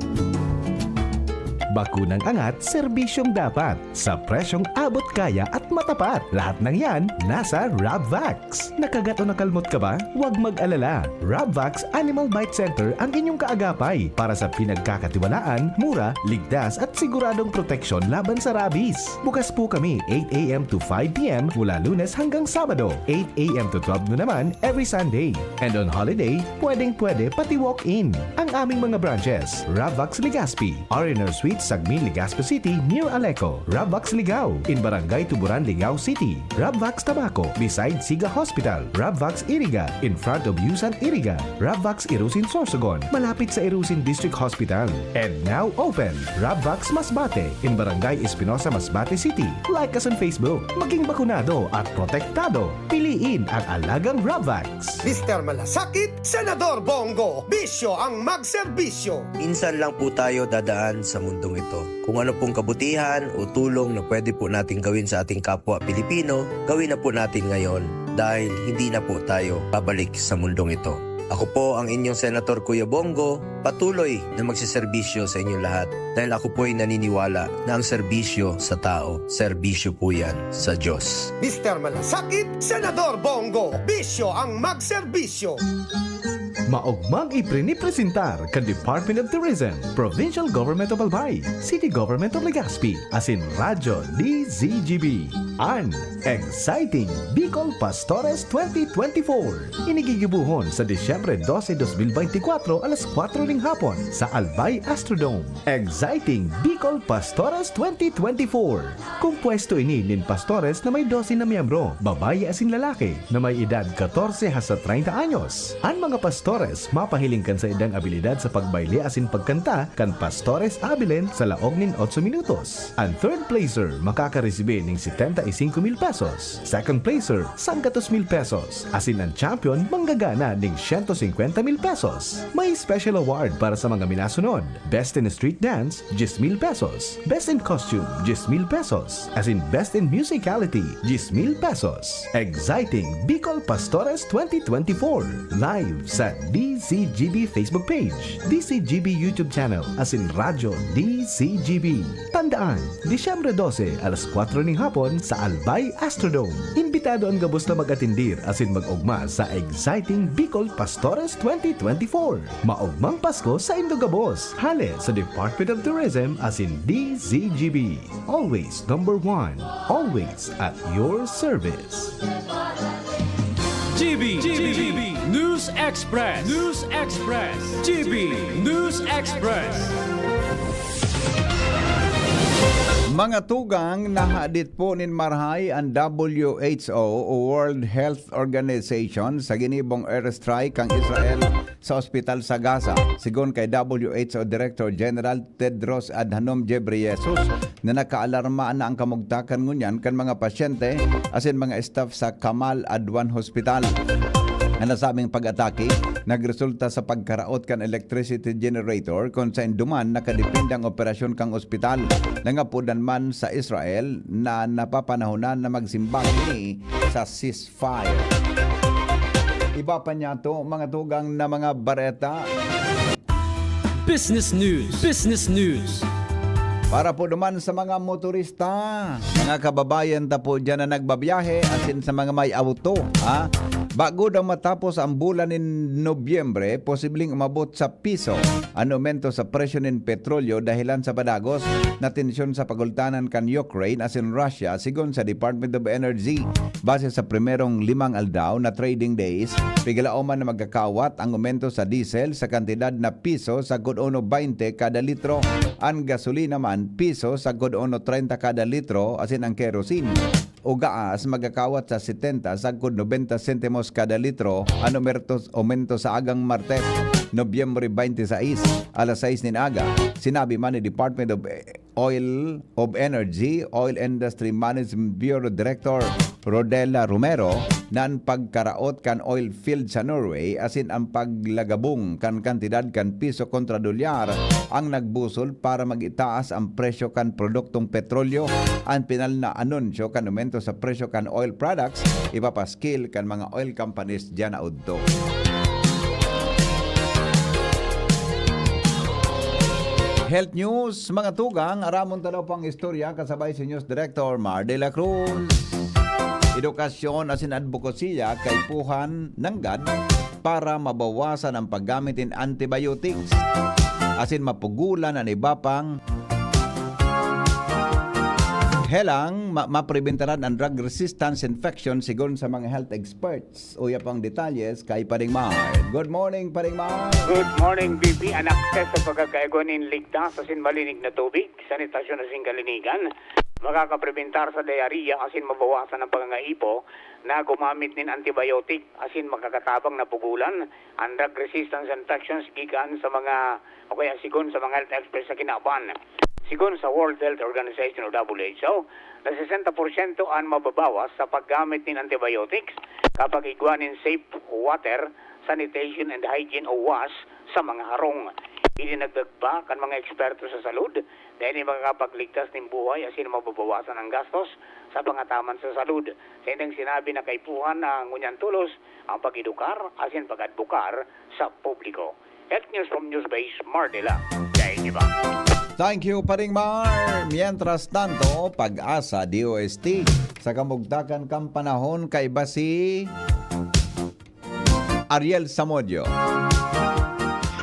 Bakunang angat, serbisyong dapat. Sa presyong abot kaya at matapat. Lahat ng yan, nasa Rabvax. Nakagat o nakalmot ka ba? Huwag mag-alala. Rabvax Animal Bite Center ang inyong kaagapay para sa pinagkakatiwalaan, mura, ligtas at siguradong proteksyon laban sa rabies. Bukas po kami 8 a.m. to 5 p.m. mula Lunes hanggang Sabado, 8 a.m. to 12 noon naman every Sunday. And on holiday, pwedeng-pwede pati walk-in. Ang aming mga branches, Rabvax Legazpi, R&R Suite Sagmin, Legazpi City, near Aleco. Rabvax Ligao, in Barangay Tuburan, Ligao City. Rabvax Tabaco, beside Siga Hospital. Rabvax Iriga, in front of Yusan Iriga. Rabvax Irusin Sorsogon, malapit sa Irusin District Hospital. And now open, Rabvax Masbate, in Barangay Espinosa, Masbate City. Like us on Facebook. Maging bakunado at protektado. Piliin ang alagang Rabvax. Mr. Malasakit, Senador Bongo, bisyo ang magserbisyo. Minsan lang po tayo dadaan sa mundong ito. Kung ano pong kabutihan o tulong na pwede po natin gawin sa ating kapwa Pilipino, gawin na po natin ngayon dahil hindi na po tayo babalik sa mundong ito. Ako po ang inyong Senator Kuya Bongo, patuloy na magsiservisyo sa inyong lahat dahil ako po ay naniniwala na ang serbisyo sa tao, serbisyo po yan sa Diyos. Mr. Malasakit, Senador Bongo, bisyo ang magserbisyo. Maugmang iprinipresentar ka Department of Tourism, Provincial Government of Albay, City Government of Legazpi, asin Radyo DZGB. An Exciting Bicol Pastores 2024. Inigigibuhon sa Disyembre 12, 2024 alas 4 ng hapon sa Albay Astrodome. Exciting Bicol Pastores 2024. Kung pwesto ini nin pastores na may 12 na miyembro, babae asin lalaki na may edad 14 hasta 30 anyos. Ang mga pastores mapahiling kan sa edang abilidad sa pagbayle asin pagkanta kan pastores abilen sa laog nin 8 minutos. Ang third placer makakaresibe ning 75,000 pesos. Second placer 100,000 pesos. Asin ang champion manggagana ning 150,000 pesos. May special award para sa mga minasunod. Best in Street Dance 10,000 pesos. Best in Costume 10,000 pesos. As in Best in Musicality 10,000 pesos. Exciting Bicol Pastores 2024 live sa DCGB Facebook page, DCGB YouTube channel, as in Radyo DCGB. Tandaan, Disyembre 12 alas 4 ng hapon sa Albay Astrodome. Imbitado ang gabos na mag-atindir as in mag-ugma sa Exciting Bicol Pastores 2024. Maugmang Pasko sa Indogabos. Hale sa Department of Tourism as in DCGB. Always number 1. Always at your service. GB News Express. GB News Express. Mga tugang, nahadit po nin marhay ang WHO o World Health Organization sa ginibong airstrike kang Israel sa ospital sa Gaza. Sigon kay WHO Director General Tedros Adhanom Ghebreyesus na nakaalarma na ang kamugtakan ngunyan kan mga pasyente asin mga staff sa Kamal Adwan Hospital. Ang nasabing pag-atake nagresulta sa pagkaraot kan electricity generator kung sa induman nakadependang operasyon kang ospital. Nangapudan man sa Israel na napapanahonan na magsimbang ni sa ceasefire. Iba pa niya to, mga tugang na mga bareta. Business News. Para po naman sa mga motorista, mga kababayan ta po dyan na nagbabiyahe asin sa mga may auto. Bago daw matapos ang bulan ng Nobyembre, posibleng umabot sa piso ang aumento sa presyo ng petrolyo dahilan sa padagos na tensyon sa pagultanan kan Ukraine asin Russia sigon sa Department of Energy. Base sa primerong 5 aldaw na trading days, pigalaoman na magkakawat ang aumento sa diesel sa kantidad na piso sa 1.20 kada litro. Ang gasolina man piso sa 1.30 kada litro asin ang kerosene o gaas magkakawat sa 70 sa 90 sentimos kada litro. Ang aumento sa agang Martes, Nobyembre 26 alas 6 nin aga. Sinabi man ni Department of Energy, Oil Industry Management Bureau Director Rodela Romero na ang pagkaraot kan oil field sa Norway asin ang paglagabong kan kantidad kan piso kontra dolyar ang nagbusol para magitaas ang presyo kan produktong petrolyo. Ang pinal na anunsyo kan aumento sa presyo kan oil products ipapaskil kan mga oil companies dyan na udto. Health News, mga tugang, aramon tanaw pang istorya kasabay si News Director Mar de la Cruz. Edukasyon asin advokasya kay puhan ng GAD para mabawasan ang paggamit ng antibiotics asin mapugulan ang iba pang helang mapreventaran ang drug resistance infection sigon sa mga health experts. Uya pang detalles kay Paring Mar. Good morning, Paring Mar. Good morning, BP. Ang akses sa pagkakaigonin ligtas asin malinig na tubig, sanitasyon asin kalinigan, makakaprebentar sa diarrhea asin mabawasan ang pangangaipo na gumamit nin antibiotic asin makakatabang na pugulan ang drug resistance infections gikan sa mga o kaya sigon sa mga health experts sa kinaban. Sigon sa World Health Organization o WHO, na 60% ang mababawas sa paggamit ng antibiotics kapag igwanin safe water, sanitation and hygiene o WAS sa mga harong. Idinagdag pa kan mga eksperto sa salud dahil makakapagligtas ng buhay asin mababawasan ang gastos sa pangataman sa salud. Sa inyong sinabi na kaipuhan ng ngunyan tulos ang pag-edukar asin pag-adbukar sa publiko. Health News from Newsbase, Mardela. Kaya iba. Thank you, Paring Mar. Mientras tanto, Pag-asa DOST sa kamugtakan kang panahon kay ba si Ariel Samodio.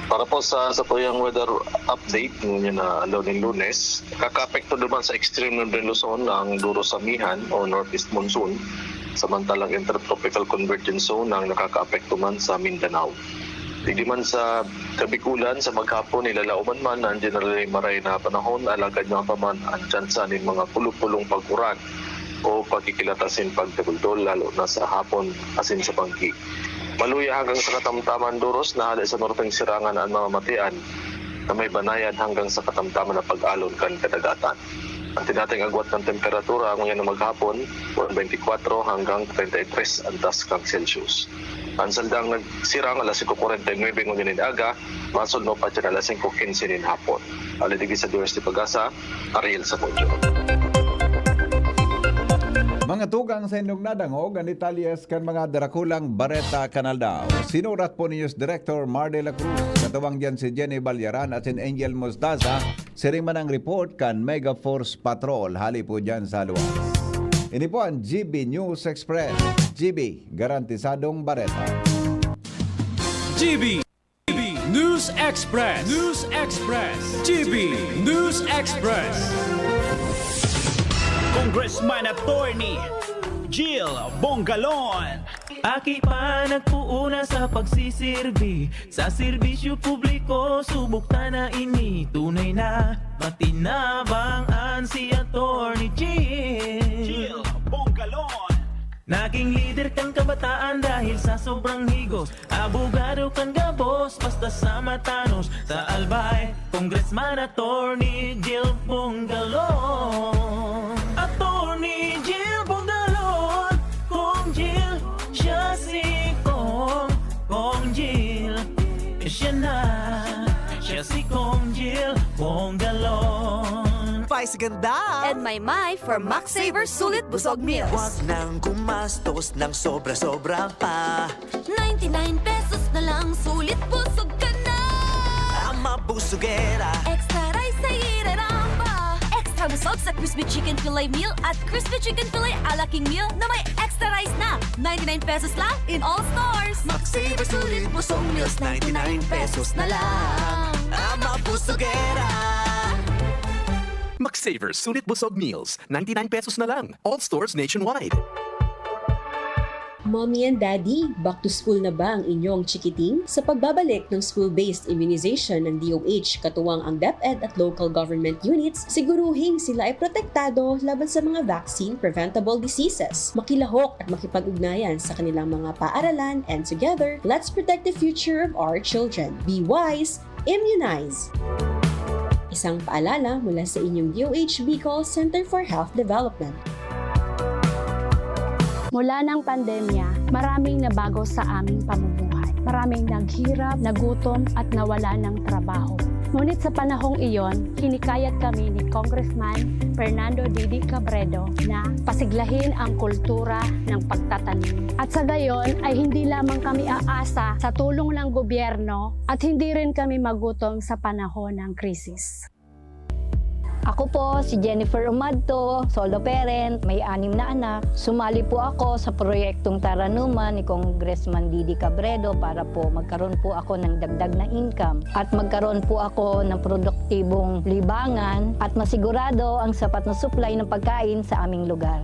Para po sa tuyang weather update ngayon na alaw ng Lunes, kaka-apekto naman sa extreme Northern Luzon ang Duro-Samihan o Northeast Monsoon, samantalang Intertropical Convergence Zone ang nakaka-apekto man sa Mindanao. Hindi man sa kabikulan, sa maghapon, ilalauman man ang generally maray na panahon, alagad nga pa man ang tsansa ng mga pulong-pulong pagkurag o pagkikilatasin pagtaguldol, lalo na sa hapon asin sa pangki. Maluya hanggang sa katamtaman Duros na hali sa norteng sirangan ang mga matian na may banayan hanggang sa katamtaman na pag-alon kan kadagatan. Ang tinating agwat ng temperatura ngayon na maghapon, 24 hanggang 33 antas kang Celsius. Ang saldang nagsirang alas 5:49 ngayon aga, masunod pa dyan alas 5:15 hapon. Alidigi sa DOST Pag-asa, Ariel Samodio. Mga tugang sa inyong nadangog, ang Italias kan mga darakulang Bareta Canaldao. Sinurat po ni News Director Mar de la Cruz. Katawang dyan si Jenny Balyaran at si Angel Mostaza. Siring man ang report kan Mega Force Patrol. Hali po dyan sa luwas. Ini po ang GB News Express. GB, garantisadong Bareta. GB News Express. News Express. GB News Express. Congressman Attorney Jill Bongalon. Aki pa nagpuuna sa pagsisirbi sa serbisyo publiko, subok ta na ini tunay na matinabangan si Attorney Jill Bongalon. Naging leader kang kabataan dahil sa sobrang higos, abogado kang gabos basta sa matanos. Sa albay, Congressman Attorney Jill Bongalon. Attorney Jill Bongalon, Kong Jill, siya si Kong Jill, siya si Kong Jill Bongalon. Spice ganda! And my for Max Saver Sulit Busog Meals. Huwag nang gumastos ng sobra-sobra pa. 99 pesos na lang, sulit busog ka na. Ang mabusugera. Extra rice sa iraramba. Extra busog sa Crispy Chicken Filet Meal at Crispy Chicken Filet Ala King Meal na may extra rice na. 99 pesos lang in all stores. Max Saver Sulit Busog Meals, 99 pesos na lang. Ang mabusugera. Max Saver Sulit Busog Meals, 99 pesos na lang. All stores nationwide. Mommy and Daddy, back to school na ba ang inyong chikiting? Sa pagbabalik ng school-based immunization ng DOH, katuwang ang DepEd at local government units, siguruhing sila ay protektado laban sa mga vaccine-preventable diseases. Makilahok at makipag-ugnayan sa kanilang mga paaralan, and together, let's protect the future of our children. Be wise, immunize! Isang paalala mula sa inyong DOH Bicol Center for Health Development. Mula ng pandemya, maraming nabago sa aming pamumuhay. Maraming naghirap, nagutom at nawala ng trabaho. Ngunit sa panahong iyon, hinikayat kami ni Congressman Fernando Didi Cabredo na pasiglahin ang kultura ng pagtatanim. At sa gayon ay hindi lamang kami aasa sa tulong ng gobyerno at hindi rin kami magutom sa panahon ng krisis. Ako po si Jennifer Umadto, solo parent, may 6 na anak. Sumali po ako sa proyektong Taranuman ni Congressman Didi Cabredo para po magkaroon po ako ng dagdag na income at magkaroon po ako ng produktibong libangan at masigurado ang sapat na supply ng pagkain sa aming lugar.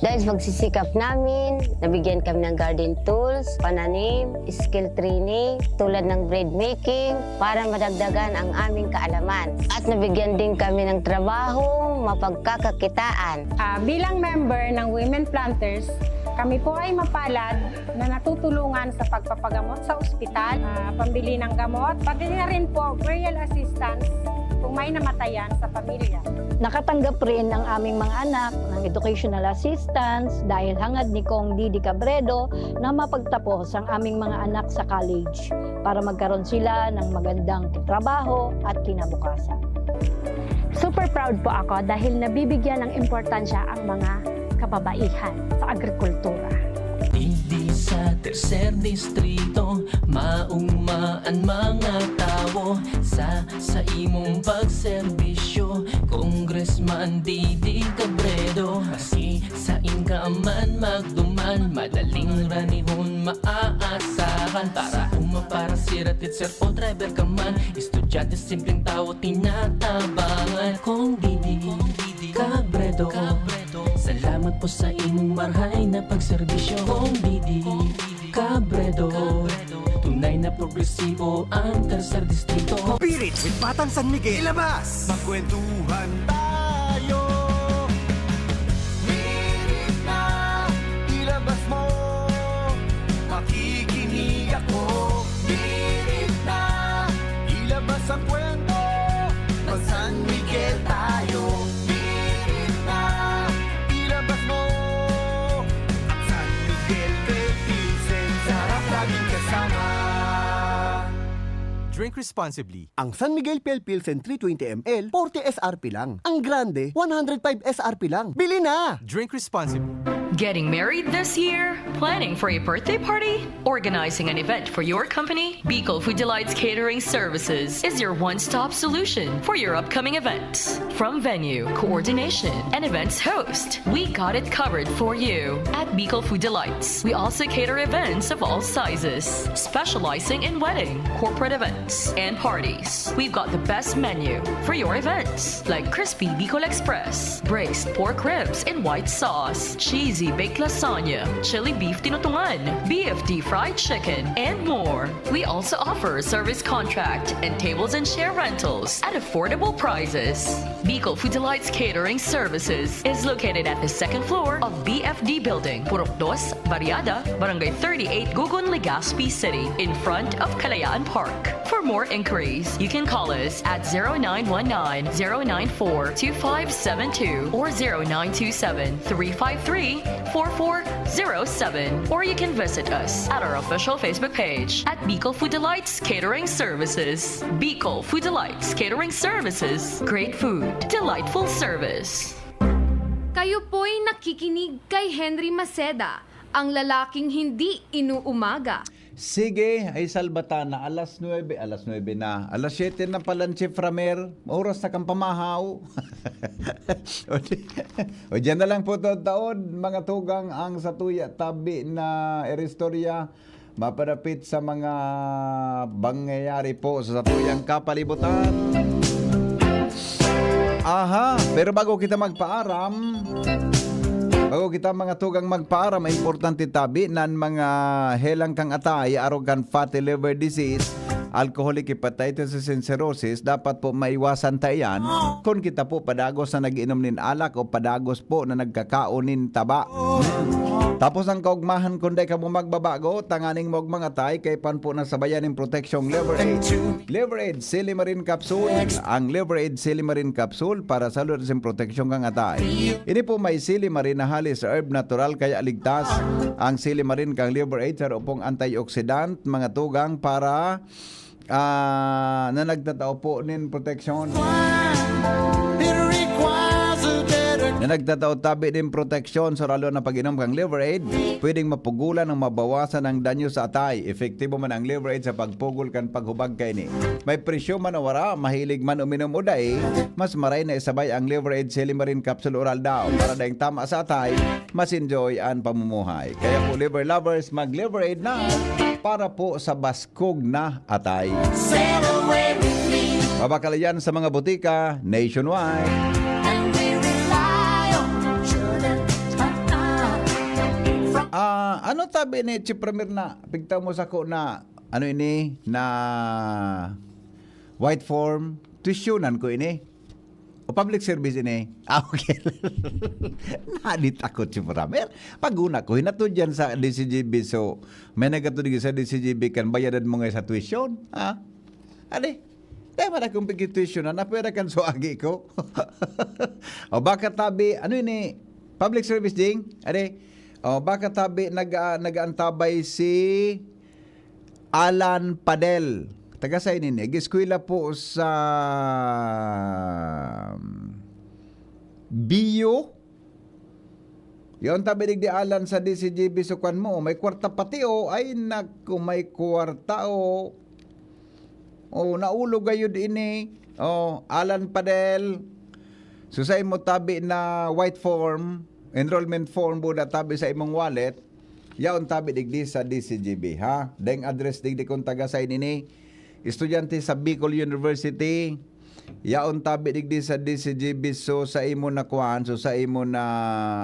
Dahil sa pagsisikap namin, nabigyan kami ng garden tools, pananim, skill training, tulad ng bread making, para madagdagan ang aming kaalaman. At nabigyan din kami ng trabaho, mapagkakakitaan. Bilang member ng Women Planters, kami po ay mapalad na natutulungan sa pagpapagamot sa ospital, pambili ng gamot, pati na rin po burial assistance kung may namatayan sa pamilya. Nakatanggap rin ang aming mga anak ng educational assistance dahil hangad ni Kong Didi Cabredo na mapagtapos ang aming mga anak sa college para magkaroon sila ng magandang trabaho at kinabukasan. Super proud po ako dahil nabibigyan ng importansya ang mga kababaihan sa agrikultura. Hindi sa tercer distrito maugmaan mga tao sa imong pagserbisyo, Congressman Didi Cabredo. Maski sa inka man magduman, madaling ranihon maaasahan. Para para siratit sir o driver ka man, estudyante simpleng tao tinatabangan. Kung Didi Cabredo, salamat po sa imong marhay na pagserbisyo. Kung Didi Cabredo, tunay na progresibo ang tercer distrito. Spirit with Batang San Miguel. Ilabas! Magkwentuhan tayo. Spirit na ilabas mo. Makikinig ako. Spirit na ilabas ang kwento. Mag San Miguel tayo. Spirit na ilabas mo. San Miguel Pilsen, sarap laging kasama. Drink responsibly. Ang San Miguel Pale Pilsen 320 ml, 40 SRP lang. Ang Grande, 105 SRP lang. Bili na! Drink responsibly. Getting married this year? Planning for a birthday party? Organizing an event for your company? Bicol Food Delights Catering Services is your one-stop solution for your upcoming events. From venue, coordination, and events host, we got it covered for you. At Bicol Food Delights, we also cater events of all sizes, specializing in wedding, corporate events, and parties. We've got the best menu for your events, like crispy Bicol Express, braised pork ribs in white sauce, cheesy baked lasagna, chili beef tinutungan, BFD fried chicken, and more. We also offer a service contract and tables and chair rentals at affordable prices. Bicol Food Delights Catering Services is located at the second floor of BFD Building, Purok 2, Barriada, Barangay 38, Gugun, Legazpi City, in front of Kalayaan Park. For more inquiries, you can call us at 0919-094-2572 or 0927-353-4407, or you can visit us at our official Facebook page at Bicol Food Delights Catering Services. Bicol Food Delights Catering Services. Great food, delightful service. Kayo po'y nakikinig kay Henry Maceda, ang lalaking hindi inuumaga. Sige, ay salbata na alas 9 na. Alas 7 na pala si Framer. Oras na kang pamahaw. O dyan na lang po taon, mga tugang ang satuya tabi na eristorya. Mapadapit sa mga bangyayari po sa satuyang kapalibutan. Aha, pero bago kita magpaaram, bago kita mga tugang magpaaram, importante tabi nan mga helang kang atay, arrogant fatty liver disease, alcoholic hepatitis and cirrhosis, dapat po maiwasan tayo yan kung kita po padagos na nag-inom nin alak o padagos po na nagkakaonin taba. Tapos ang kaugmahan kundi ka mo magbabago, tanganing mo mga tay, kay pan po nasabayan ng proteksyong Liver Aid. Liver Aid Silimarin Capsule. Ang Liver Aid Silimarin Capsule para sa lusin proteksyon kang atay. Ini po may silimarin na halis herb natural kaya ligtas. Ang silimarin kang Liver Aid sa upong antioxidant, mga tugang para na nagtatao po nin proteksyon. Na nagtatao tabi din proteksyon sa ralo na pag-inom kang Liver Aid, pwedeng mapugulan ang mabawasan ang danyo sa atay. Epektibo man ang Liver Aid sa pagpugol kan paghubag kay ni. May presyo man o wara, mahilig man uminom o day, mas maray na isabay ang Liver Aid Silimarin Capsule Oral daw para dahing tama sa atay, mas enjoy ang pamumuhay. Kaya po liver lovers, mag Liver Aid na para po sa baskog na atay. Mabakalayan sa mga butika nationwide. Ano tabi ni Chipramer na pigtaw mo sa ko na ano ini na white form tuitionan ko ini o public service ini. Okay. Nadit ako Chipramer. Paguna ko hinatud dyan sa DCGB, so may nagatudig sa DCGB kan bayadan mo nga sa tuition. Ade. Dahil man akong pag-tuitionan na pwede kan suagi ko. O baka tabi ano ini public service ding? Ade. O baka tabi nag-aantabay si Alan Padel. Taga sa inini. Giskwila po sa iyo. Yon tabi di alan sa DCGB sukan mo, may kwarta pati o, ay naku, may kwarta o. O, naulo gayud ini. O, Alan Padel. Susay mo tabi na white form, enrollment form buda tabi sa imong wallet. Yaon tabi digdi sa DCGB, ha? Deng address digdi kung taga sa nini. Estudyante sa Bicol University. Yaon tabi digdi sa DCGB, so sa imo na kuan, so sa imo na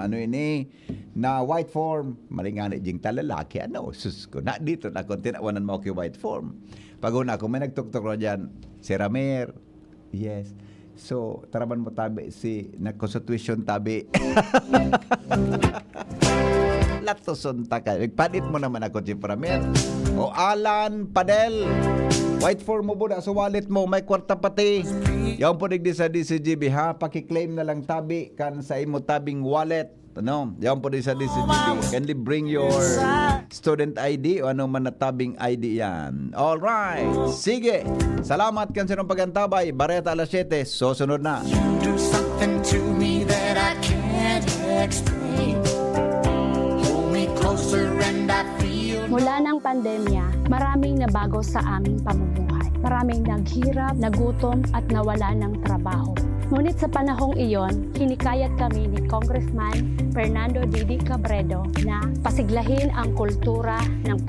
ano ini na white form, maringani jing talalaki ano, sus ko na dito na kon tinawanan mo kay white form. Pag una ko may nagtuktok ro diyan, si Ramer. Yes. So taraban mo tabi si na constitution tabi. Latoson ta ka. Padit mo naman ako si Ramer. O Alan Padel. White form mo buda sa wallet mo, may kwarta pati. Yaon po digdi sa DCGB, ha, paki-claim na lang tabi kan sa imo tabing wallet. Ano? Yaon po digdi sa DCGB. Kindly bring your student ID o ano man na tabing ID yan. All right. Sige. Salamat kan sa inyong pagantabay. Bareta alas 7. Susunod na. Do something to me that I can't explain. Hold me closer and I feel. Mula ng pandemya, maraming nabago sa aming pamumuhay. Maraming naghirap, nagutom at nawala ng trabaho. Ngunit sa panahong iyon, hinikayat kami ni Congressman Fernando Didi Cabredo na pasiglahin ang kultura ng